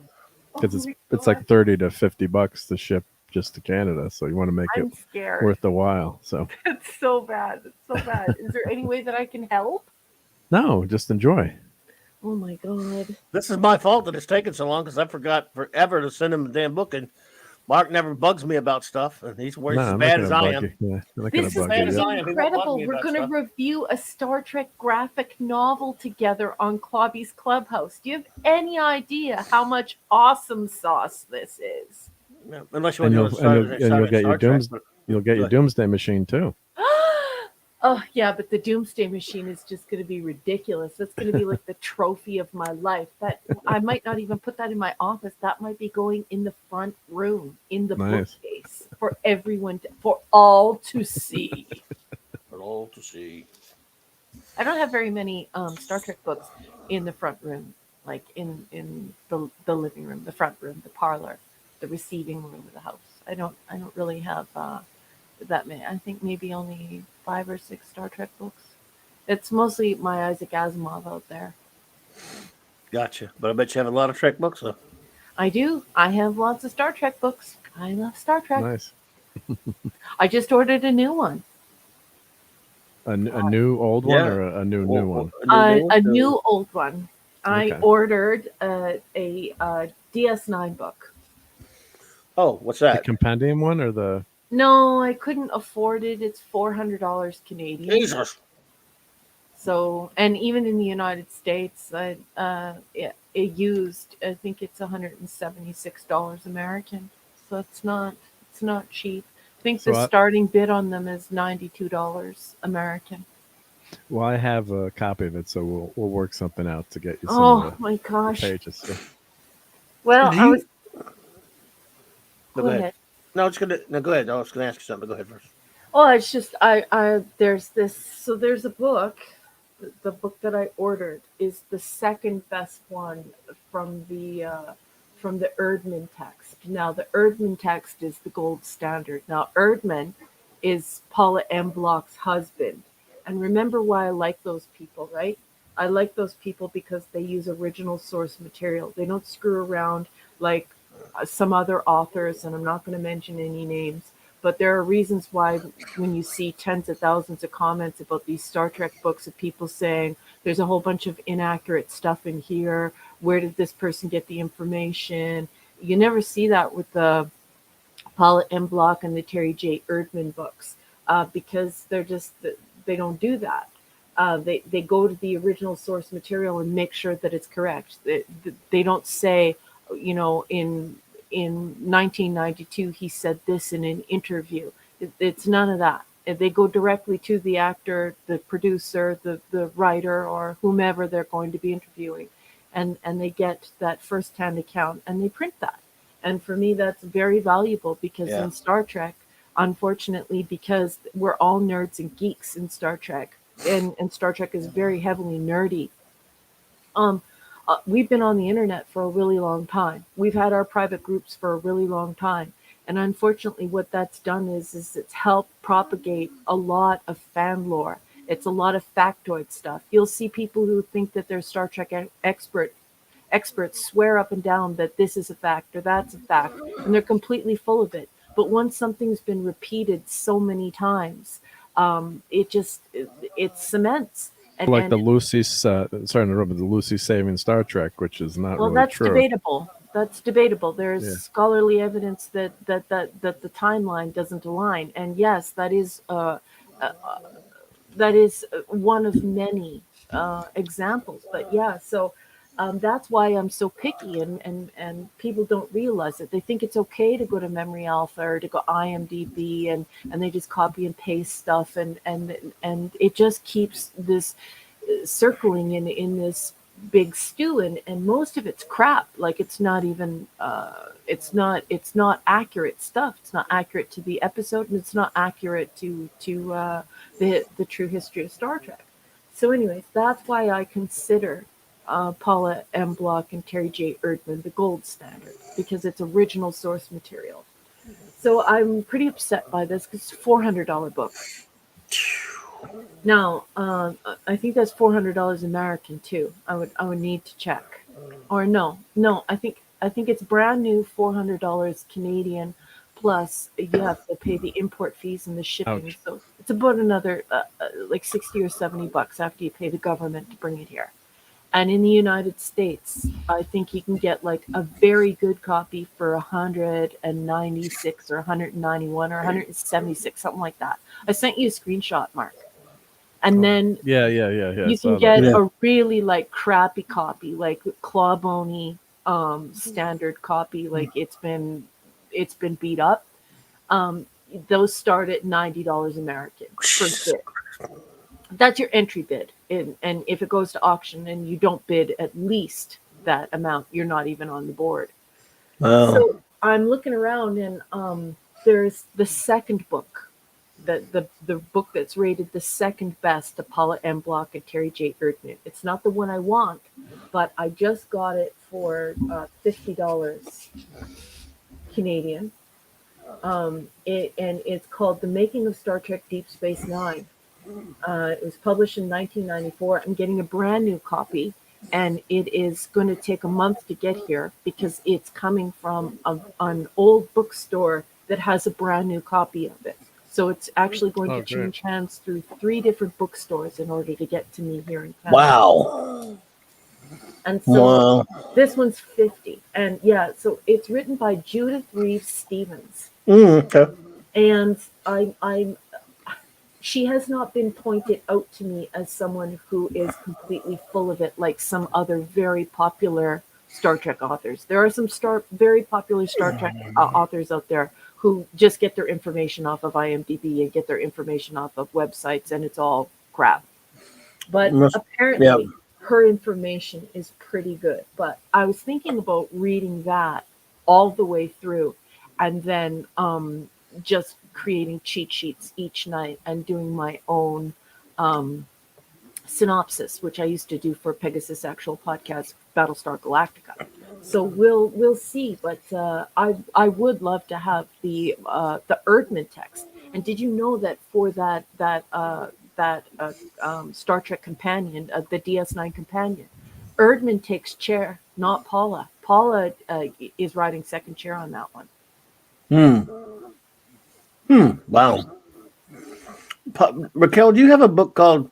because it's like $30 to $50 to ship just to Canada. So you want to make I'm it scared. worth the while. So It's so bad. It's so bad. Is there any way that I can help? no, just enjoy. Oh my god. This is my fault that it's taken so long because I forgot forever to send him a damn book, and Mark never bugs me about stuff, and he's worried as I'm bad not as gonna I bug am. you. Yeah, I'm not This gonna is bug you. as I am. He won't bug incredible. me We're about going to stuff. review a Star Trek graphic novel together on CLOBBY'S Clubhouse. Do you have any idea how much awesome sauce this is? Yeah, unless you And want to you'll get your You'll your Doomsday Machine too. Oh, yeah, but the Doomsday Machine is just going to be ridiculous. That's going to be like the trophy of my life. That I might not even put that in my office. That might be going in the front room, in the Nice. bookcase, for everyone, for all to see. For all to see. I don't have very many Star Trek books in the front room, like in the living room, the front room, the parlor, the receiving room of the house. I don't really have that many. I think maybe only 5 or 6 Star Trek books. It's mostly my Isaac Asimov out there. Gotcha. But I bet you have a lot of Trek books, though. I do. I have lots of Star Trek books. I love Star Trek. Nice. I just ordered a new one. A new old one Yeah. or a new one? A new old one. I Okay. ordered a DS9 book. Oh, what's The that? compendium one or the? No, I couldn't afford it. It's $400 Canadian. Jesus. So, and even in the United States, it used, I think it's $176 American. So it's not It's not cheap. I think So the starting bid on them is $92 American. Well, I have a copy of it, so we'll work something out to get you some Oh of my the gosh. pages. So. Well, Do I you- was. No, Go ahead. No, it's gonna. No, go ahead. I was gonna ask you something. Go ahead first. Oh, it's just there's this. So there's a book. The book that I ordered is the second best one from the Erdman text. Now the Erdman text is the gold standard. Now Erdman is Paula M. Bloch's husband, and remember why I like those people, right? I like those people because they use original source material. They don't screw around like some other authors, and I'm not going to mention any names. But there are reasons why when you see tens of thousands of comments about these Star Trek books of people saying there's a whole bunch of inaccurate stuff in here, where did this person get the information? You never see that with the Paula M. Bloch and the Terry J. Erdman books because they don't do that. They go to the original source material and make sure that it's correct. They don't say, in 1992 he said this in an interview. It's none of that. They go directly to the actor, the producer, the writer, or whomever they're going to be interviewing, and they get that firsthand account and they print that. And for me, that's very valuable because in Star Trek, unfortunately, because we're all nerds and geeks in Star Trek, and Star Trek is very heavily nerdy. We've been on the internet for a really long time. We've had our private groups for a really long time. And unfortunately, what that's done is it's helped propagate a lot of fan lore. It's a lot of factoid stuff. You'll see people who think that they're Star Trek experts swear up and down that this is a fact or that's a fact, and they're completely full of it. But once something's been repeated so many times, it cements. Like the Lucy's, sorry to interrupt, but the Lucy saving Star Trek, which is not really that's true. debatable. That's debatable. There's scholarly evidence that the timeline doesn't align, and yes, that is one of many examples. But yeah, so that's why I'm so picky, and people don't realize it. They think it's okay to go to Memory Alpha or to go IMDb, and they just copy and paste stuff, and it just keeps this circling in this big stew, and most of it's crap. Like it's not even it's not accurate stuff. It's not accurate to the episode, and it's not accurate to the true history of Star Trek. So anyways, that's why I consider Paula M. Bloch and Terry J. Erdman the gold standard, because it's original source material. So I'm pretty upset by this because it's a $400 book. Now, I think that's $400 American too. I would need to check. Or no, I think it's brand new $400 Canadian, plus you have to pay the import fees and the shipping. Ouch. So it's about another like $60 or $70 after you pay the government to bring it here. And in the United States, I think you can get like a very good copy for 196 or 191 or 176, something like that. I sent you a screenshot, Mark. And then Yeah. you can get a really like crappy copy, like claw-bony standard copy, like it's been beat up. Those start at $90 American per bid. That's your entry bid, and if it goes to auction and you don't bid at least that amount, you're not even on the board. So I'm looking around, and there's the second book, the book that's rated the second best to Paula M. Bloch and Terry J. Erdman. It's not the one I want, but I just got it for $50 Canadian. And it's called The Making of Star Trek Deep Space Nine. It was published in 1994. I'm getting a brand new copy, and it is going to take a month to get here because it's coming from an old bookstore that has a brand new copy of it. So it's actually going to change hands through 3 different bookstores in order to get to me here in Canada. Wow. And so this one's $50. And yeah, so it's written by Judith Reeves Stevens. Okay. And she has not been pointed out to me as someone who is completely full of it, like some other very popular Star Trek authors. There are some very popular Star Trek authors out there who just get their information off of IMDb and get their information off of websites, and it's all crap. But apparently, her information is pretty good. But I was thinking about reading that all the way through, and then just creating cheat sheets each night and doing my own synopsis, which I used to do for Pegasus Actual Podcast, Battlestar Galactica. So we'll see, but I would love to have the Erdman text. And did you know that for that Star Trek companion, the DS9 companion, Erdman takes chair, not Paula. Paula is riding second chair on that one. Wow. Raquel, do you have a book called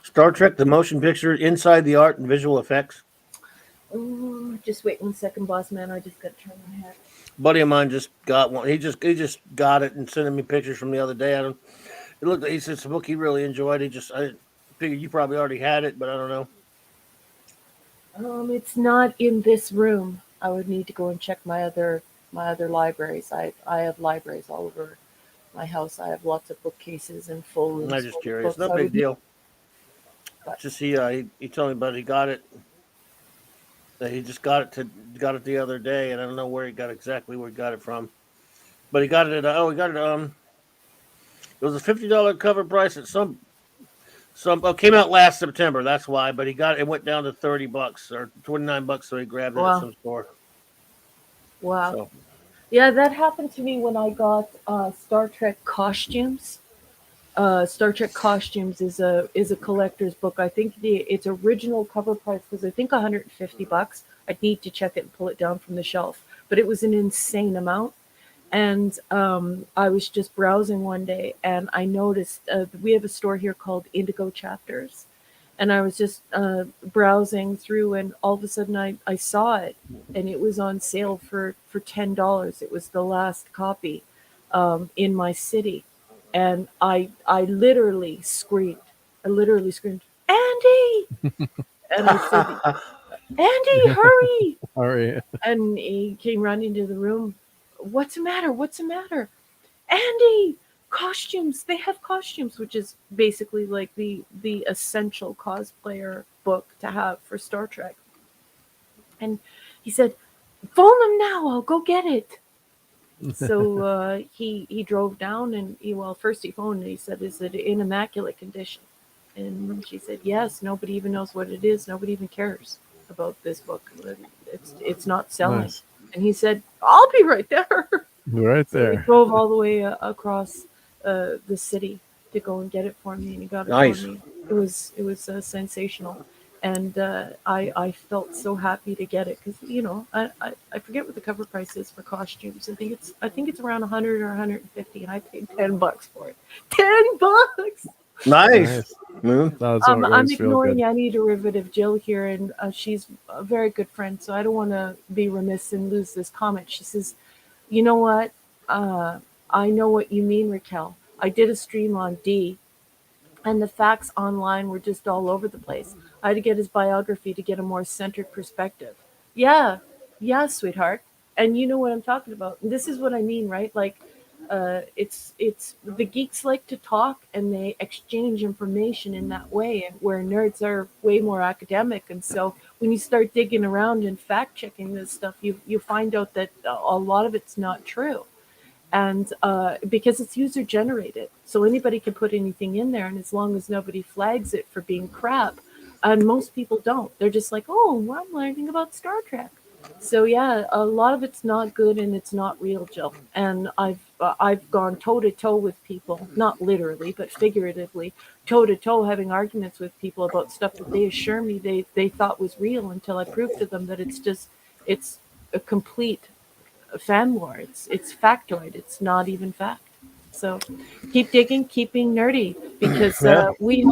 Star Trek: The Motion Picture, Inside the Art and Visual Effects? Just wait 1 second, boss man. I just got to turn my head. Buddy of mine just got one. He just got it and sending me pictures from the other day. It looked like he said it's a book he really enjoyed. I figured you probably already had it, but I don't know. It's not in this room. I would need to go and check my other libraries. I have libraries all over my house. I have lots of bookcases and full rooms. I'm just curious. Books. No big deal. But Just he told me about it. He got it. He just got it the other day, and I don't know where he got it from, but he got it at it was a $50 cover price at some came out last September, that's why, but it went down to $30 or $29, so he grabbed it at some store. Wow. So. Yeah, that happened to me when I got Star Trek costumes. Star Trek Costumes is a collector's book. I think its original cover price was $150. I'd need to check it and pull it down from the shelf, but it was an insane amount. And I was just browsing one day, and I noticed we have a store here called Indigo Chapters, and I was just browsing through, and all of a sudden I saw it, and it was on sale for $10. It was the last copy in my city. And I literally screamed. Andy! And I said, Andy, hurry! Hurry. And he came running into the room. What's the matter? Andy, costumes. They have costumes, which is basically like the essential cosplayer book to have for Star Trek. And he said, phone them now. I'll go get it. So he drove down, and first he phoned and he said, is it in immaculate condition? And she said, yes. Nobody even knows what it is. Nobody even cares about this book. It's not selling. Nice. And he said, I'll be right there. Right there. So he drove all the way across the city to go and get it for me, and he got it for me. It was sensational. And I felt so happy to get it because I forget what the cover price is for costumes. I think it's around $100 or $150, and I paid $10 for it. $10. Nice. I'm ignoring any derivative Jill here, and she's a very good friend, so I don't want to be remiss and lose this comment. She says, "You know what? I know what you mean, Raquel. I did a stream on D, and the facts online were just all over the place. I had to get his biography to get a more centered perspective." Yeah, sweetheart. And you know what I'm talking about. And this is what I mean, right? Like, it's the geeks like to talk, and they exchange information in that way, and where nerds are way more academic. And so when you start digging around and fact checking this stuff, you find out that a lot of it's not true. And because it's user generated, so anybody can put anything in there, and as long as nobody flags it for being crap, and most people don't, they're just like, oh, well, I'm learning about Star Trek. So yeah, a lot of it's not good, and it's not real, Jill. And I've gone toe to toe with people, not literally but figuratively, toe to toe, having arguments with people about stuff that they assure me they thought was real, until I prove to them that it's a complete fan war. It's factoid. It's not even fact. So keep digging, keep being nerdy, because we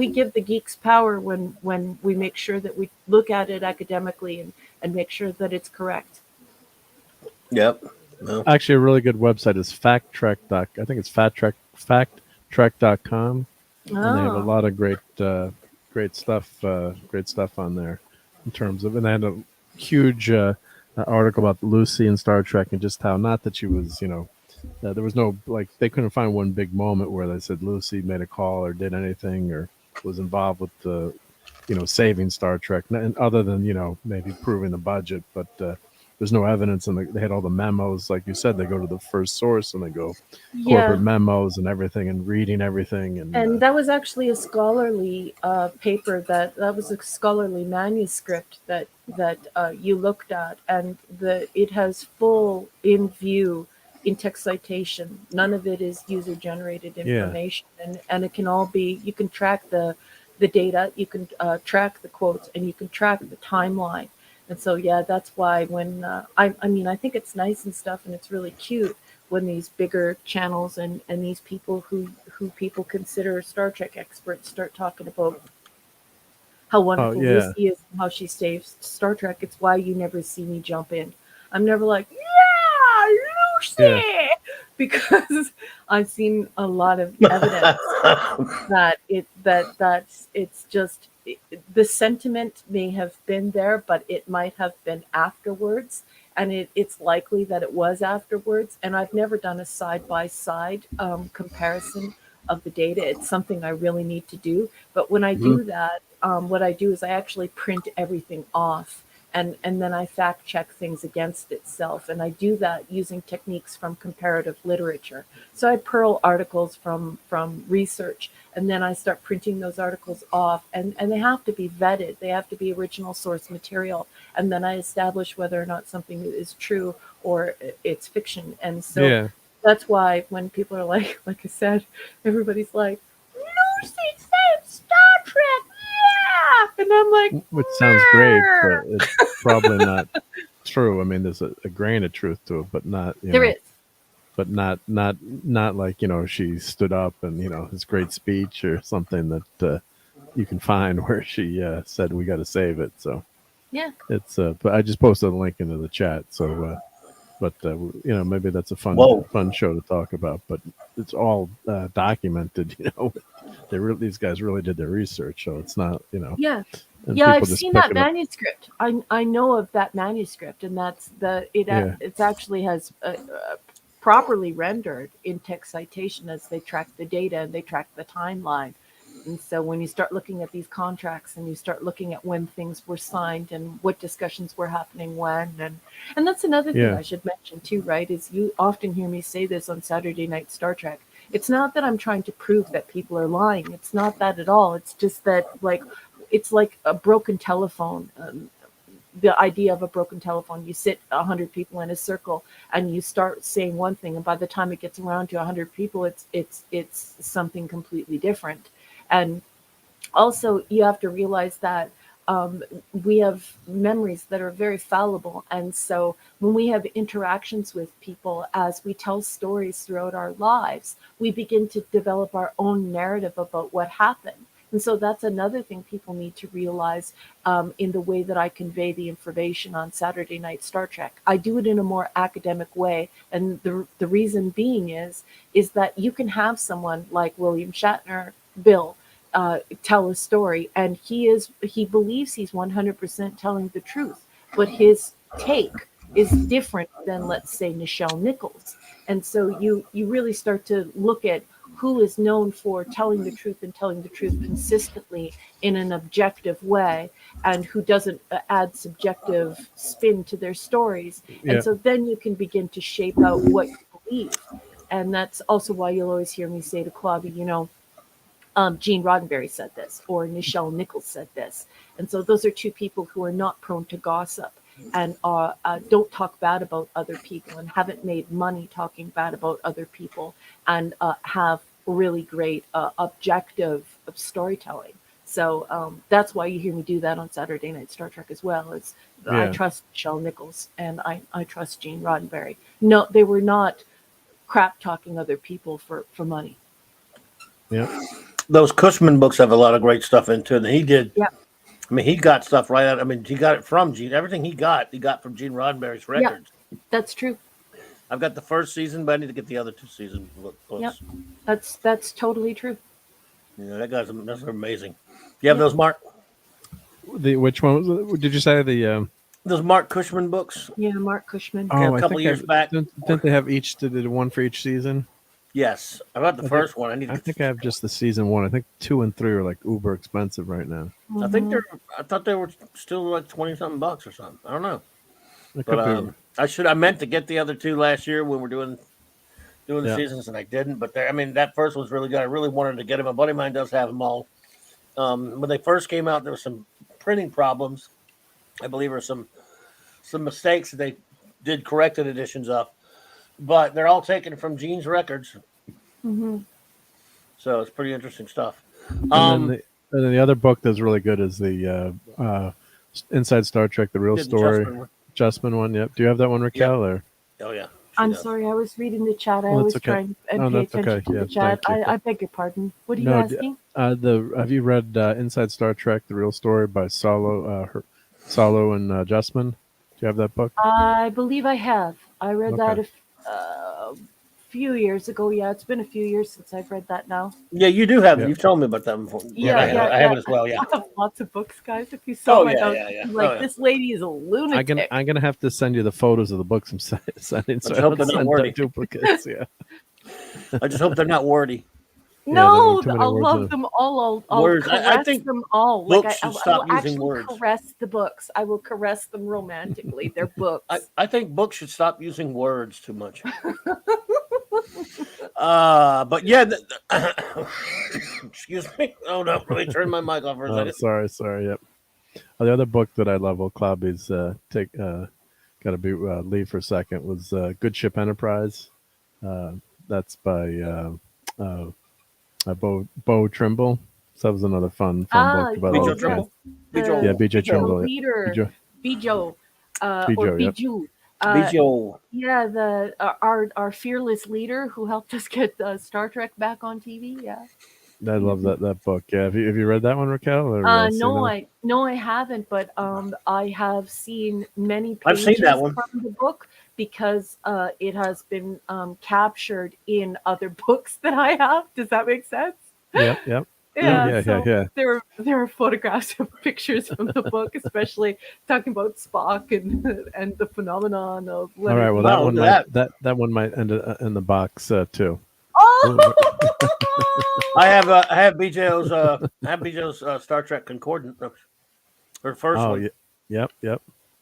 give the geeks power when we make sure that we look at it academically and make sure that it's correct. Yep. Well. Actually, a really good website is facttrek. I think it's facttrek.com. And they have a lot of great stuff on there in terms of, and they had a huge article about Lucy in Star Trek and just how, not that she was, there was no, like, they couldn't find one big moment where they said Lucy made a call or did anything or was involved with the, saving Star Trek, and other than, maybe proving the budget. But there's no evidence, and they had all the memos, like you said. They go to the first source and they go corporate Yeah. memos and everything, and reading everything, And that was actually a scholarly paper, that was a scholarly manuscript that you looked at, and it has full in view in text citation. None of it is user generated information, and it can all be, you can track the data, you can track the quotes, and you can track the timeline. And so yeah, that's why when I mean, I think it's nice and stuff, and it's really cute when these bigger channels and these people who people consider Star Trek experts start talking about how wonderful Lucy is and how she saves Star Trek. It's why you never see me jump in. I'm never like, yeah, Lucy, because I've seen a lot of evidence that it's just, the sentiment may have been there, but it might have been afterwards. And it's likely that it was afterwards. And I've never done a side-by-side comparison of the data. It's something I really need to do. But when I do that, what I do is I actually print everything off, and then I fact check things against itself. And I do that using techniques from comparative literature. So I pearl articles from research, and then I start printing those articles off, and they have to be vetted. They have to be original source material. And then I establish whether or not something is true or it's fiction. And so that's why when people are like I said, everybody's like, Lucy saved Star Trek, yeah! And I'm like, which sounds great, but it's probably not true. I mean, there's a grain of truth to it, but not, there is. But not like, she stood up and, this great speech or something that you can find where she said we got to save it. So yeah, it's but I just posted a link into the chat. So but maybe that's a fun show to talk about. But it's all documented. These guys really did their research, so it's not, yeah. and Yeah, I've people just seen pick that it up. manuscript. I know of that manuscript, and that's it's actually has properly rendered in text citation as they track the data and they track the timeline. And so when you start looking at these contracts and you start looking at when things were signed and what discussions were happening when, and that's another thing I should mention too, right? Is you often hear me say this on Saturday Night Star Trek. It's not that I'm trying to prove that people are lying. It's not that at all. It's just that, like, it's like a broken telephone. The idea of a broken telephone, you sit 100 people in a circle and you start saying one thing, and by the time it gets around to 100 people, it's something completely different. And also you have to realize that we have memories that are very fallible. And so when we have interactions with people, as we tell stories throughout our lives, we begin to develop our own narrative about what happened. And so that's another thing people need to realize in the way that I convey the information on Saturday Night Star Trek. I do it in a more academic way. And the reason being is that you can have someone like William Shatner, Bill, tell a story, and he believes he's 100% telling the truth, but his take is different than, let's say, Nichelle Nichols. And so you really start to look at who is known for telling the truth and telling the truth consistently in an objective way, and who doesn't add subjective spin to their stories. And so then you can begin to shape out what you believe. And that's also why you'll always hear me say to Clobby, Gene Roddenberry said this, or Nichelle Nichols said this. And so those are two people who are not prone to gossip and don't talk bad about other people and haven't made money talking bad about other people, and have really great objective of storytelling. So that's why you hear me do that on Saturday Night Star Trek as well. I trust Nichelle Nichols and I trust Gene Roddenberry. No, they were not crap talking other people for money. Yeah. Those Cushman books have a lot of great stuff into it. And he did. Yeah. I mean, he got stuff right out. I mean, he got it from Gene. Everything he got from Gene Roddenberry's records. Yeah, that's true. I've got the first season, but I need to get the other two season books. Yep. That's totally true. Yeah, that's amazing. You have those, Mark? Which one was it? Did you say the those Mark Cushman books. Yeah, Mark Cushman. A I couple think years back. Didn't they have each? Did they do one for each season? Yes, about the I first one. I need to I get think I have just the season one. I think 2 and 3 are like uber expensive right now. I think Mhm. they're. I thought they were still like 20-something bucks or something. I don't know, It but could be. I meant to get the other two last year when we're doing the Yeah. seasons, and I didn't. But I mean, that first was really good. I really wanted to get them. A buddy of mine does have them all. When they first came out, there were some printing problems. I believe, or some mistakes that they did corrected editions of, but they're all taken from Gene's records, Mhm. so it's pretty interesting stuff. And then the other book that's really good is the Inside Star Trek: The Real Did the Story. Justman one. Justman one. Yep. Do you have that one, Raquel? Or Oh yeah. I'm does. sorry, I was reading the chat. I Oh, always that's okay. try and Oh, pay that's attention okay. to Yeah, the chat. thank you. I beg your pardon. What are you no, asking? have you read Inside Star Trek: The Real Story by Solo and Justman? Do you have that book? I believe I have. I read that Okay. a few years ago. Yeah, it's been a few years since I've read that now. Yeah, you do have it. Yep. You've told me about that before. Yeah, I have it as well. Yeah. I have lots of books, guys. If you saw Oh, my yeah, house, yeah, yeah. you'd be like, Oh, yeah. this lady is a lunatic. I'm gonna have to send you the photos of the books I'm sending. So I hope they're not send wordy. duplicates. Yeah. I just hope they're not wordy. No, too many I'll words love in it. them all. I'll Words. I caress think them all. books should I stop will using actually words. caress the books. I will caress them romantically. They're books. I think books should stop using words too much. But yeah. Excuse me. Oh no, let me turn my mic off for a Oh, second. sorry. Yep. The other book that I love, well, Clobby's got to be leave for a second, was Good Ship Enterprise. That's by Bo Trimble. So that was another fun book about all Joe the Trimble. The, Bijo. Yeah, B.J. the Trimble. leader, Bijo. Bijo, or Bijo, yep. Biju. Bijo. Yeah, our fearless leader who helped us get Star Trek back on TV. Yeah. I love that book. Yeah, have you read that one, Raquel? Or, seen that? No, I haven't, but I have seen many I've pages seen that one. from the book because it has been captured in other books that I have. Does that make sense? Yep. Yeah, Yeah. There are photographs of pictures from the book, especially talking about Spock and the phenomenon of. All right. Well, Wow, that one might end in the box too. Oh! I have BJ's Star Trek Concordant, her first one, Yep.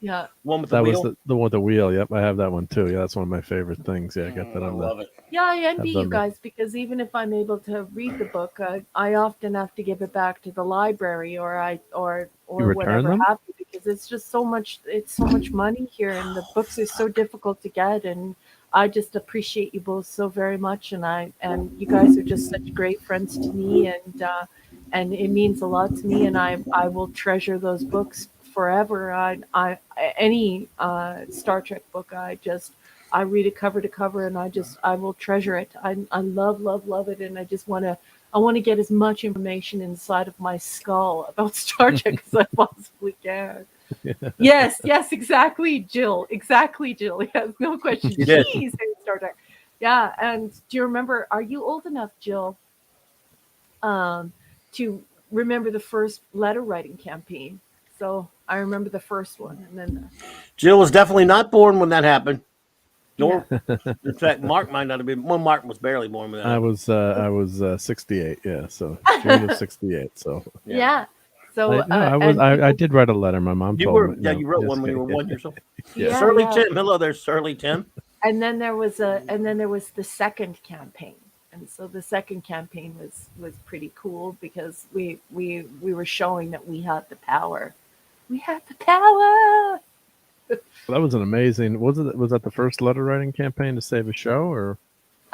Yeah. one with the That wheel. was the one with the wheel. Yep, I have that one too. Yeah, that's one of my favorite things. Yeah, I got that I on love it. Yeah, I envy Have you them. guys because even if I'm able to read the book, I often have to give it back to the library or You return whatever them? have you because it's just so much. It's so much money here, and the books are so difficult to get. And I just appreciate you both so very much, and you guys are just such great friends to me, and it means a lot to me, and I will treasure those books forever. Any Star Trek book, I read it cover to cover, and I will treasure it. I love it, and I want to get as much information inside of my skull about Star Trek as I possibly can. Yes, exactly, Jill. Yes, no question. You did. Jeez, Star Trek. Yeah, and do you remember? Are you old enough, Jill, to remember the first letter writing campaign? So I remember the first one, and then Jill was definitely not born when that happened. Nor, in fact, Mark might not have been. Well, Mark was barely born when that happened. I was 68. Yeah, so June of 68. So yeah. So I did write a letter. My mom You told were, me. yeah, you wrote one when you were 1 year old. Yeah, Surly yeah. Tim, hello there, Surly Tim. And then there was the second campaign, and so the second campaign was pretty cool because we were showing that we had the power. We had the power. That was an amazing. Was that the first letter writing campaign to save a show, or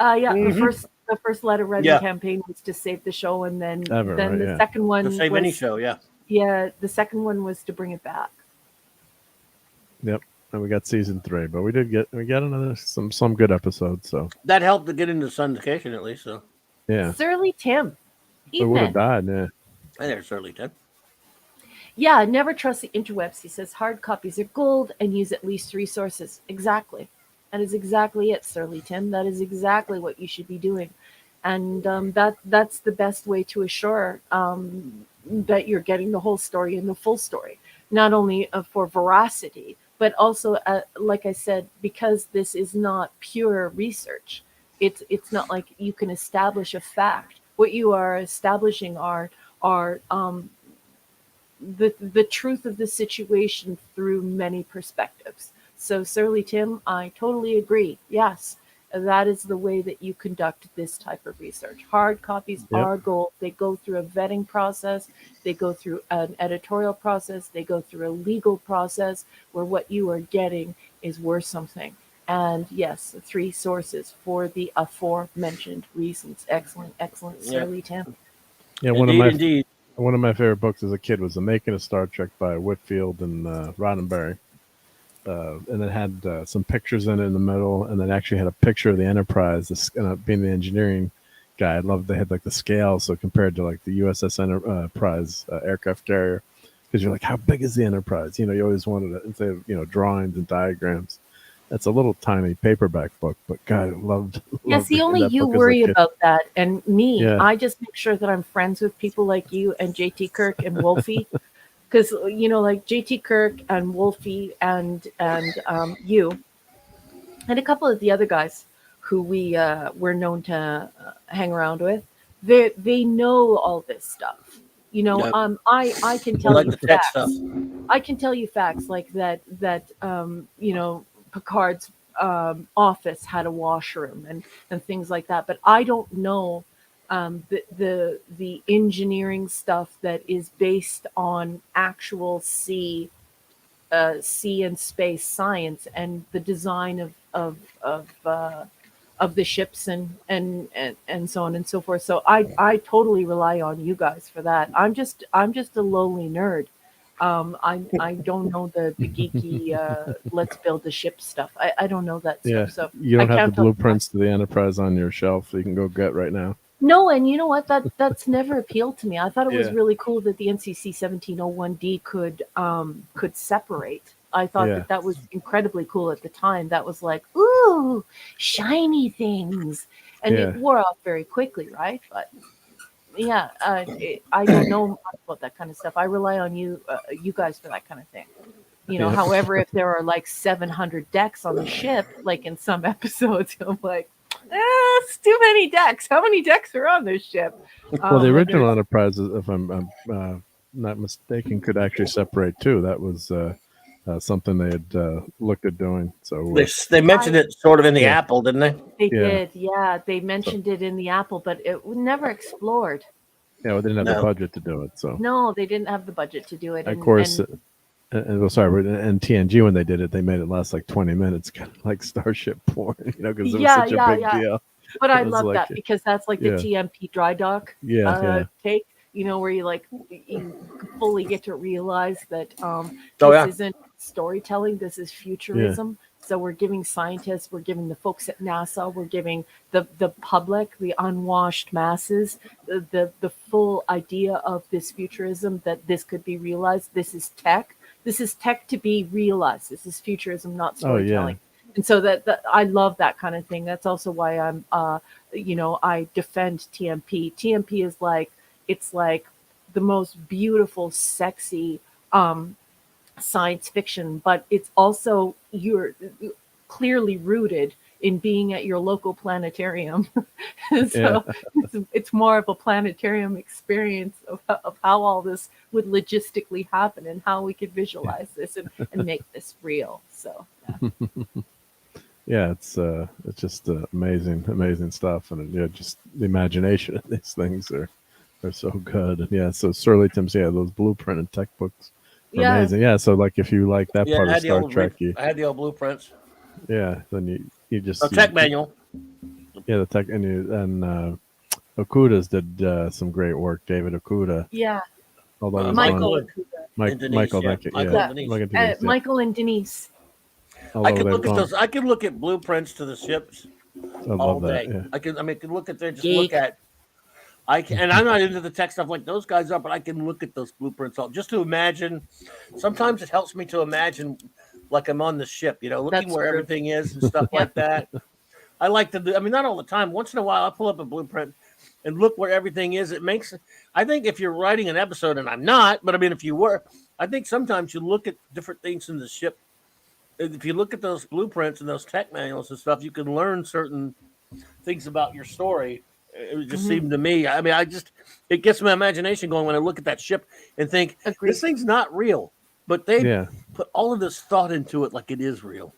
Yeah, Mhm. the first letter writing Yeah. campaign was to save the show, and then Ever, right, the yeah. second one To save was any show, yeah. the second one was to bring it back. Yep. And we got season 3, but we got another some good episodes. So That helped to get into syndication at least. So, yeah, Surly Tim. we would have Evening. died. Yeah. hey there, Surly Tim. Yeah, never trust the interwebs. He says hard copies are gold and use at least 3 sources. Exactly. That is exactly it, Surly Tim. That is exactly what you should be doing. And that's the best way to assure that you're getting the whole story and the full story. not only for veracity, but also, like I said, because this is not pure research. It's not like you can establish a fact. What you are establishing are the truth of the situation through many perspectives. So, Surly Tim, I totally agree. Yes, that is the way that you conduct this type of research. Hard copies Yep. are gold. They go through a vetting process, they go through an editorial process, they go through a legal process where what you are getting is worth something. And yes, 3 sources for the aforementioned reasons. Excellent, excellent, Yeah. Surly Tim. Yeah, Indeed. one of my favorite books as a kid was The Making of Star Trek by Whitfield and Roddenberry. And it had some pictures in it in the middle, and then actually had a picture of the Enterprise. Being the engineering guy, I loved they had like the scale, so compared to like the USS Enterprise aircraft carrier, because you're like, how big is the Enterprise? You always wanted it instead of drawings and diagrams. That's a little tiny paperback book, but God, I loved. Yeah, loved see, reading only that you book as a worry kid. about that. And me, Yeah. I just make sure that I'm friends with people like you and JT Kirk and Wolfie. Because, like JT Kirk and Wolfie and you and a couple of the other guys who we were known to hang around with, they know all this stuff. Yeah. I can I tell like you the tech facts. stuff. I can tell you facts like that Picard's office had a washroom and things like that, but I don't know the engineering stuff that is based on actual sea and space science and the design of the ships and so on and so forth. So I totally rely on you guys for that. I'm just a lowly nerd. I don't know the geeky let's build the ship stuff. I don't know that Yeah, stuff. So you I don't have the can't tell you much. blueprints to the Enterprise on your shelf that you can go get right now. No, and you know what? That's never appealed to me. I thought it was Yeah. really cool that the NCC 1701D could separate. I thought Yeah. that was incredibly cool at the time. That was like, ooh, shiny things, and Yeah. it wore off very quickly, right? But yeah, I don't know much about that kind of stuff. I rely on you guys for that kind of thing. Yeah. However, if there are like 700 decks on the ship, like in some episodes, I'm like, it's too many decks. How many decks are on this ship? Well, the When original there's- Enterprise, if I'm not mistaken, could actually separate too. That was something they had looked at doing. So They mentioned it sort of in the Yeah. Apple, didn't they? They Yeah. did, yeah. They mentioned it in the Apple, but it was never explored. yeah, we didn't have No. the budget to do it. So No, they didn't have the budget to do it. of course, and and TNG when they did it, they made it last like 20 minutes, kind of like Starship porn, because it was Yeah, such yeah, a big yeah. deal. but I it was love like- that because that's like the Yeah. TMP dry dock Yeah, take. Where you fully get to realize that Oh, this yeah. isn't storytelling, this is futurism. So we're giving scientists, we're giving the folks at NASA, we're giving the public, the unwashed masses, the full idea of this futurism, that this could be realized. This is tech. This is tech to be realized. This is futurism, not Oh, yeah. storytelling. And so that I love that kind of thing. That's also why I'm I defend TMP. TMP is it's like the most beautiful, sexy science fiction, but it's also you're clearly rooted in being at your local planetarium. So it's more of a planetarium experience of how all this would logistically happen and how we could visualize this and make this real. So yeah, it's just amazing stuff, and just the imagination of these things are so good. And yeah, so Surly Tim's those blueprint and tech books are Yeah. amazing. Yeah, so like if you like that Yeah, part I of had the Star old Trek, I had the old blueprints. then you just A tech manual. Yeah, the tech and Okuda's did some great work. David Okuda, yeah, although it was Michael, on- and Denise, Michael, yeah. thank you. Michael yeah. and Denise. Michael and Denise, yeah. Michael and Denise. Although I could they've look at gone- those. I could look at blueprints to the ships I all love that. day. Yeah. I could look at there, just Geek. look at. I can, and I'm not into the tech stuff like those guys are, but I can look at those blueprints all just to imagine. Sometimes it helps me to imagine, like I'm on the ship, looking That's where true. everything is and stuff like that. I like to do. I mean, not all the time. Once in a while, I'll pull up a blueprint and look where everything is. It makes. I think if you're writing an episode, and I'm not, but I mean, if you were, I think sometimes you look at different things in the ship. If you look at those blueprints and those tech manuals and stuff, you can learn certain things about your story. It would just Mhm. seem to me. I mean, it gets my imagination going when I look at that ship and think Agreed. this thing's not real, but they Yeah. put all of this thought into it like it is real.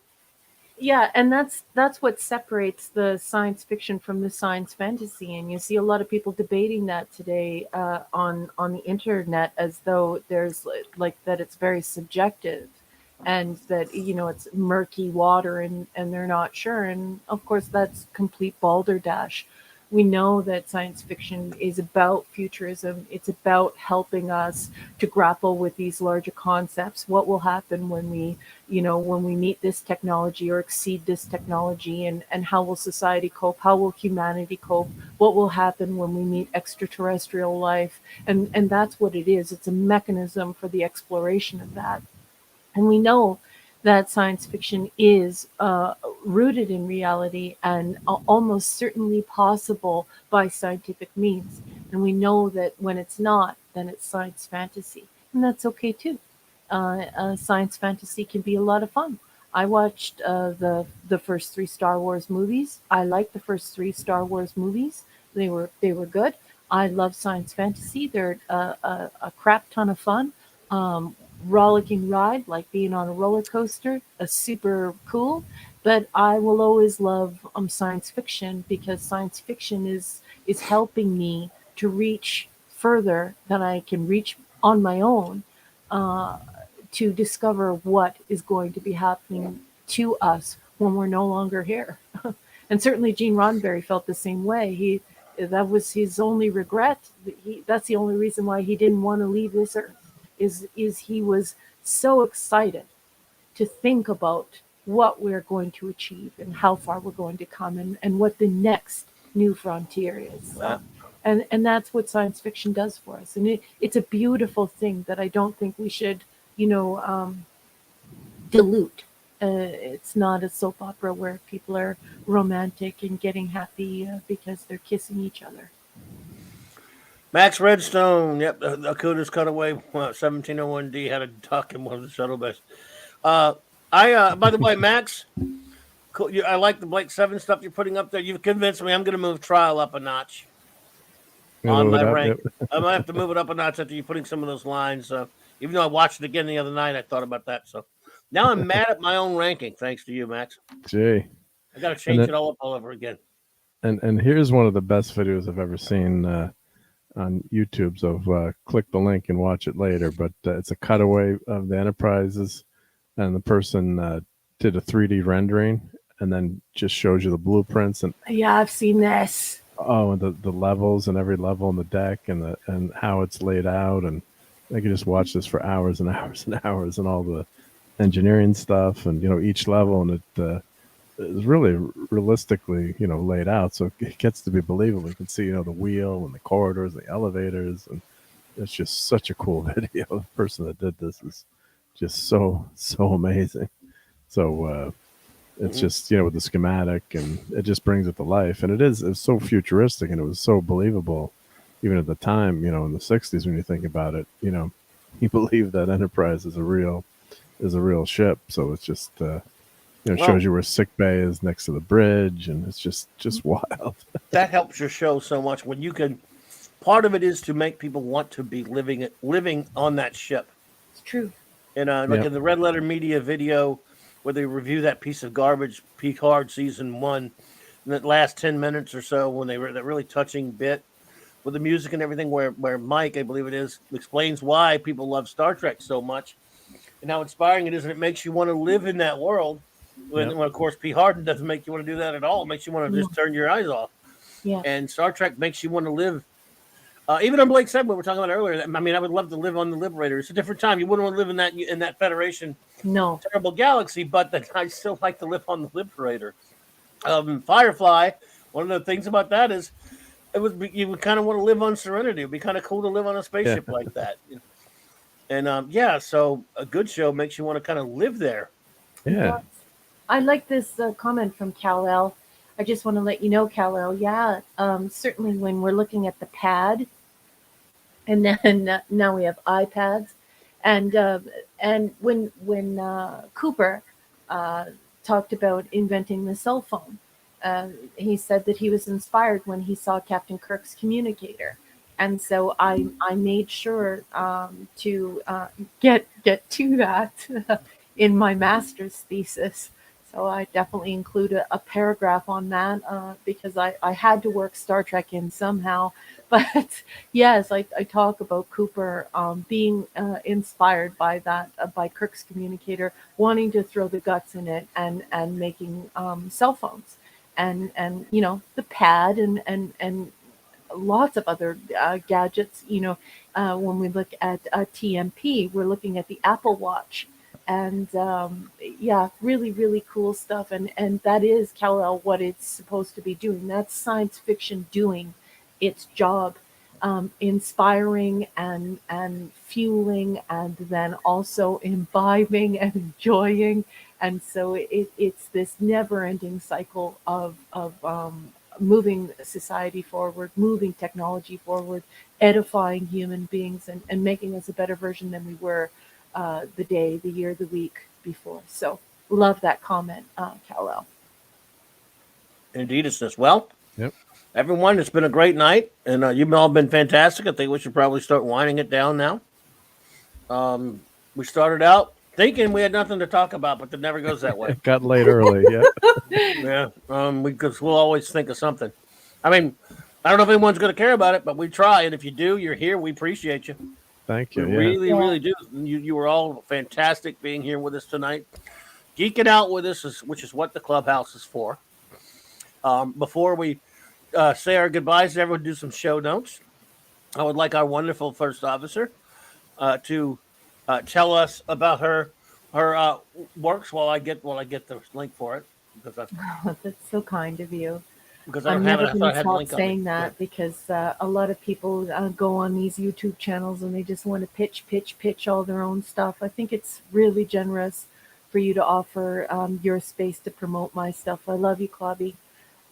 Yeah, and that's what separates the science fiction from the science fantasy, and you see a lot of people debating that today on the internet, as though there's like that it's very subjective, and that it's murky water, and they're not sure, and of course that's complete balderdash. We know that science fiction is about futurism. It's about helping us to grapple with these larger concepts. What will happen when we meet this technology or exceed this technology, and how will society cope? How will humanity cope? What will happen when we meet extraterrestrial life? And that's what it is. It's a mechanism for the exploration of that. And we know that science fiction is rooted in reality and almost certainly possible by scientific means. And we know that when it's not, then it's science fantasy. And that's okay too. Science fantasy can be a lot of fun. I watched the first three Star Wars movies. I liked the first three Star Wars movies. They were good. I love science fantasy. They're a crap ton of fun. Rollicking ride, like being on a roller coaster, super cool. But I will always love science fiction, because science fiction is helping me to reach further than I can reach on my own, uh, to discover what is going to be happening to us when we're no longer here. And certainly Gene Roddenberry felt the same way. That was his only regret. That's the only reason why he didn't want to leave this earth, is he was so excited to think about what we're going to achieve and how far we're going to come, and what the next new frontier is. And that's what science fiction does for us. And it's a beautiful thing that I don't think we should, dilute. It's not a soap opera where people are romantic and getting happy because they're kissing each other. Max Redstone, yep, the Akuda's cutaway, 1701D had a duck in one of the shuttle bays. Uh, by the way, Max, cool, I like the Blake 7 stuff you're putting up there. You've convinced me I'm going to move trial up a notch on my rank. I might have to move it up a notch after you putting some of those lines. Even though I watched it again the other night, I thought about that. So now I'm mad at my own ranking, thanks to you, Max. Gee. I got to change it all up all over again. And here's one of the best videos I've ever seen on YouTube's of click the link and watch it later. But it's a cutaway of the Enterprises, and the person did a 3D rendering and then just shows you the blueprints and Yeah, I've seen this. and the levels and every level on the deck and how it's laid out, and I could just watch this for hours and hours and hours, and all the engineering stuff, and each level, and it is really realistically laid out, so it gets to be believable. You can see the wheel and the corridors, the elevators, and it's just such a cool video. The person that did this is just so amazing. So it's just with the schematic, and it just brings it to life, and it's so futuristic, and it was so believable even at the time, in the 60s. When you think about it, you believe that Enterprise is a real ship. So it's just shows you where sick bay is next to the bridge, and it's just wild. That helps your show so much when you can. Part of it is to make people want to be living on that ship. It's true. And in the Red Letter Media video where they review that piece of garbage, Picard season 1, in that last 10 minutes or so, when they were that really touching bit with the music and everything, where Mike, I believe it is, explains why people love Star Trek so much and how inspiring it is, and it makes you want to live in that world. When of course, P. Harden doesn't make you want to do that at all. It makes you want to just turn your eyes off. Yeah. And Star Trek makes you want to live. Even on Blake 7, what we were talking about earlier, I mean, I would love to live on the Liberator. It's a different time. You wouldn't want to live in that Federation terrible galaxy, but I still like to live on the Liberator. Firefly, one of the things about that is you would kind of want to live on Serenity. It would be kind of cool to live on a spaceship like that. And so a good show makes you want to kind of live there. Yeah. I like this comment from Kal-El. I just want to let you know, Kal-El, certainly when we're looking at the pad, and then now we have iPads, And when Cooper talked about inventing the cell phone, he said that he was inspired when he saw Captain Kirk's communicator, and so I made sure to get to that in my master's thesis. So I definitely include a paragraph on that because I had to work Star Trek in somehow. But yes, I talk about Cooper being inspired by that, by Kirk's communicator, wanting to throw the guts in it and making cell phones and the pad and lots of other gadgets. When we look at TMP, we're looking at the Apple Watch. And yeah, really, really cool stuff. And that is Kal-El what it's supposed to be doing. That's science fiction doing its job, inspiring and fueling, and then also imbibing and enjoying. And so it's this never-ending cycle of moving society forward, moving technology forward, edifying human beings, and making us a better version than we were the day, the year, the week before. So love that comment, Kal-El. Indeed, it's this. Well, Yep. everyone, it's been a great night, and you've all been fantastic. I think we should probably start winding it down now. We started out thinking we had nothing to talk about, but it never goes that way. It got late early. Yeah. Yeah, because we'll always think of something. I mean, I don't know if anyone's going to care about it, but we try, and if you do, you're here. We appreciate you. Thank We you. Yeah. really, really do. You were all fantastic being here with us tonight, geeking out with us, which is what the clubhouse is for. Before we say our goodbyes, everyone do some show notes. I would like our wonderful first officer to tell us about her works while I get the link for it, because That's so kind of you. I I'm don't have never it. I thought I going to had the stop link on saying it. that because a lot of people go on these YouTube channels and they just want to pitch all their own stuff. I think it's really generous for you to offer your space to promote my stuff. I love you, Clobby.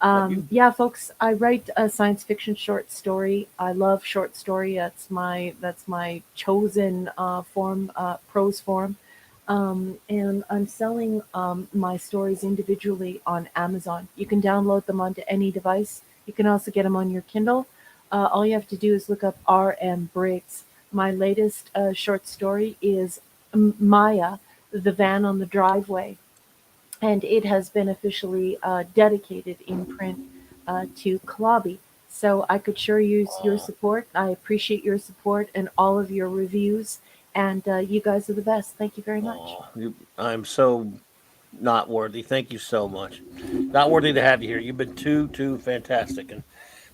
Love you. Yeah, folks, I write a science fiction short story. I love short story. That's my chosen form, prose form. And I'm selling my stories individually on Amazon. You can download them onto any device. You can also get them on your Kindle. All you have to do is look up R.M. Briggs. My latest short story is Maya, the van on the driveway. And it has been officially dedicated in print to Klobby. So I could sure use your support. I appreciate your support and all of your reviews. And you guys are the best. Thank you very much. I'm so not worthy. Thank you so much. Not worthy to have you here. You've been too fantastic, and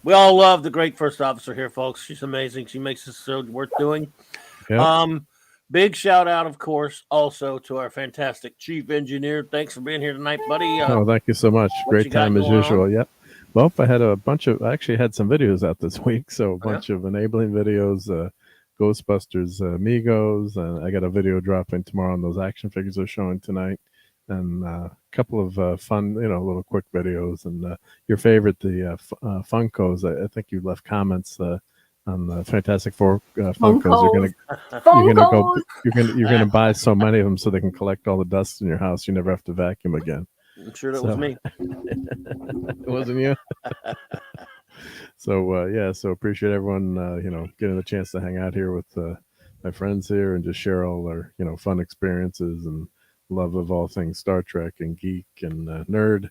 we all love the great first officer here, folks. She's amazing. She makes this so worth doing. Yep. Big shout out, of course, also to our fantastic chief engineer. Thanks for being here tonight, buddy. Oh, thank you so much. what you Great got time as going usual. on? Yep. Well, I actually had some videos out this week. So a bunch of enabling videos, Ghostbusters, Migos, and I got a video dropping tomorrow on those action figures they're showing tonight, and a couple of fun, little quick videos. And your favorite, the Funkos. I think you left comments on the Fantastic Four Funkos. You're gonna buy so many of them so they can collect all the dust in your house. You never have to vacuum again. I'm sure that was me. It wasn't you. So so appreciate everyone getting the chance to hang out here with my friends here and just share all our fun experiences and love of all things Star Trek and geek and nerd.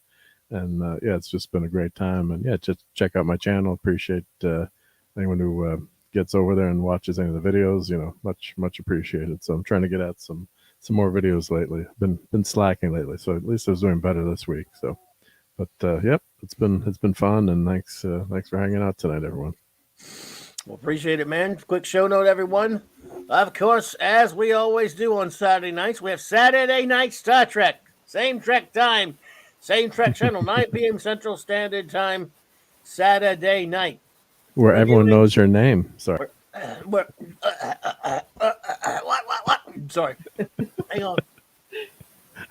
And yeah, it's just been a great time. And yeah, just check out my channel. Appreciate anyone who gets over there and watches any of the videos. Much appreciated. So I'm trying to get out some more videos lately. Been slacking lately, so at least I was doing better this week. So, but yep, it's been fun, and thanks for hanging out tonight, everyone. Well, appreciate it, man. Quick show note, everyone. Of course, as we always do on Saturday nights, we have Saturday Night Star Trek. Same Trek time, same Trek channel, 9 p.m. Central Standard Time, Saturday night. Where everyone knows your name. Sorry. What? Sorry. Hang on.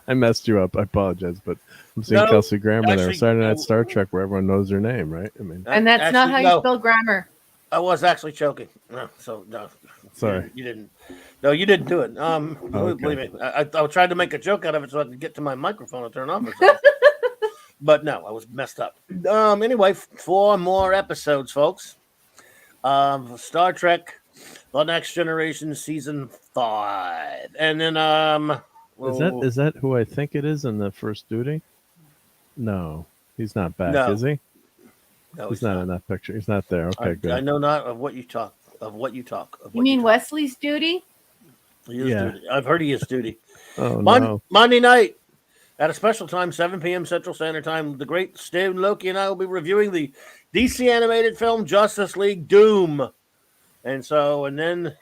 I messed you up. I apologize, but I'm seeing Kelsey Grammer there. Saturday Night Star Trek, where everyone knows your name, right? I mean, And that's not how you spell grammar. I was actually choking. No, Sorry. You didn't. No, you didn't do it. Okay. Believe me. I tried to make a joke out of it so I could get to my microphone and turn off or something. But no, I was messed up. Anyway, 4 more episodes, folks. Star Trek: The Next Generation season 5, and then Is that who I think it is in the First Duty? No, he's not back, No. is he? no, He's not in that picture. He's not there. Okay, good. I know not of what you talk. You mean Wesley's duty? He is Yeah. duty. I've heard he is duty. Oh no. Monday night at a special time, 7 p.m. Central Standard Time. The great Stan Loki and I will be reviewing the DC animated film Justice League Doom. And then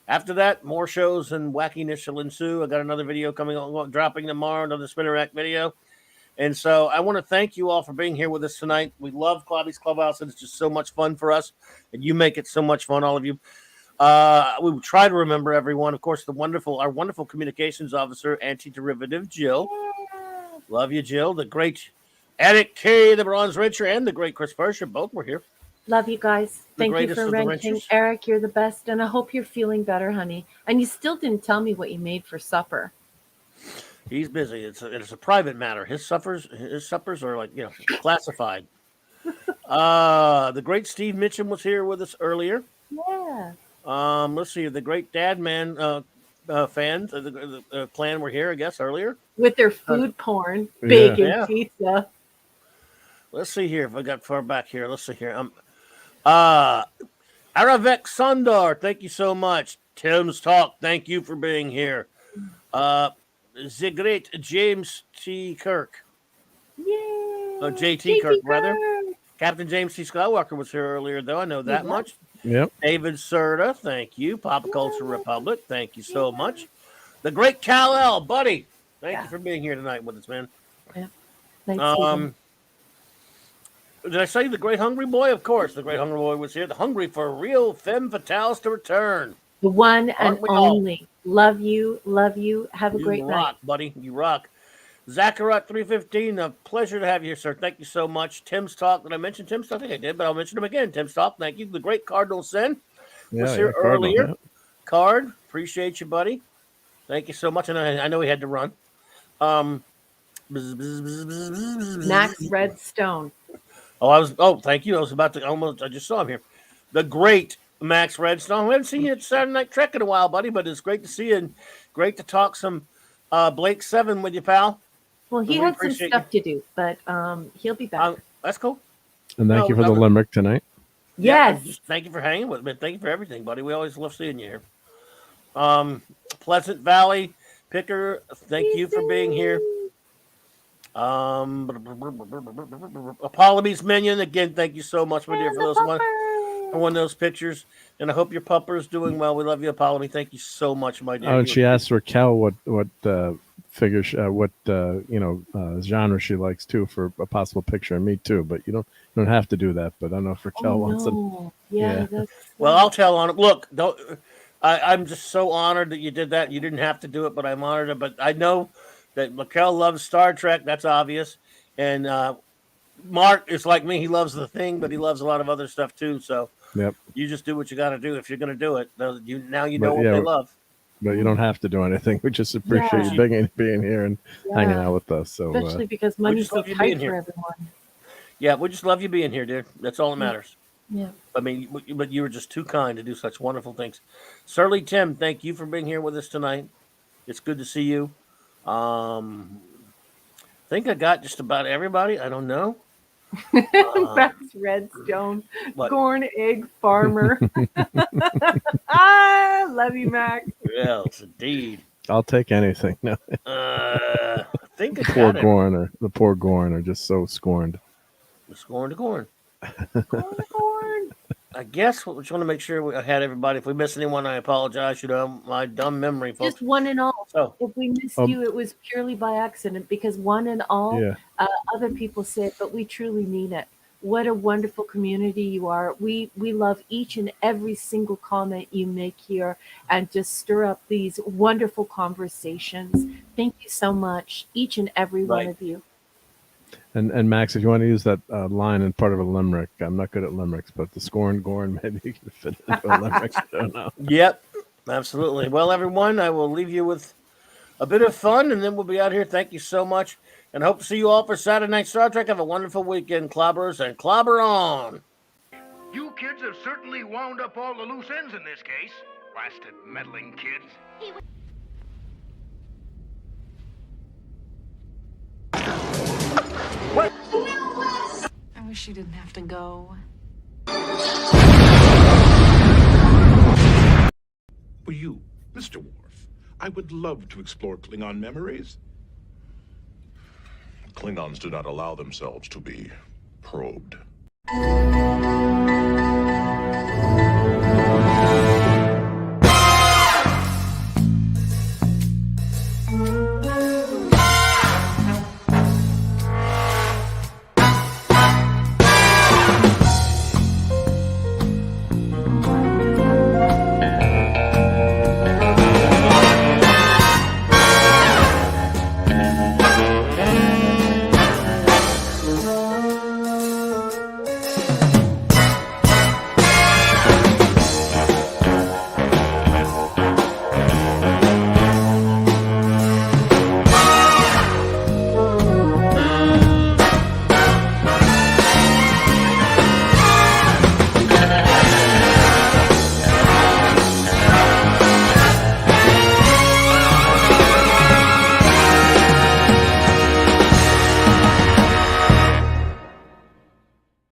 after that, more shows and wackiness shall ensue. I got another video coming on, dropping tomorrow, another Spinner Rack video. And so I want to thank you all for being here with us tonight. We love Clobby's Clubhouse, and it's just so much fun for us. And you make it so much fun, all of you. We will try to remember everyone. Of course, our wonderful communications officer, Anti-Derivative Jill. Love you, Jill. The great Attic K, the Bronze Wrencher, and the great Chris Persher. Both were here. Love you guys. Thank you greatest for of the wrenching. wrenchers. Eric, you're the best, and I hope you're feeling better, honey. And you still didn't tell me what you made for supper. He's busy. It's a private matter. His suppers are classified. The great Steve Mitchum was here with us earlier. Yeah. Let's see. The great Dad Man fans, the clan were here, I guess, earlier. With their food porn, Yeah. bacon Yeah. pizza. Let's see here if I got far back here. Let's see here. Aravek Sundar, thank you so much. Tim's Talk, thank you for being here. The great James T. Kirk. Yay. JT Kirk, rather. Captain James T. Skywalker was here earlier, though. I know that much. Yep. David Serta, thank you. Pop Culture Republic, thank you so much. The great Kal-El, buddy, thank you for being here tonight with us, man. Yeah. Thanks, Did I say the great Hungry Boy? Of course, the great Hungry Boy was here. The hungry for real femme fatales to return. the one and Aren't we all? only. Love you. Love you. Have a great You night. rock, buddy. You rock. Zacharat 315, a pleasure to have you here, sir. Thank you so much. Tim's Talk. Did I mention Tim's Talk? I think I did, but I'll mention him again. Tim's Talk. Thank you. The great Cardinal Sin was here Cardinal, earlier. yeah. Card, appreciate you, buddy. Thank you so much. And I know he had to run. Max Redstone. Thank you. I just saw him here. The great Max Redstone. We haven't seen you at Saturday Night Trek in a while, buddy, but it's great to see you and great to talk some Blake 7 with you, pal. Well, he We had some appreciate stuff to do, but he'll be back. That's cool. And thank you for the limerick tonight. Yes. Yeah, thank you for hanging with me. Thank you for everything, buddy. We always love seeing you here. Pleasant Valley Picker, thank you for being here. Apollo's Minion, again, thank you so much, my dear, for one of those pictures. And I hope your pupper is doing well. We love you, Apollo. Thank you so much, my dear. Oh, and she asked Raquel what figure, genre she likes too for a possible picture of me too. But you don't have to do that. But I don't know if Raquel wants it. Yeah. Well, I'll tell on it. Look, I'm just so honored that you did that. You didn't have to do it, but I'm honored. But I know that Raquel loves Star Trek. That's obvious. And Mark is like me. He loves The Thing, but he loves a lot of other stuff too. So you just do what you got to do if you're going to do it. Now you know what they love. But you don't have to do anything. We just appreciate you being here and hanging out with us. So especially because money's so tight for everyone. Yeah, we just love you being here, dude. That's all that matters. Yeah. I mean, but you were just too kind to do such wonderful things. Surly Tim, thank you for being here with us tonight. It's good to see you. I think I got just about everybody. I don't know. Max Redstone, what? Corn Egg Farmer. I love you, Max. Yes, indeed. I'll take anything. No. I think I Poor got Gorn, the poor Gorn are just so scorned. Scorn to corn. Corn. I guess we just want to make sure I had everybody. If we missed anyone, I apologize. My dumb memory, folks. Just one and all. So, if we missed you, it was purely by accident because one and all, other people said, but we truly mean it. What a wonderful community you are. We love each and every single comment you make here and just stir up these wonderful conversations. Thank you so much, each and every one of you. And Max, if you want to use that line in part of a limerick, I'm not good at limericks, but the scorn gorn, maybe you can fit it into a limerick. I don't know. Yep, absolutely. Well, everyone, I will leave you with a bit of fun, and then we'll be out here. Thank you so much, and hope to see you all for Saturday Night Star Trek. Have a wonderful weekend, clobbers, and clobber on. You kids have certainly wound up all the loose ends in this case. Blasted meddling kids. I wish she didn't have to go. For you, Mr. Worf, I would love to explore Klingon memories. Klingons do not allow themselves to be probed.